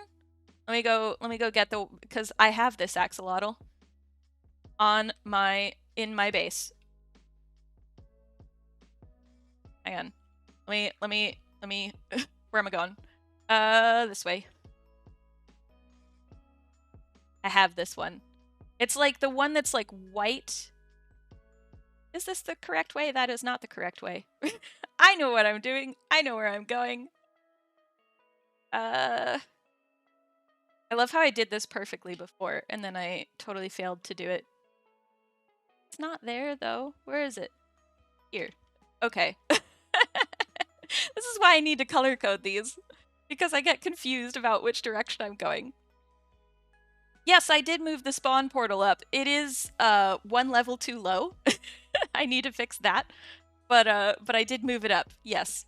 Speaker 1: Let me go get the, because I have this axolotl in my base. Hang on. Let me, where am I going? This way. I have this one. It's like the one that's like white. Is this the correct way? That is not the correct way. I know what I'm doing. I know where I'm going. I love how I did this perfectly before, and then I totally failed to do it. It's not there, though. Where is it? Here. Okay. This is why I need to color code these, because I get confused about which direction I'm going. Yes, I did move the spawn portal up. It is 1 level too low. I need to fix that. But I did move it up. Yes.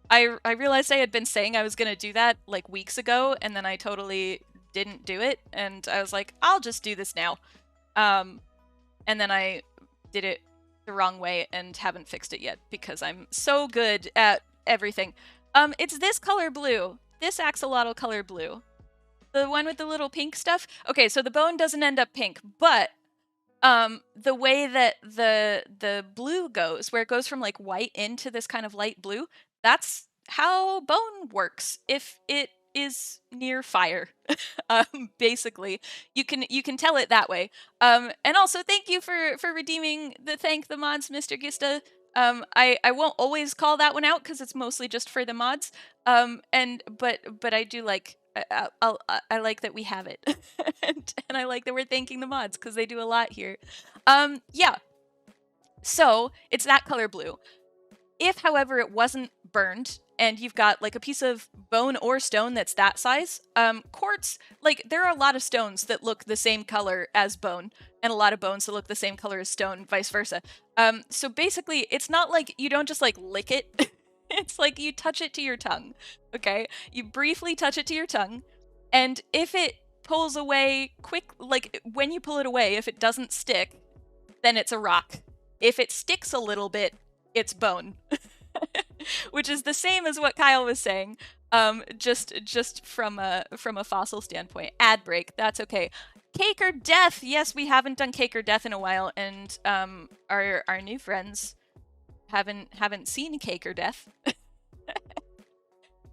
Speaker 1: I realized I had been saying I was going to do that like weeks ago, and then I totally didn't do it, and I was like, I'll just do this now. And then I did it the wrong way and haven't fixed it yet because I'm so good at everything. It's this color blue. This axolotl color blue. The one with the little pink stuff? Okay, so the bone doesn't end up pink, but the way that the blue goes, where it goes from like white into this kind of light blue, that's how bone works if it is near fire. Basically, you can tell it that way. And also thank you for redeeming the thank the mods, Mr. Gista. I won't always call that one out because it's mostly just for the mods. But I do like, I like that we have it. and I like that we're thanking the mods because they do a lot here. Yeah. So it's that color blue. If, however, it wasn't burned and you've got like a piece of bone or stone that's that size, quartz, like there are a lot of stones that look the same color as bone and a lot of bones that look the same color as stone, vice versa. So basically it's not like you don't just like lick it. It's like you touch it to your tongue, okay? You briefly touch it to your tongue, and if it pulls away quick, like when you pull it away, if it doesn't stick, then it's a rock. If it sticks a little bit, it's bone. Which is the same as what Kyle was saying, just from a fossil standpoint. Ad break, that's okay. Cake or death, yes, we haven't done cake or death in a while, and our new friends haven't seen cake or death.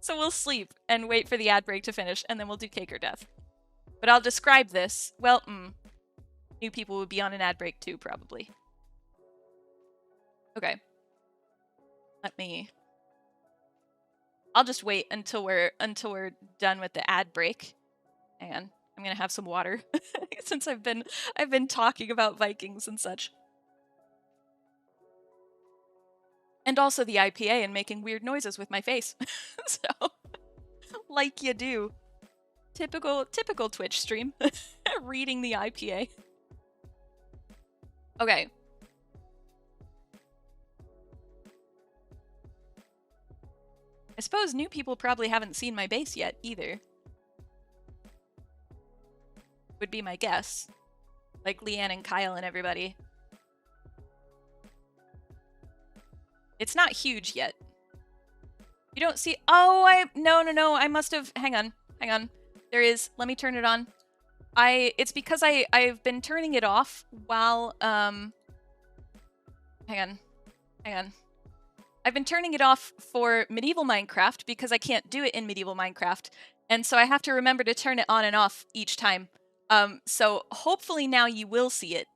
Speaker 1: So we'll sleep and wait for the ad break to finish, and then we'll do cake or death. But I'll describe this. Well, new people would be on an ad break too, probably. Okay. I'll just wait until we're done with the ad break. Hang on. I'm gonna have some water since I've been talking about Vikings and such. And also the IPA and making weird noises with my face. So, like you do. Typical Twitch stream. Reading the IPA. Okay. I suppose new people probably haven't seen my base yet, either. Would be my guess. Like Leanne and Kyle and everybody. It's not huge yet. You don't see... Oh, No, I must have... Hang on. There is... Let me turn it on. It's because I've been turning it off while... Hang on. I've been turning it off for Medieval Minecraft because I can't do it in Medieval Minecraft. And so I have to remember to turn it on and off each time. So hopefully now you will see it.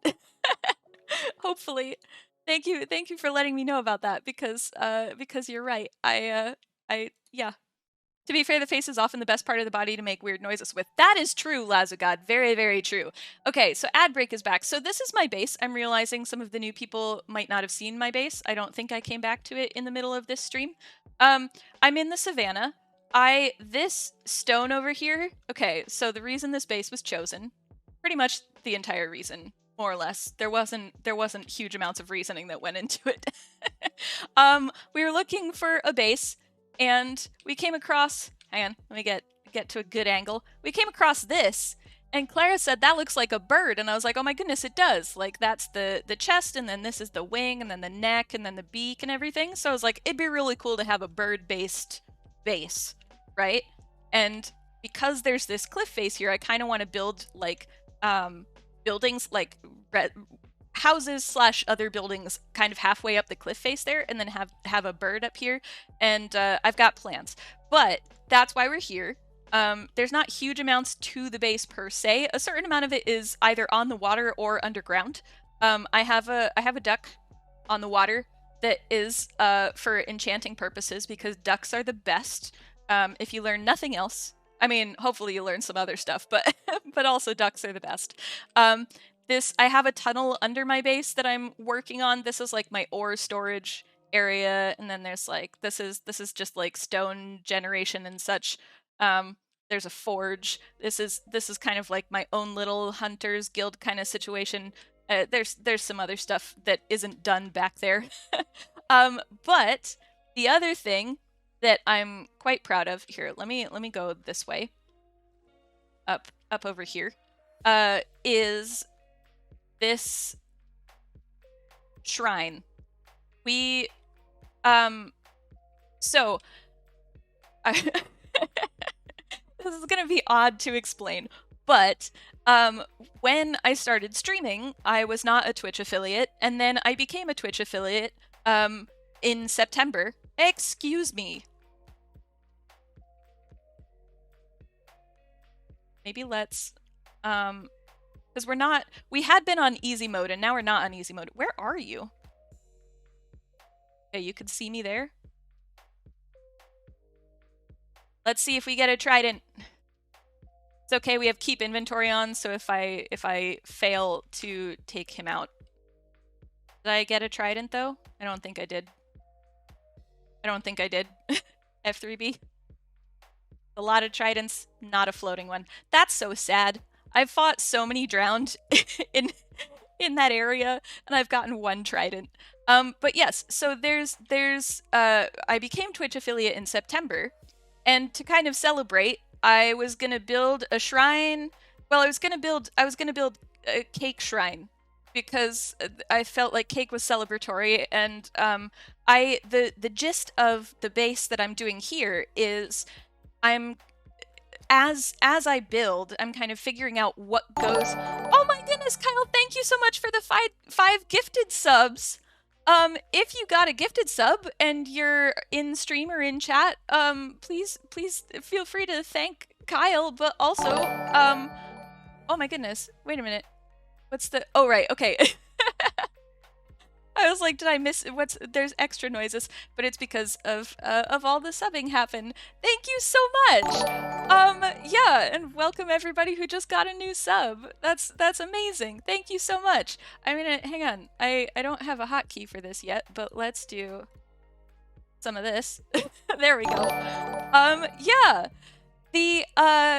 Speaker 1: Hopefully. Thank you for letting me know about that because you're right. Yeah. To be fair, the face is often the best part of the body to make weird noises with. That is true, Lazugod. Very, very true. Okay, so ad break is back. So this is my base. I'm realizing some of the new people might not have seen my base. I don't think I came back to it in the middle of this stream. I'm in the savannah. This stone over here, okay, so the reason this base was chosen, pretty much the entire reason, more or less. There wasn't huge amounts of reasoning that went into it. We were looking for a base, and we came across, hang on, let me get to a good angle. We came across this, and Clara said, that looks like a bird, and I was like, oh my goodness, it does. Like, that's the chest, and then this is the wing, and then the neck, and then the beak, and everything. So I was like, it'd be really cool to have a bird-based base, right? And because there's this cliff face here, I kind of want to build, like, buildings, like, houses / other buildings kind of halfway up the cliff face there, and then have a bird up here, and I've got plans. But that's why we're here. There's not huge amounts to the base per se. A certain amount of it is either on the water or underground. I have a duck on the water that is for enchanting purposes because ducks are the best. If you learn nothing else, I mean, hopefully you learn some other stuff, but but also ducks are the best. I have a tunnel under my base that I'm working on. This is like my ore storage area, and then there's like this is just like stone generation and such. There's a forge. This is kind of like my own little hunters guild kind of situation. There's some other stuff that isn't done back there. But the other thing that I'm quite proud of here, let me go this way. Up over here. Is this shrine. We so this is gonna be odd to explain, but when I started streaming, I was not a Twitch affiliate, and then I became a Twitch affiliate in September. Excuse me. Maybe let's because we had been on easy mode, and now we're not on easy mode. Where are you? Okay, you can see me there. Let's see if we get a trident. It's okay, we have keep inventory on, so if I fail to take him out. Did I get a trident, though? I don't think I did. F3B. A lot of tridents, not a floating one. That's so sad. I've fought so many drowned in that area, and I've gotten one trident. But yes, so I became Twitch affiliate in September, and to kind of celebrate, I was gonna build a shrine. Well, I was gonna build a cake shrine because I felt like cake was celebratory, and the gist of the base that I'm doing here is as I build, I'm kind of figuring out what goes. Oh my goodness, Kyle! Thank you so much for the five gifted subs. If you got a gifted sub and you're in stream or in chat, please feel free to thank Kyle. But also, oh my goodness, wait a minute. What's the? Oh right, okay. I was like, did I miss there's extra noises, but it's because of all the subbing happened. Thank you so much. Yeah, and welcome everybody who just got a new sub. That's amazing. Thank you so much. I mean, hang on. I don't have a hotkey for this yet, but let's do some of this. There we go. Yeah.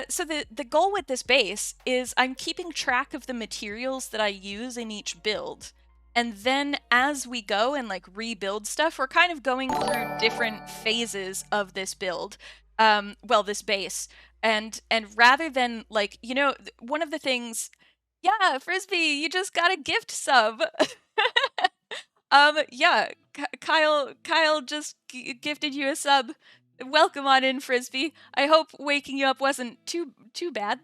Speaker 1: So the goal with this base is I'm keeping track of the materials that I use in each build. And then as we go and like rebuild stuff, we're kind of going through different phases of this build. Well, this base. And rather than like, you know, one of the things, yeah, Frisbee, you just got a gift sub. Yeah, Kyle just gifted you a sub. Welcome on in, Frisbee. I hope waking you up wasn't too bad.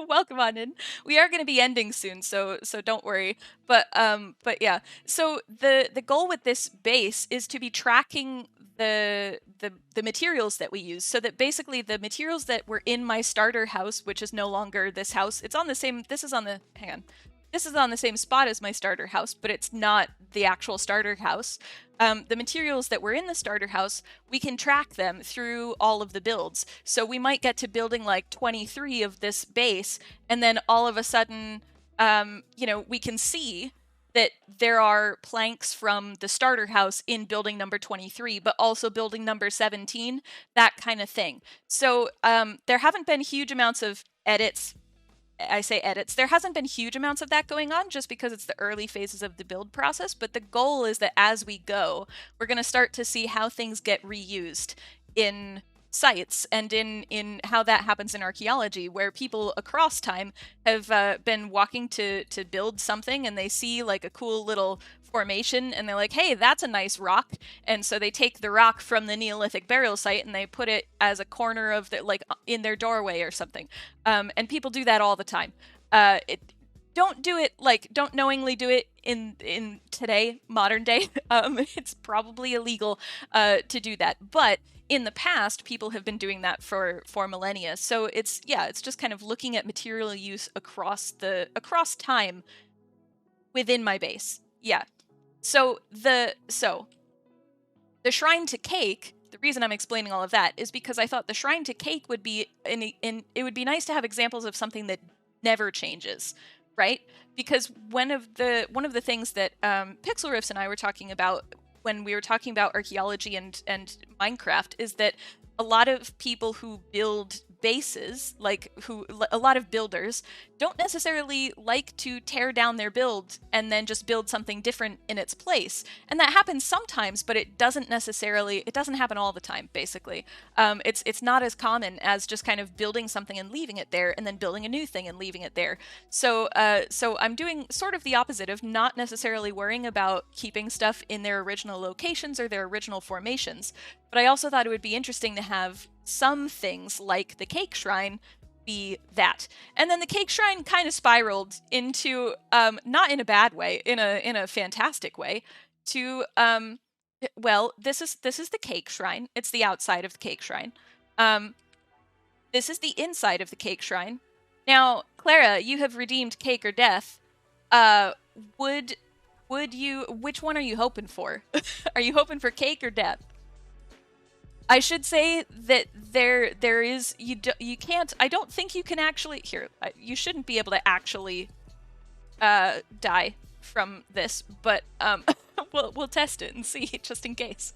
Speaker 1: Welcome on in. We are going to be ending soon, so don't worry. But yeah. So the goal with this base is to be tracking the materials that we use, so that basically the materials that were in my starter house, which is no longer this house, it's on the same. This is on the hang on. This is on the same spot as my starter house, but it's not the actual starter house. The materials that were in the starter house, we can track them through all of the builds. So we might get to building like 23 of this base, and then all of a sudden, you know, we can see that there are planks from the starter house in building number 23, but also building number 17, that kind of thing. So there haven't been huge amounts of edits. I say edits. There hasn't been huge amounts of that going on just because it's the early phases of the build process, but the goal is that as we go, we're going to start to see how things get reused in sites and in how that happens in archaeology, where people across time have been walking to build something and they see like a cool little formation and they're like, hey, that's a nice rock. And so they take the rock from the Neolithic burial site and they put it as a corner of the, like in their doorway or something. And people do that all the time. Don't do it, like, don't knowingly do it in today, modern day. It's probably illegal to do that. But in the past, people have been doing that for millennia. So it's just kind of looking at material use across time within my base. Yeah. So the shrine to cake, the reason I'm explaining all of that is because I thought the shrine to cake would be it would be nice to have examples of something that never changes, right? Because one of the things that Pixel Riffs and I were talking about when we were talking about archaeology and Minecraft is that a lot of people who build bases, a lot of builders, don't necessarily like to tear down their build and then just build something different in its place. And that happens sometimes, but it doesn't happen all the time, basically. It's not as common as just kind of building something and leaving it there and then building a new thing and leaving it there. So I'm doing sort of the opposite of not necessarily worrying about keeping stuff in their original locations or their original formations. But I also thought it would be interesting to have some things like the cake shrine be that. And then the cake shrine kind of spiraled into, not in a bad way, in a fantastic way, to well, this is the cake shrine. It's the outside of the cake shrine. This is the inside of the cake shrine. Now, Clara, you have redeemed cake or death. Would you, which one are you hoping for? Are you hoping for cake or death? I should say that there is, you can't, I don't think you can actually, here, you shouldn't be able to actually die from this, but we'll test it and see just in case.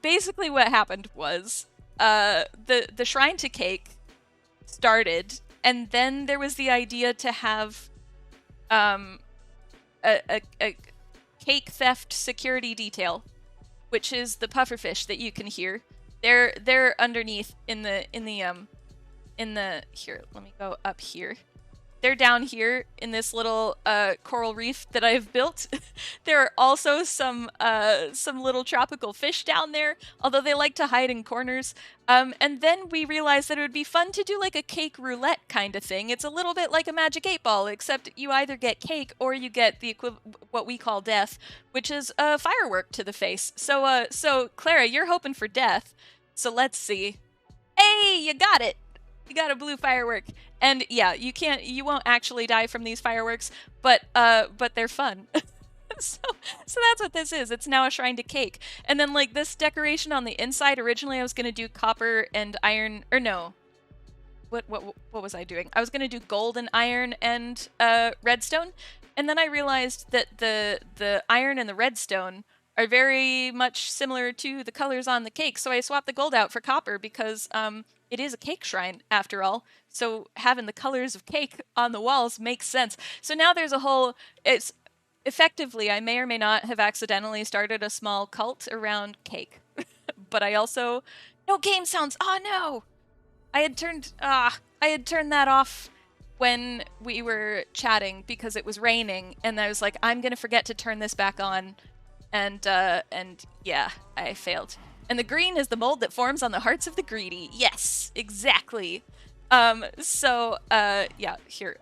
Speaker 1: Basically what happened was the shrine to cake started, and then there was the idea to have a cake theft security detail, which is the pufferfish that you can hear. They're underneath in the here, let me go up here. They're down here in this little coral reef that I've built. There are also some little tropical fish down there, although they like to hide in corners. And then we realized that it would be fun to do like a cake roulette kind of thing. It's a little bit like a magic 8-ball, except you either get cake or you get the what we call death, which is a firework to the face. So Clara, you're hoping for death. So let's see. Hey, you got it. You got a blue firework. And yeah, you won't actually die from these fireworks, but they're fun. so that's what this is. It's now a shrine to cake. And then like this decoration on the inside, originally I was gonna do copper and iron, or no. What was I doing? I was gonna do gold and iron and redstone. And then I realized that the iron and the redstone are very much similar to the colors on the cake. So I swapped the gold out for copper because it is a cake shrine, after all, so having the colors of cake on the walls makes sense. So now there's a whole, effectively, I may or may not have accidentally started a small cult around cake. But I also... No game sounds! Oh no! I had turned that off when we were chatting because it was raining, and I was like, I'm gonna forget to turn this back on, and yeah, I failed. And the green is the mold that forms on the hearts of the greedy. Yes, exactly. Yeah, here.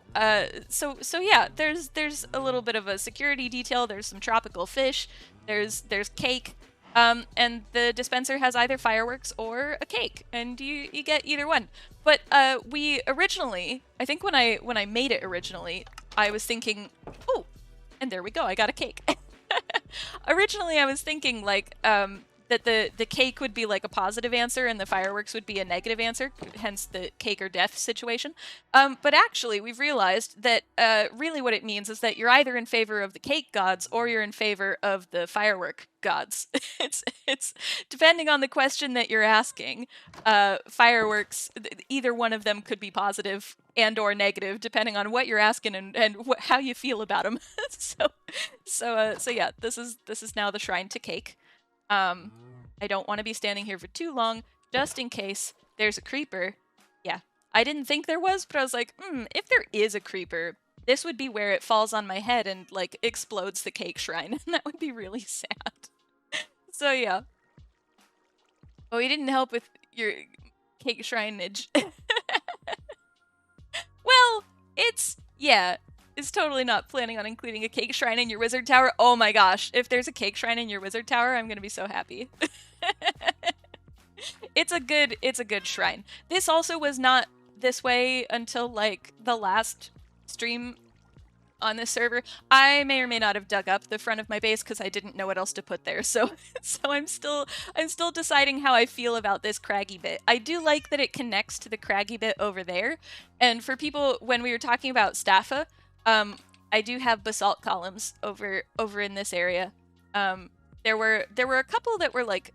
Speaker 1: So yeah, there's a little bit of a security detail. There's some tropical fish. There's cake. And the dispenser has either fireworks or a cake, and you get either one. But we originally, I think when I made it originally, I was thinking, oh, and there we go, I got a cake. Originally, I was thinking like that the cake would be like a positive answer and the fireworks would be a negative answer, hence the cake or death situation. But actually, we've realized that really what it means is that you're either in favor of the cake gods or you're in favor of the firework gods. It's depending on the question that you're asking. Fireworks, either one of them could be positive and or negative, depending on what you're asking and how you feel about them. So yeah, this is now the shrine to cake. I don't want to be standing here for too long, just in case there's a creeper. Yeah, I didn't think there was, but I was like, if there is a creeper, this would be where it falls on my head and, like, explodes the cake shrine, and that would be really sad. So yeah. Oh, you didn't help with your cake shrineage. Well, it's totally not planning on including a cake shrine in your wizard tower. Oh my gosh, if there's a cake shrine in your wizard tower, I'm gonna be so happy. It's a good shrine. This also was not this way until like the last stream on this server. I may or may not have dug up the front of my base because I didn't know what else to put there. So I'm still deciding how I feel about this craggy bit. I do like that it connects to the craggy bit over there. And for people, when we were talking about Staffa, I do have basalt columns over in this area. There were a couple that were like,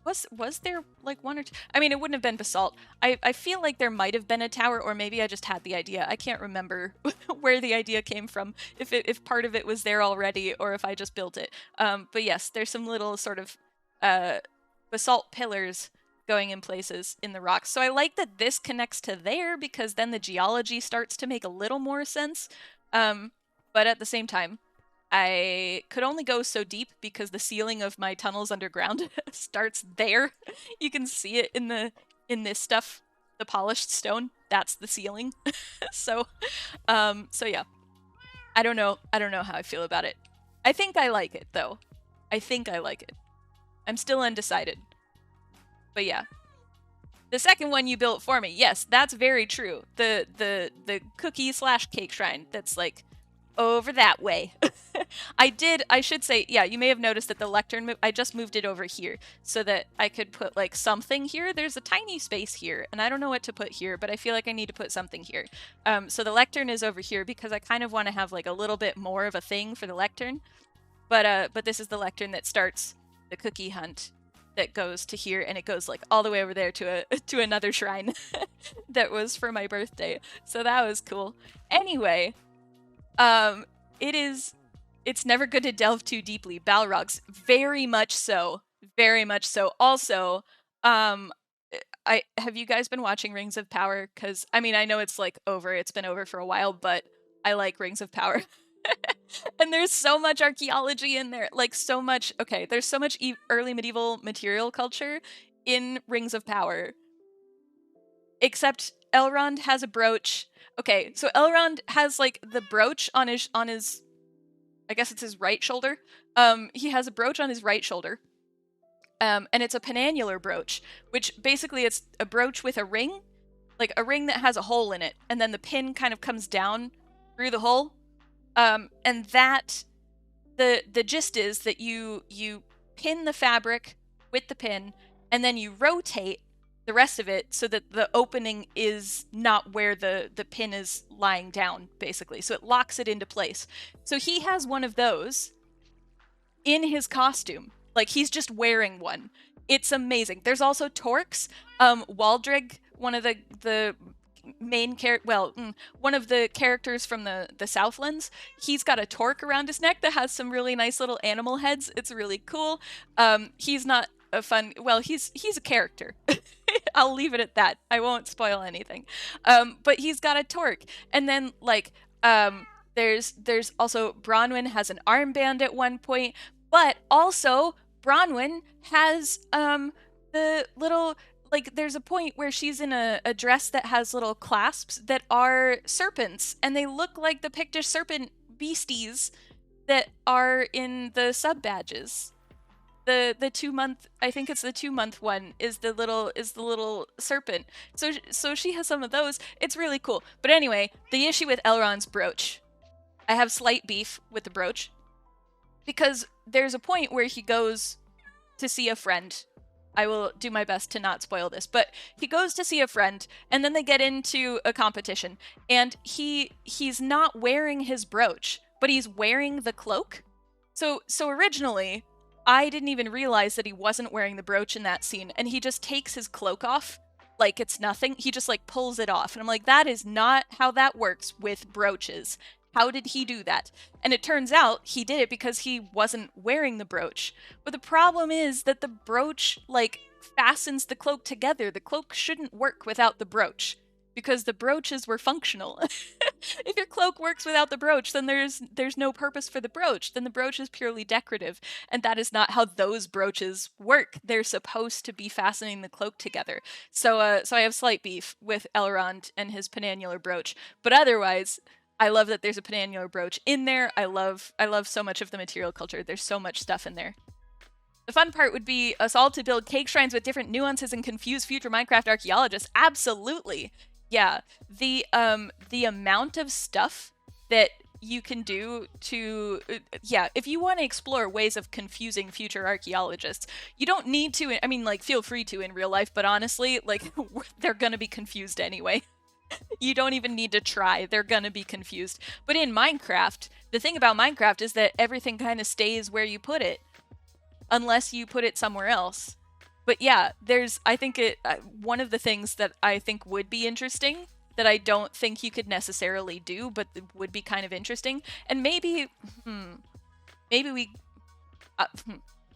Speaker 1: was there like one or two? I mean, it wouldn't have been basalt. I feel like there might have been a tower, or maybe I just had the idea. I can't remember where the idea came from, if part of it was there already, or if I just built it. But yes, there's some little sort of basalt pillars going in places in the rocks. So I like that this connects to there, because then the geology starts to make a little more sense. But at the same time, I could only go so deep because the ceiling of my tunnels underground starts there. You can see it in this stuff, the polished stone. That's the ceiling. So yeah. I don't know how I feel about it. I think I like it though. I think I like it. I'm still undecided. But yeah. The second one you built for me, yes, that's very true. The cookie/cake shrine that's like over that way. I should say, yeah, you may have noticed that the lectern, I just moved it over here so that I could put like something here. There's a tiny space here and I don't know what to put here, but I feel like I need to put something here. So the lectern is over here because I kind of want to have like a little bit more of a thing for the lectern. But this is the lectern that starts the cookie hunt that goes to here, and it goes like all the way over there to another shrine that was for my birthday. So that was cool. Anyway, it's never good to delve too deeply. Balrogs, very much so. Very much so. Also, have you guys been watching Rings of Power? Because, I mean, I know it's like over. It's been over for a while, but I like Rings of Power. And there's so much archaeology in there. Like, so much. Okay, there's so much early medieval material culture in Rings of Power. Except Elrond has a brooch. Okay, so Elrond has like the brooch on his I guess it's his right shoulder. He has a brooch on his right shoulder. And it's a penannular brooch, which basically it's a brooch with a ring, like a ring that has a hole in it, and then the pin kind of comes down through the hole. And that the gist is that you pin the fabric with the pin, and then you rotate the rest of it so that the opening is not where the pin is lying down, basically. So it locks it into place. So he has one of those in his costume. Like, he's just wearing one. It's amazing. There's also Torques. Waldreg, one of the main character, well, one of the characters from the Southlands, he's got a torque around his neck that has some really nice little animal heads. It's really cool. He's not a fun, well, he's a character. I'll leave it at that. I won't spoil anything. But he's got a torque. And then like there's also Bronwyn has an armband at one point, but also Bronwyn has the little, like, there's a point where she's in a dress that has little clasps that are serpents, and they look like the Pictish serpent beasties that are in the sub badges. The 2-month, I think it's the 2-month one, is the little serpent. So she has some of those. It's really cool. But anyway, the issue with Elrond's brooch. I have slight beef with the brooch because there's a point where he goes to see a friend. I will do my best to not spoil this, but he goes to see a friend, and then they get into a competition, and he's not wearing his brooch, but he's wearing the cloak. So originally, I didn't even realize that he wasn't wearing the brooch in that scene, and he just takes his cloak off like it's nothing. He just like pulls it off, and I'm like, that is not how that works with brooches. How did he do that? And it turns out he did it because he wasn't wearing the brooch. But the problem is that the brooch, like, fastens the cloak together. The cloak shouldn't work without the brooch, because the brooches were functional. If your cloak works without the brooch, then there's no purpose for the brooch. Then the brooch is purely decorative, and that is not how those brooches work. They're supposed to be fastening the cloak together. So I have slight beef with Elrond and his penannular brooch, but otherwise, I love that there's a penannular brooch in there. I love so much of the material culture. There's so much stuff in there. The fun part would be us all to build cake shrines with different nuances and confuse future Minecraft archaeologists. Absolutely. Yeah. The amount of stuff that you can do to, if you want to explore ways of confusing future archaeologists, you don't need to, I mean, like, feel free to in real life, but honestly, like, they're gonna be confused anyway. You don't even need to try. They're gonna be confused. But in Minecraft, the thing about Minecraft is that everything kind of stays where you put it, unless you put it somewhere else. But yeah, I think one of the things that I think would be interesting, that I don't think you could necessarily do, but would be kind of interesting, and maybe we,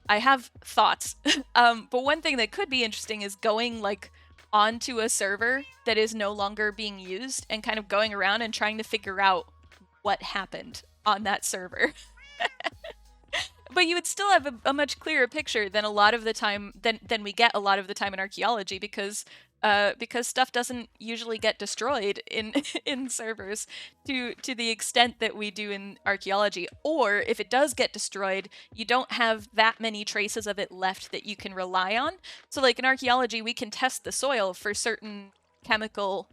Speaker 1: I have thoughts, but one thing that could be interesting is going, like, onto a server that is no longer being used and kind of going around and trying to figure out what happened on that server. But you would still have a much clearer picture than a lot of the time than we get a lot of the time in archaeology, because stuff doesn't usually get destroyed in servers to the extent that we do in archaeology. Or if it does get destroyed, you don't have that many traces of it left that you can rely on. So like in archaeology, we can test the soil for certain chemical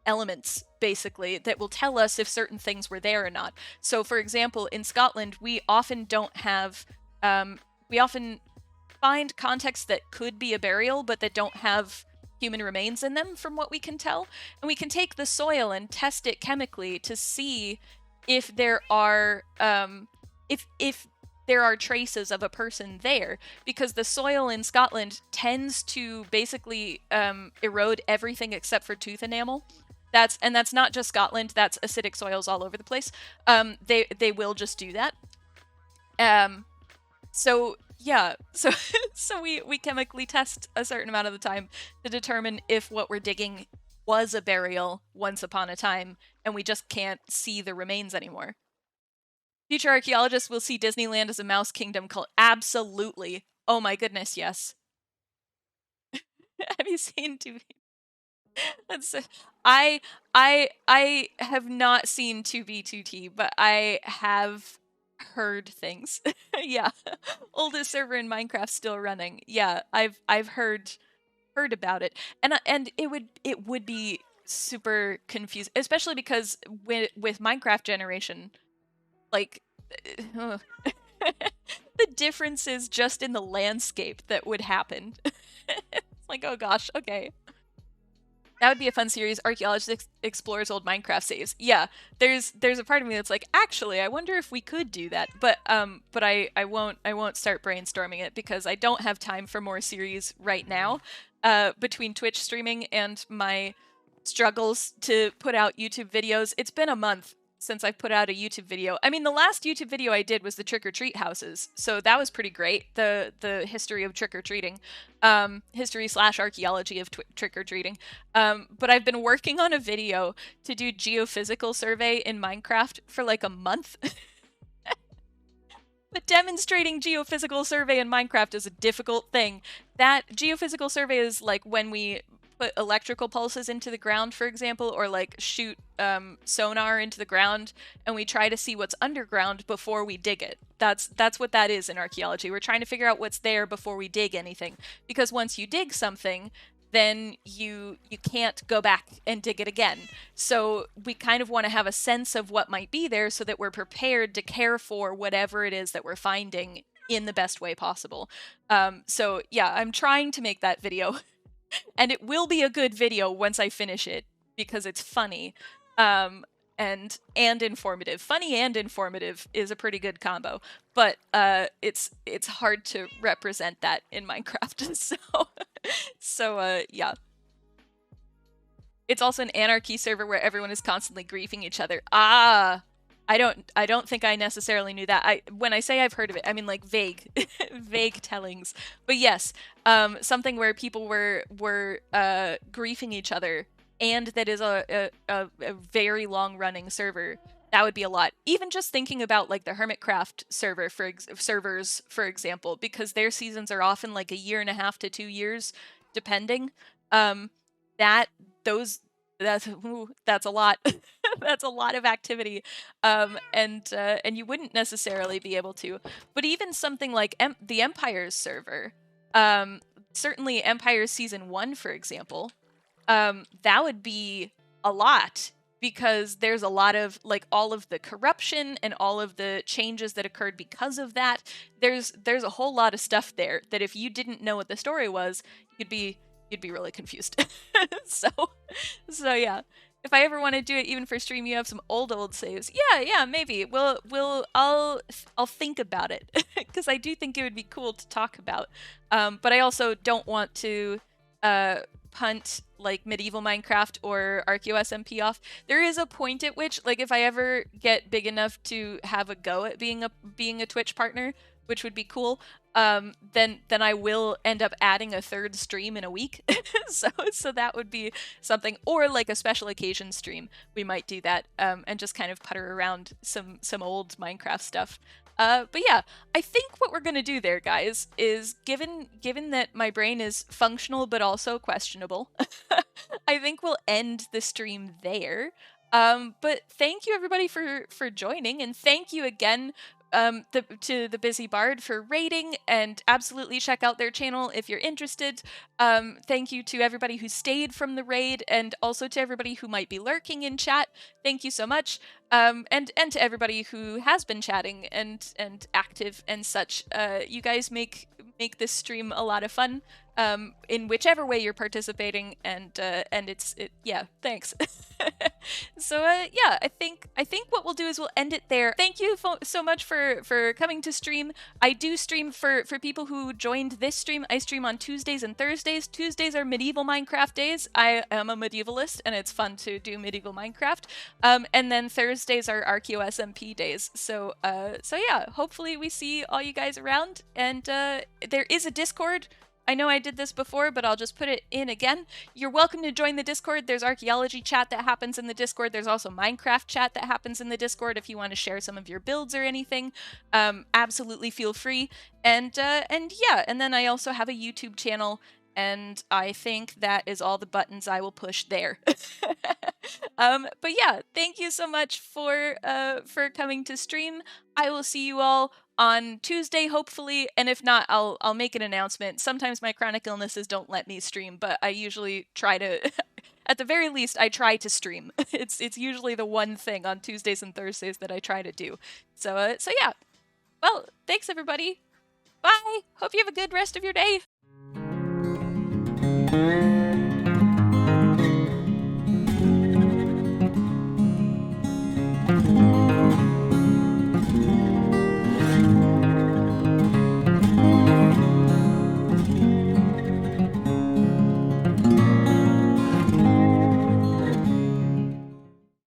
Speaker 1: elements, basically, that will tell us if certain things were there or not. So for example, in Scotland, we often don't have, we often find contexts that could be a burial, but that don't have human remains in them, from what we can tell. And we can take the soil and test it chemically to see if there are if there are traces of a person there, because the soil in Scotland tends to basically erode everything except for tooth enamel. That's not just Scotland, that's acidic soils all over the place. They will just do that. So yeah, so we chemically test a certain amount of the time to determine if what we're digging was a burial once upon a time, and we just can't see the remains anymore. Future archaeologists will see Disneyland as a mouse kingdom cult. Absolutely. Oh my goodness, yes. Have you seen TV? I have not seen 2B2T, but I have heard things. Yeah. Oldest server in Minecraft still running. Yeah, I've heard about it. And it would be super confusing, especially because with Minecraft generation, like the differences just in the landscape that would happen. It's like, oh gosh, okay. That would be a fun series. Archaeologist explores old Minecraft saves. Yeah, there's a part of me that's like, actually, I wonder if we could do that. But I won't start brainstorming it because I don't have time for more series right now. Between Twitch streaming and my struggles to put out YouTube videos. It's been a month since I've put out a YouTube video. I mean, the last YouTube video I did was the trick-or-treat houses, so that was pretty great. The history of trick-or-treating, history/archaeology of trick-or-treating. But I've been working on a video to do geophysical survey in Minecraft for like a month. But demonstrating geophysical survey in Minecraft is a difficult thing. That geophysical survey is like when we put electrical pulses into the ground, for example, or like shoot sonar into the ground, and we try to see what's underground before we dig it. That's what that is in archaeology. We're trying to figure out what's there before we dig anything. Because once you dig something, then you can't go back and dig it again. So we kind of want to have a sense of what might be there so that we're prepared to care for whatever it is that we're finding in the best way possible. So yeah, I'm trying to make that video. And it will be a good video once I finish it, because it's funny and informative. Funny and informative is a pretty good combo, but it's hard to represent that in Minecraft. So yeah. It's also an anarchy server where everyone is constantly griefing each other. I don't think I necessarily knew that. When I say I've heard of it, I mean like vague tellings. But yes, something where people were griefing each other, and that is a very long running server. That would be a lot. Even just thinking about like the Hermitcraft servers, for example, because their seasons are often like 1.5 to 2 years, depending. That's a lot. That's a lot of activity, and you wouldn't necessarily be able to. But even something like the Empires server, certainly Empires Season 1, for example, that would be a lot, because there's a lot of like all of the corruption and all of the changes that occurred because of that. There's a whole lot of stuff there that if you didn't know what the story was, you'd be really confused. so yeah. If I ever want to do it, even for stream, you have some old saves. Yeah, maybe. I'll think about it, because I do think it would be cool to talk about. But I also don't want to punt like medieval Minecraft or Archaeo SMP off. There is a point at which, like, if I ever get big enough to have a go at being a Twitch partner, which would be cool, then I will end up adding a third stream in a week. so that would be something, or like a special occasion stream. We might do that, and just kind of putter around some old Minecraft stuff. But yeah, I think what we're gonna do there, guys, is given that my brain is functional but also questionable, I think we'll end the stream there. But thank you everybody for joining, and thank you again to the Busy Bard for raiding, and absolutely check out their channel if you're interested. Thank you to everybody who stayed from the raid, and also to everybody who might be lurking in chat. Thank you so much. And to everybody who has been chatting and active and such. You guys make this stream a lot of fun, in whichever way you're participating, and yeah, thanks. So yeah, I think what we'll do is we'll end it there. Thank you so much for coming to stream. I do stream for people who joined this stream. I stream on Tuesdays and Thursdays. Tuesdays are medieval Minecraft days. I am a medievalist, and it's fun to do medieval Minecraft. And then Thursdays are Archaeo SMP days. So yeah, hopefully we see all you guys around. And there is a Discord. I know I did this before, but I'll just put it in again. You're welcome to join the Discord. There's archaeology chat that happens in the Discord. There's also Minecraft chat that happens in the Discord if you want to share some of your builds or anything. Absolutely feel free. And yeah, and then I also have a YouTube channel, and I think that is all the buttons I will push there. But yeah, thank you so much for coming to stream. I will see you all on Tuesday, hopefully, and if not, I'll make an announcement. Sometimes my chronic illnesses don't let me stream, but I usually try to, at the very least, I try to stream. It's usually the one thing on Tuesdays and Thursdays that I try to do. So yeah. Well, thanks everybody. Bye. Hope you have a good rest of your day.